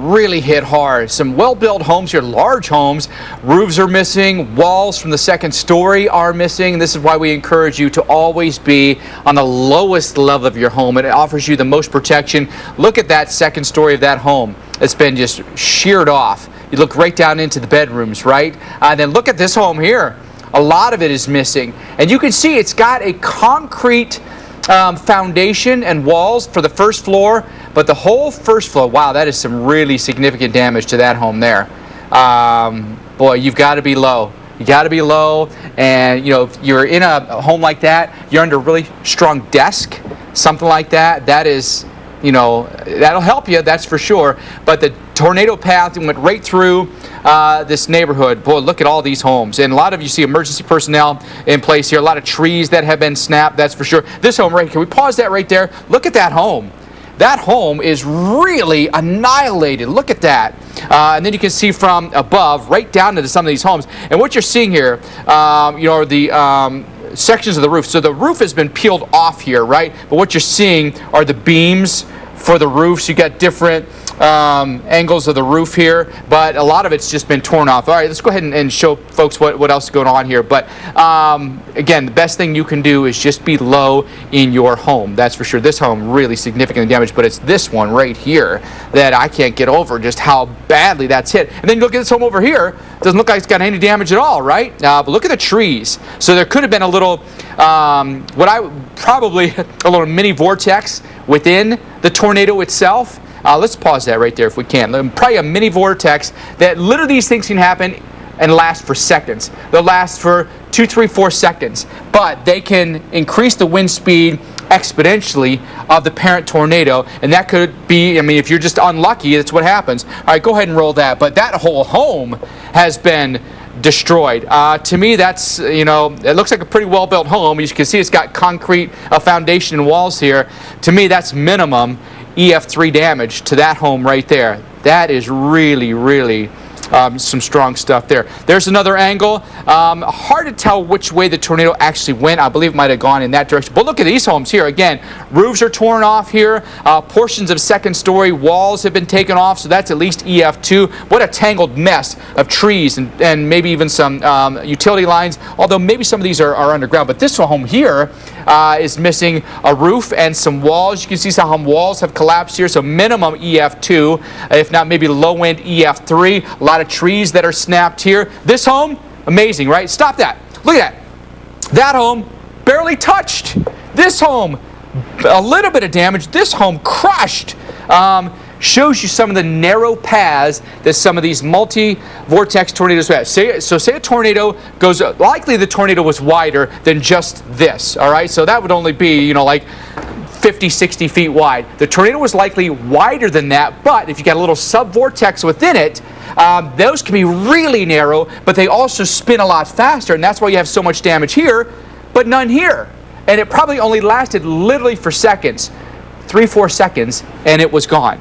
really hit hard. Some well-built homes here, large homes. Roofs are missing. Walls from the second story are missing. This is why we encourage you to always be on the lowest level of your home. It offers you the most protection. Look at that second story of that home. It's been just sheared off. You look right down into the bedrooms, right? Then look at this home here. A lot of it is missing. And you can see it's got a concrete foundation and walls for the first floor, but the whole first floor, wow, that is some really significant damage to that home there. Boy, you've got to be low. You got to be low, and you know, if you're in a home like that, you're under a really strong desk, something like that. That is, you know, that'll help you, that's for sure. But the tornado path went right through this neighborhood. Boy, look at all these homes. And a lot of you see emergency personnel in place here. A lot of trees that have been snapped, that's for sure. This home right here, can we pause that right there? Look at that home. That home is really annihilated. Look at that. And then you can see from above right down into some of these homes. And what you're seeing here, you know, are the sections of the roof. So the roof has been peeled off here, right? But what you're seeing are the beams for the roofs. You got different angles of the roof here, but a lot of it's just been torn off. All right, let's go ahead and show folks what else is going on here. But again, the best thing you can do is just be low in your home. That's for sure. This home really significantly damaged, but it's this one right here that I can't get over just how badly that's hit. And then you look at this home over here. Doesn't look like it's got any damage at all, right? But look at the trees. So there could have been a little, probably a little mini vortex within the tornado itself. Let's pause that right there if we can. Probably a mini vortex that literally these things can happen and last for seconds. They'll last for 2, 3, 4 seconds, but they can increase the wind speed exponentially of the parent tornado, and that could be, I mean, if you're just unlucky, that's what happens. All right, go ahead and roll that. But that whole home has been destroyed. To me, that's, you know, it looks like a pretty well-built home. You can see it's got concrete foundation and walls here. To me, that's minimum EF3 damage to that home right there. That is really, really some strong stuff there. There's another angle. Hard to tell which way the tornado actually went. I believe it might have gone in that direction. But look at these homes here. Again, roofs are torn off here. Portions of second story walls have been taken off, so that's at least EF2. What a tangled mess of trees and maybe even some utility lines, although maybe some of these are underground. But this home here is missing a roof and some walls. You can see some walls have collapsed here, so minimum EF2, if not maybe low end EF3. A lot of trees that are snapped here. This home, amazing, right? Stop that. Look at that. That home barely touched. This home, a little bit of damage. This home crushed. Shows you some of the narrow paths that some of these multi-vortex tornadoes have. Say a tornado goes, likely the tornado was wider than just this, all right? So that would only be, you know, like 50, 60 feet wide. The tornado was likely wider than that, but if you got a little sub-vortex within it, those can be really narrow, but they also spin a lot faster, and that's why you have so much damage here, but none here. And it probably only lasted literally for seconds. 3, 4 seconds, and it was gone.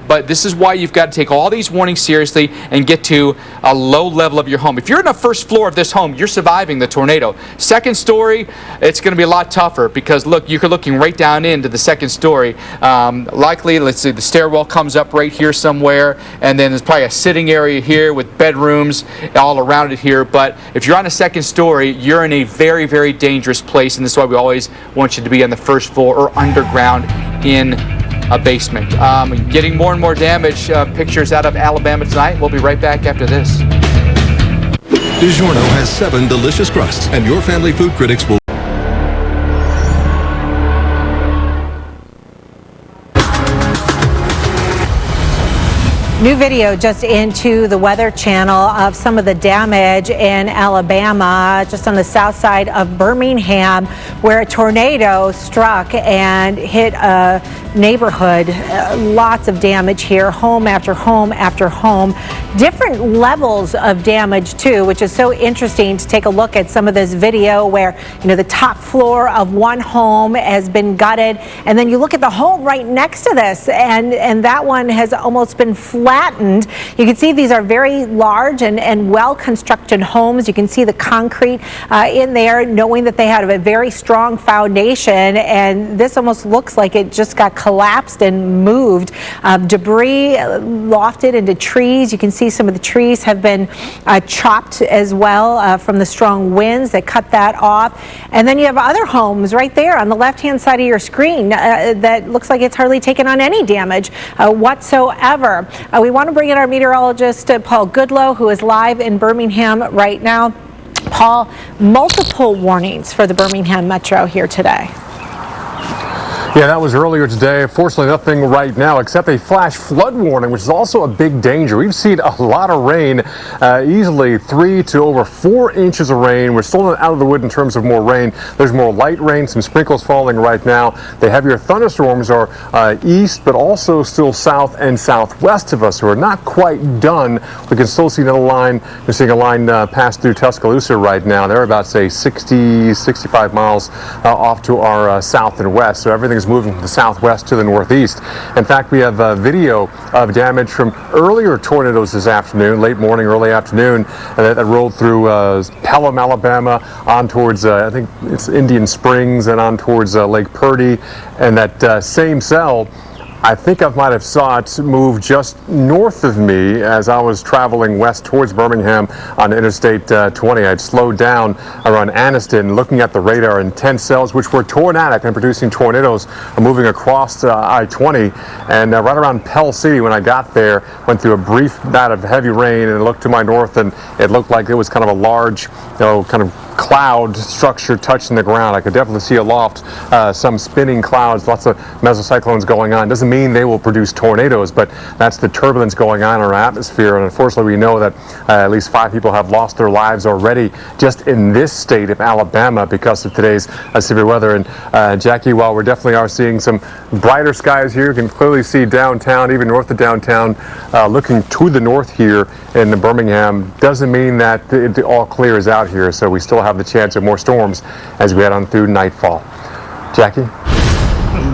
But this is why you've got to take all these warnings seriously and get to a low level of your home. If you're in the first floor of this home, you're surviving the tornado. Second story, it's going to be a lot tougher because look, you're looking right down into the second story. Likely, let's see, the stairwell comes up right here somewhere, and then there's probably a sitting area here with bedrooms all around it here. But if you're on a second story, you're in a very, very dangerous place, and this is why we always want you to be on the first floor or underground in a basement. Getting more and more damage. Pictures out of Alabama tonight. We'll be right back after this. DiGiorno has 7 delicious crusts, and your family food critics will... New video just into the Weather Channel of some of the damage in Alabama, just on the south side of Birmingham, where a tornado struck and hit a neighborhood. Lots of damage here, home after home after home. Different levels of damage too, which is so interesting to take a look at some of this video where, you know, the top floor of one home has been gutted, and then you look at the home right next to this, and that one has almost been flooded flattened. You can see these are very large and well-constructed homes. You can see the concrete in there, knowing that they had a very strong foundation, and this almost looks like it just got collapsed and moved. Debris lofted into trees. You can see some of the trees have been chopped as well from the strong winds that cut that off. And then you have other homes right there on the left-hand side of your screen that looks like it's hardly taken on any damage whatsoever. We want to bring in our meteorologist, Paul Goodlow, who is live in Birmingham right now. Paul, multiple warnings for the Birmingham Metro here today. Yeah, that was earlier today. Fortunately, nothing right now except a flash flood warning, which is also a big danger. We've seen a lot of rain, easily 3 to over 4 inches of rain. We're still not out of the wood in terms of more rain. There's more light rain, some sprinkles falling right now. The heavier thunderstorms are east, but also still south and southwest of us, who are not quite done. We can still see another line. We're seeing a line pass through Tuscaloosa right now. They're about, say, 60, 65 miles off to our south and west. So everything's moving from the southwest to the northeast. In fact, we have video of damage from earlier tornadoes this afternoon, late morning, early afternoon, that rolled through Pelham, Alabama, on towards, I think it's Indian Springs, and on towards Lake Purdy. And that same cell, I think I might have saw it move just north of me as I was traveling west towards Birmingham on Interstate 20. I'd slowed down around Anniston, looking at the radar, and 10 cells, which were tornadic and producing tornadoes, moving across I-20. And right around Pell City, when I got there, went through a brief bout of heavy rain, and looked to my north, and it looked like it was kind of a large, kind of cloud structure touching the ground. I could definitely see aloft some spinning clouds, lots of mesocyclones going on. Doesn't mean they will produce tornadoes, but that's the turbulence going on in our atmosphere. And unfortunately, we know that at least 5 people have lost their lives already just in this state of Alabama because of today's severe weather. And Jackie, while we definitely are seeing some brighter skies here, you can clearly see downtown, even north of downtown, looking to the north here in Birmingham, doesn't mean that it all clears out here. So we still have the chance of more storms as we head on through nightfall. Jackie?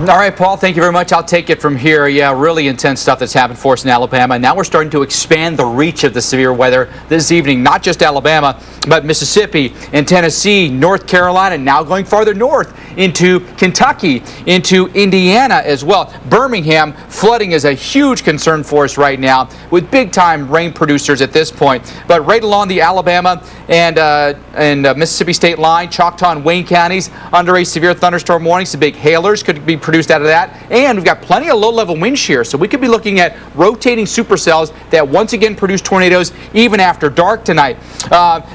All right, Paul, thank you very much. I'll take it from here. Yeah, really intense stuff that's happened for us in Alabama. Now we're starting to expand the reach of the severe weather this evening, not just Alabama, but Mississippi and Tennessee, North Carolina, now going farther north into Kentucky, into Indiana as well. Birmingham, flooding is a huge concern for us right now with big-time rain producers at this point. But right along the Alabama and Mississippi state line, Choctaw and Wayne counties under a severe thunderstorm warning. Some big hailers could be produced out of that. And we've got plenty of low-level wind shear, so we could be looking at rotating supercells that once again produce tornadoes even after dark tonight.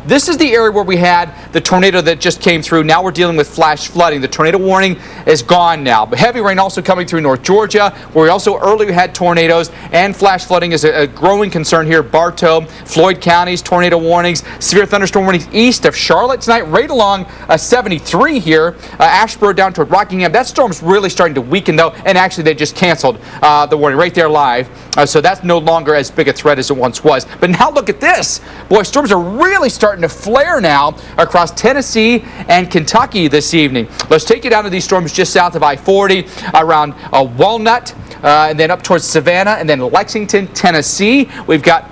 This is the area where we had the tornado that just came through. Now we're dealing with flash flooding. The tornado warning is gone now. But heavy rain also coming through North Georgia, where we also earlier had tornadoes, and flash flooding is a growing concern here. Bartow, Floyd counties, tornado warnings, severe thunderstorm warnings east of Charlotte tonight, right along 73 here, Asheboro down toward Rockingham. That storm's really starting to weaken though, and actually they just canceled the warning right there live. So that's no longer as big a threat as it once was. But now look at this. Boy, storms are really starting to flare now across Tennessee and Kentucky this evening. Let's take you down to these storms just south of I-40 around Walnut and then up towards Savannah and then Lexington, Tennessee. We've got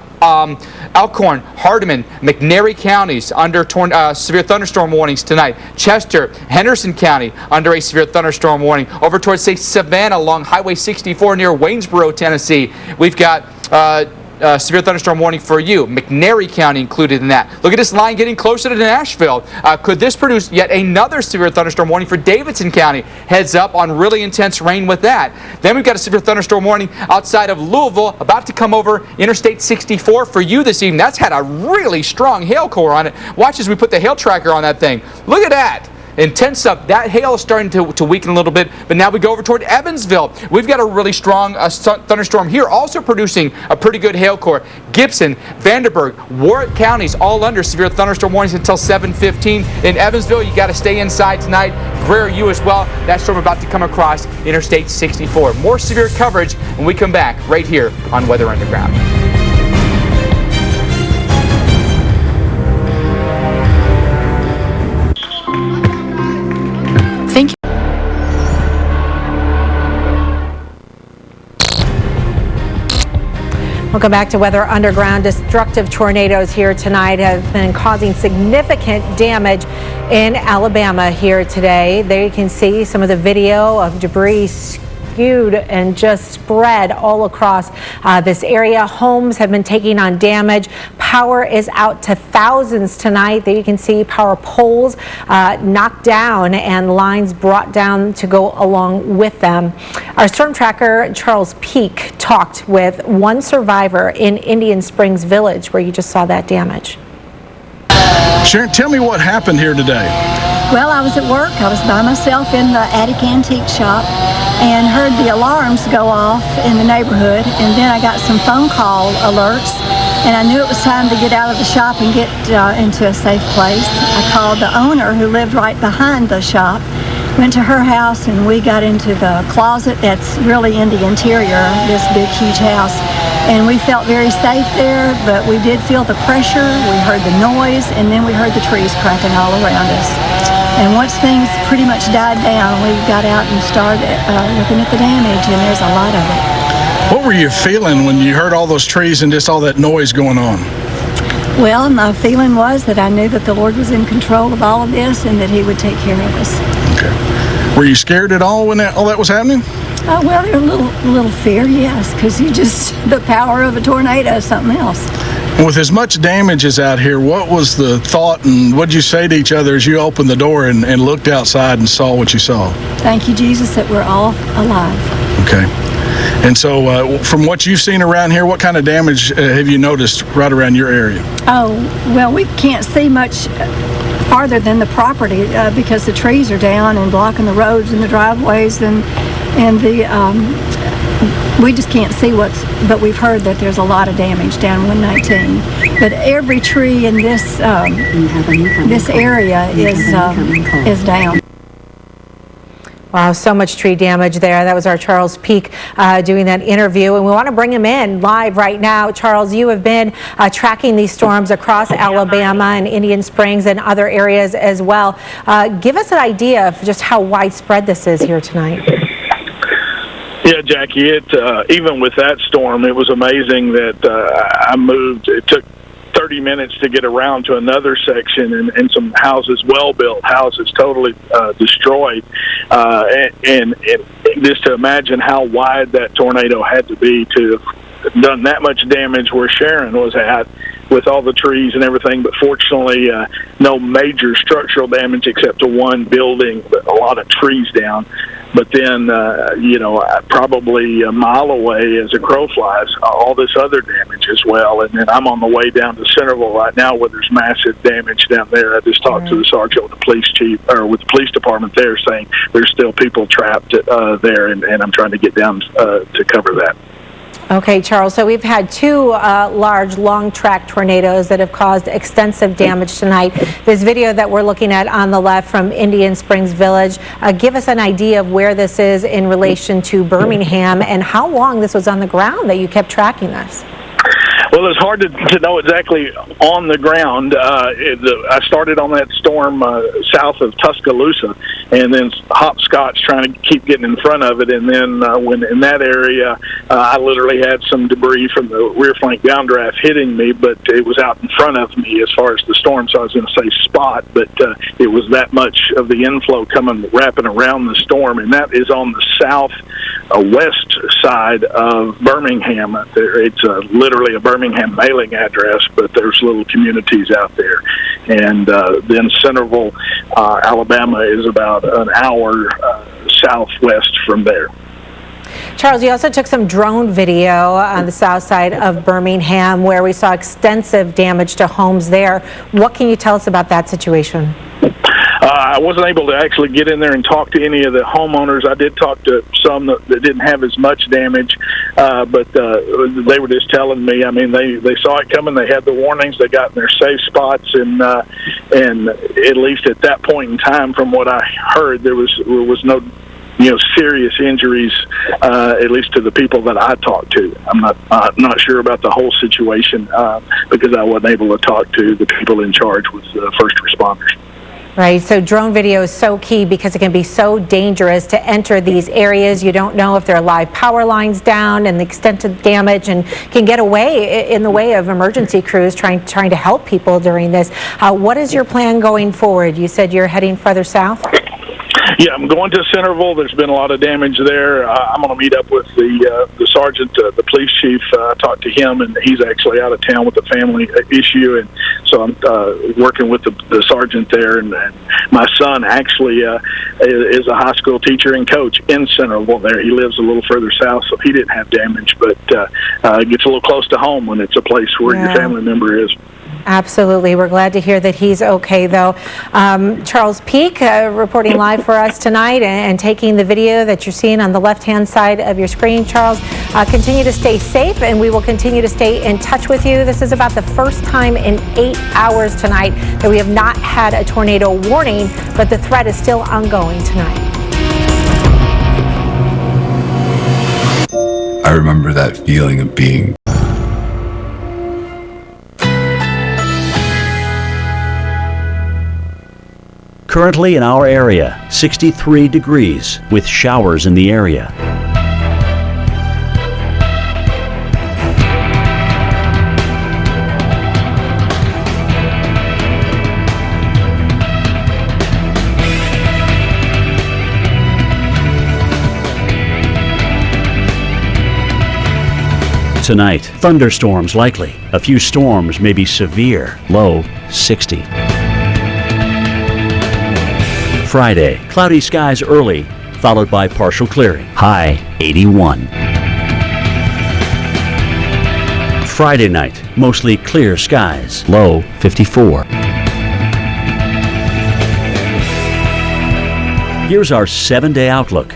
Elkhorn, Hardeman, McNairy counties under severe thunderstorm warnings tonight. Chester, Henderson County under a severe thunderstorm warning. Over towards, say, Savannah along Highway 64 near Waynesboro, Tennessee. We've got severe thunderstorm warning for you. McNairy County included in that. Look at this line getting closer to Nashville. Could this produce yet another severe thunderstorm warning for Davidson County? Heads up on really intense rain with that. Then we've got a severe thunderstorm warning outside of Louisville about to come over Interstate 64 for you this evening. That's had a really strong hail core on it. Watch as we put the hail tracker on that thing. Look at that. Intense up. That hail is starting to weaken a little bit, but now we go over toward Evansville. We've got a really strong thunderstorm here, also producing a pretty good hail core. Gibson, Vanderburgh, Warwick counties all under severe thunderstorm warnings until 7:15. In Evansville, you got to stay inside tonight. Greer, you as well. That storm about to come across Interstate 64. More severe coverage when we come back right here on Weather Underground. Thank you. Welcome back to Weather Underground. Destructive tornadoes here tonight have been causing significant damage in Alabama here today. There you can see some of the video of debris skewed and just spread all across this area. Homes have been taking on damage. Power is out to thousands tonight. There you can see power poles knocked down and lines brought down to go along with them. Our storm tracker Charles Peak talked with one survivor in Indian Springs Village where you just saw that damage. Sharon, tell me what happened here today. Well, I was at work. I was by myself in the attic antique shop and heard the alarms go off in the neighborhood, and then I got some phone call alerts, and I knew it was time to get out of the shop and get into a safe place. I called the owner who lived right behind the shop, went to her house, and we got into the closet that's really in the interior of this big, huge house. And we felt very safe there, but we did feel the pressure, we heard the noise, and then we heard the trees cracking all around us. And once things pretty much died down, we got out and started looking at the damage, and there's a lot of it. What were you feeling when you heard all those trees and just all that noise going on? Well, my feeling was that I knew that the Lord was in control of all of this and that He would take care of us. Okay. Were you scared at all when all that was happening? Oh, well, there's a little fear, yes, because the power of a tornado is something else. With as much damage as out here, what was the thought and what did you say to each other as you opened the door and looked outside and saw what you saw? Thank you, Jesus, that we're all alive. Okay. And so from what you've seen around here, what kind of damage have you noticed right around your area? Oh, well, we can't see much farther than the property because the trees are down and blocking the roads and the driveways and we just can't see but we've heard that there's a lot of damage down 119. But every tree in this area is down. Wow, so much tree damage there. That was our Charles Peak doing that interview, and we want to bring him in live right now. Charles, you have been tracking these storms across Alabama and Indian Springs and other areas as well. Give us an idea of just how widespread this is here tonight. Yeah, Jackie, even with that storm, it was amazing that I moved. It took 30 minutes to get around to another section and some houses, well-built houses, totally destroyed. And just to imagine how wide that tornado had to be to have done that much damage where Sharon was at with all the trees and everything. But fortunately, no major structural damage except to one building, but a lot of trees down. But then, probably a mile away as a crow flies, all this other damage as well. And then I'm on the way down to Centerville right now where there's massive damage down there. I just talked to the sergeant with the police chief, or with the police department there, saying there's still people trapped there, and I'm trying to get down to cover that. Okay, Charles, so we've had two large long-track tornadoes that have caused extensive damage tonight. This video that we're looking at on the left from Indian Springs Village, give us an idea of where this is in relation to Birmingham and how long this was on the ground that you kept tracking this. Well, it's hard to know exactly on the ground. I started on that storm south of Tuscaloosa, and then hopscotch trying to keep getting in front of it. And then when in that area, I literally had some debris from the rear flank downdraft hitting me, but it was out in front of me as far as the storm, so I was going to say spot, but it was that much of the inflow wrapping around the storm, and that is on the southwest side of Birmingham. It's literally a Birmingham mailing address, but there's little communities out there. And then Centerville, Alabama is about an hour southwest from there. Charles, you also took some drone video on the south side of Birmingham where we saw extensive damage to homes there. What can you tell us about that situation? I wasn't able to actually get in there and talk to any of the homeowners. I did talk to some that didn't have as much damage, but they were just telling me, I mean, they saw it coming, they had the warnings, they got in their safe spots, and at least at that point in time, from what I heard, there was no serious injuries, at least to the people that I talked to. I'm not sure about the whole situation because I wasn't able to talk to the people in charge with first responders. Right, so drone video is so key because it can be so dangerous to enter these areas. You don't know if there are live power lines down and the extent of damage, and can get away in the way of emergency crews trying to help people during this. What is your plan going forward? You said you're heading further south? Yeah, I'm going to Centerville. There's been a lot of damage there. I'm going to meet up with the sergeant, the police chief. I talked to him, and he's actually out of town with a family issue, and so I'm working with the sergeant there. And my son actually is a high school teacher and coach in Centerville there. He lives a little further south, so he didn't have damage, but it gets a little close to home when it's a place where your family member is. Absolutely. We're glad to hear that he's okay, though. Charles Peak reporting live for us tonight and taking the video that you're seeing on the left-hand side of your screen. Charles, continue to stay safe, and we will continue to stay in touch with you. This is about the first time in 8 hours tonight that we have not had a tornado warning, but the threat is still ongoing tonight. I remember that feeling of being Currently in our area, 63 degrees with showers in the area. Tonight, thunderstorms likely. A few storms may be severe. Low 60. Friday, cloudy skies early, followed by partial clearing. High 81. Friday night, mostly clear skies. Low 54. Here's our 7-day outlook.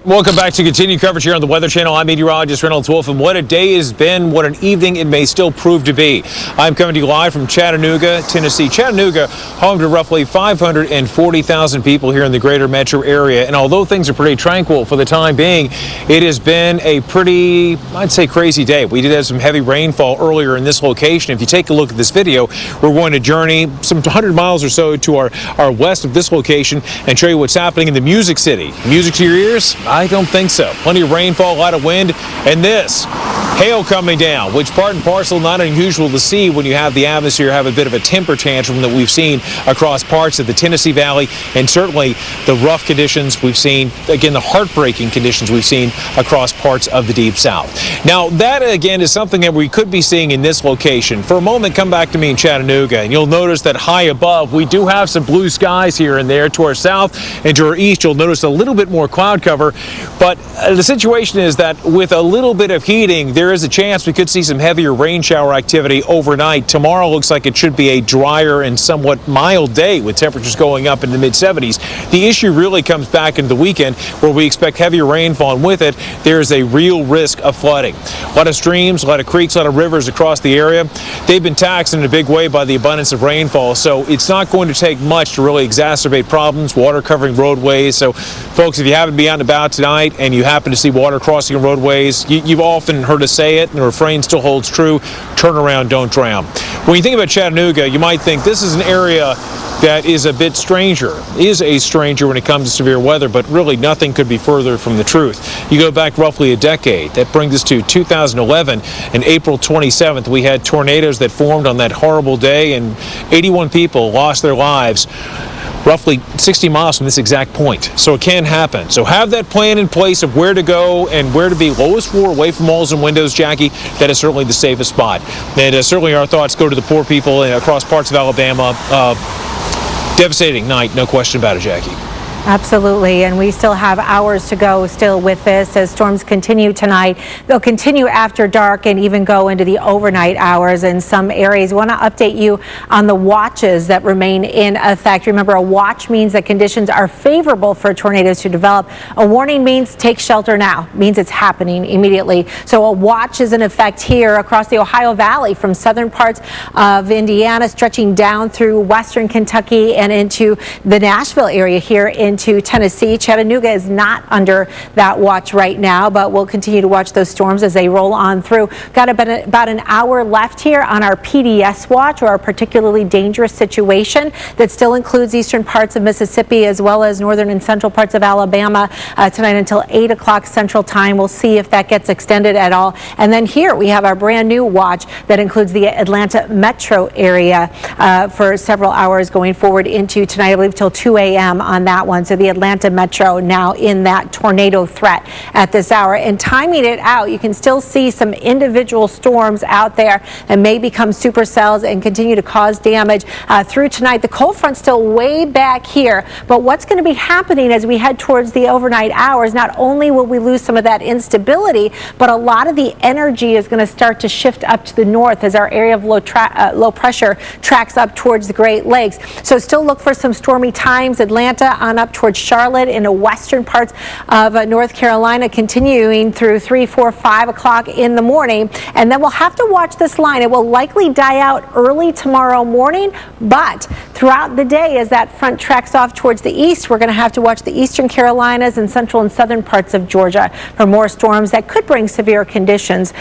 Welcome back to continued coverage here on the Weather Channel. I'm meteorologist Reynolds Wolf, and what a day has been, what an evening it may still prove to be. I'm coming to you live from Chattanooga, Tennessee. Chattanooga, home to roughly 540,000 people here in the greater metro area. And although things are pretty tranquil for the time being, it has been a pretty, I'd say, crazy day. We did have some heavy rainfall earlier in this location. If you take a look at this video, we're going to journey some 100 miles or so to our west of this location and show you what's happening in the Music City. Music to your ears? I don't think so. Plenty of rainfall, a lot of wind, and this hail coming down, which part and parcel not unusual to see when you have the atmosphere have a bit of a temper tantrum that we've seen across parts of the Tennessee Valley, and certainly the rough conditions we've seen, again, the heartbreaking conditions we've seen across parts of the Deep South. Now, that again is something that we could be seeing in this location. For a moment, come back to me in Chattanooga, and you'll notice that high above, we do have some blue skies here and there. To our south and to our east, you'll notice a little bit more cloud cover. But the situation is that with a little bit of heating, there is a chance we could see some heavier rain shower activity overnight. Tomorrow looks like it should be a drier and somewhat mild day with temperatures going up in the mid-70s. The issue really comes back into the weekend where we expect heavier rainfall, and with it, there is a real risk of flooding. A lot of streams, a lot of creeks, a lot of rivers across the area. They've been taxed in a big way by the abundance of rainfall, so it's not going to take much to really exacerbate problems, water covering roadways. So, folks, if you happen to be out and about tonight and you happen to see water crossing roadways, you've often heard us say it, and the refrain still holds true: turn around, don't drown. When you think about Chattanooga, you might think this is an area that is a bit stranger, is a stranger when it comes to severe weather, but really nothing could be further from the truth. You go back roughly a decade, that brings us to 2011, and April 27th, we had tornadoes that formed on that horrible day, and 81 people lost their lives roughly 60 miles from this exact point. So it can happen. So have that plan in place of where to go and where to be. Lowest floor, away from walls and windows, Jackie. That is certainly the safest spot. And certainly our thoughts go to the poor people across parts of Alabama. Devastating night, no question about it, Jackie. Absolutely, and we still have hours to go still with this as storms continue tonight. They'll continue after dark and even go into the overnight hours in some areas. We want to update you on the watches that remain in effect. Remember, a watch means that conditions are favorable for tornadoes to develop. A warning means take shelter now, means it's happening immediately. So a watch is in effect here across the Ohio Valley from southern parts of Indiana, stretching down through western Kentucky and into the Nashville area here in into Tennessee. Chattanooga is not under that watch right now, but we'll continue to watch those storms as they roll on through. Got about an hour left here on our PDS watch, or our particularly dangerous situation, that still includes eastern parts of Mississippi as well as northern and central parts of Alabama tonight until 8 o'clock Central Time. We'll see if that gets extended at all. And then here we have our brand new watch that includes the Atlanta metro area for several hours going forward into tonight, I believe till 2 a.m. on that one. So the Atlanta metro now in that tornado threat at this hour. And timing it out, you can still see some individual storms out there that may become supercells and continue to cause damage through tonight. The cold front's still way back here, but what's going to be happening as we head towards the overnight hours, not only will we lose some of that instability, but a lot of the energy is going to start to shift up to the north as our area of low pressure tracks up towards the Great Lakes. So still look for some stormy times. Atlanta on up towards Charlotte in the western parts of North Carolina, continuing through 3, 4, 5 o'clock in the morning. And then we'll have to watch this line. It will likely die out early tomorrow morning, but throughout the day as that front tracks off towards the east, we're going to have to watch the eastern Carolinas and central and southern parts of Georgia for more storms that could bring severe conditions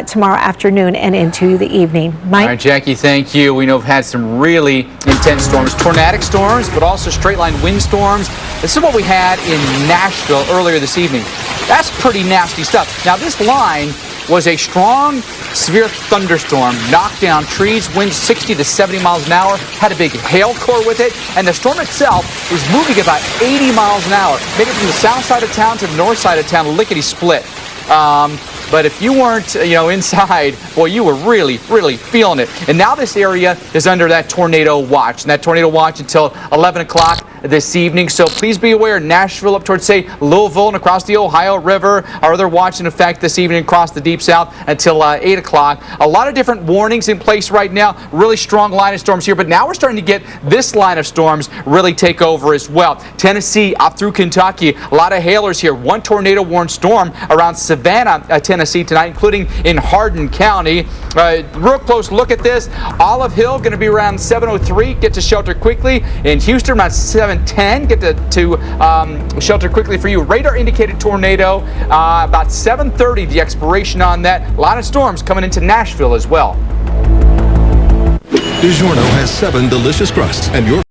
tomorrow afternoon and into the evening. Mike? All right, Jackie, thank you. We know we've had some really intense storms, tornadic storms, but also straight line wind storms. This is what we had in Nashville earlier this evening. That's pretty nasty stuff. Now, this line was a strong, severe thunderstorm, knocked down trees, winds 60 to 70 miles an hour, had a big hail core with it, and the storm itself was moving about 80 miles an hour. Made it from the south side of town to the north side of town, lickety-split. But if you weren't, inside, boy, you were really, really feeling it. And now this area is under that tornado watch, and that tornado watch until 11 o'clock this evening. So please be aware, Nashville up towards, say, Louisville and across the Ohio River, our other watch in effect this evening across the Deep South until 8 o'clock. A lot of different warnings in place right now. Really strong line of storms here, but now we're starting to get this line of storms really take over as well. Tennessee up through Kentucky, a lot of hailers here. One tornado warned storm around Savannah, Tennessee tonight, including in Hardin County. Real close look at this. Olive Hill going to be around 7:03. Get to shelter quickly. In Houston, around 7:10. Get to shelter quickly for you. Radar indicated tornado about 7:30. The expiration on that. A lot of storms coming into Nashville as well. DiGiorno has 7 delicious crusts, and your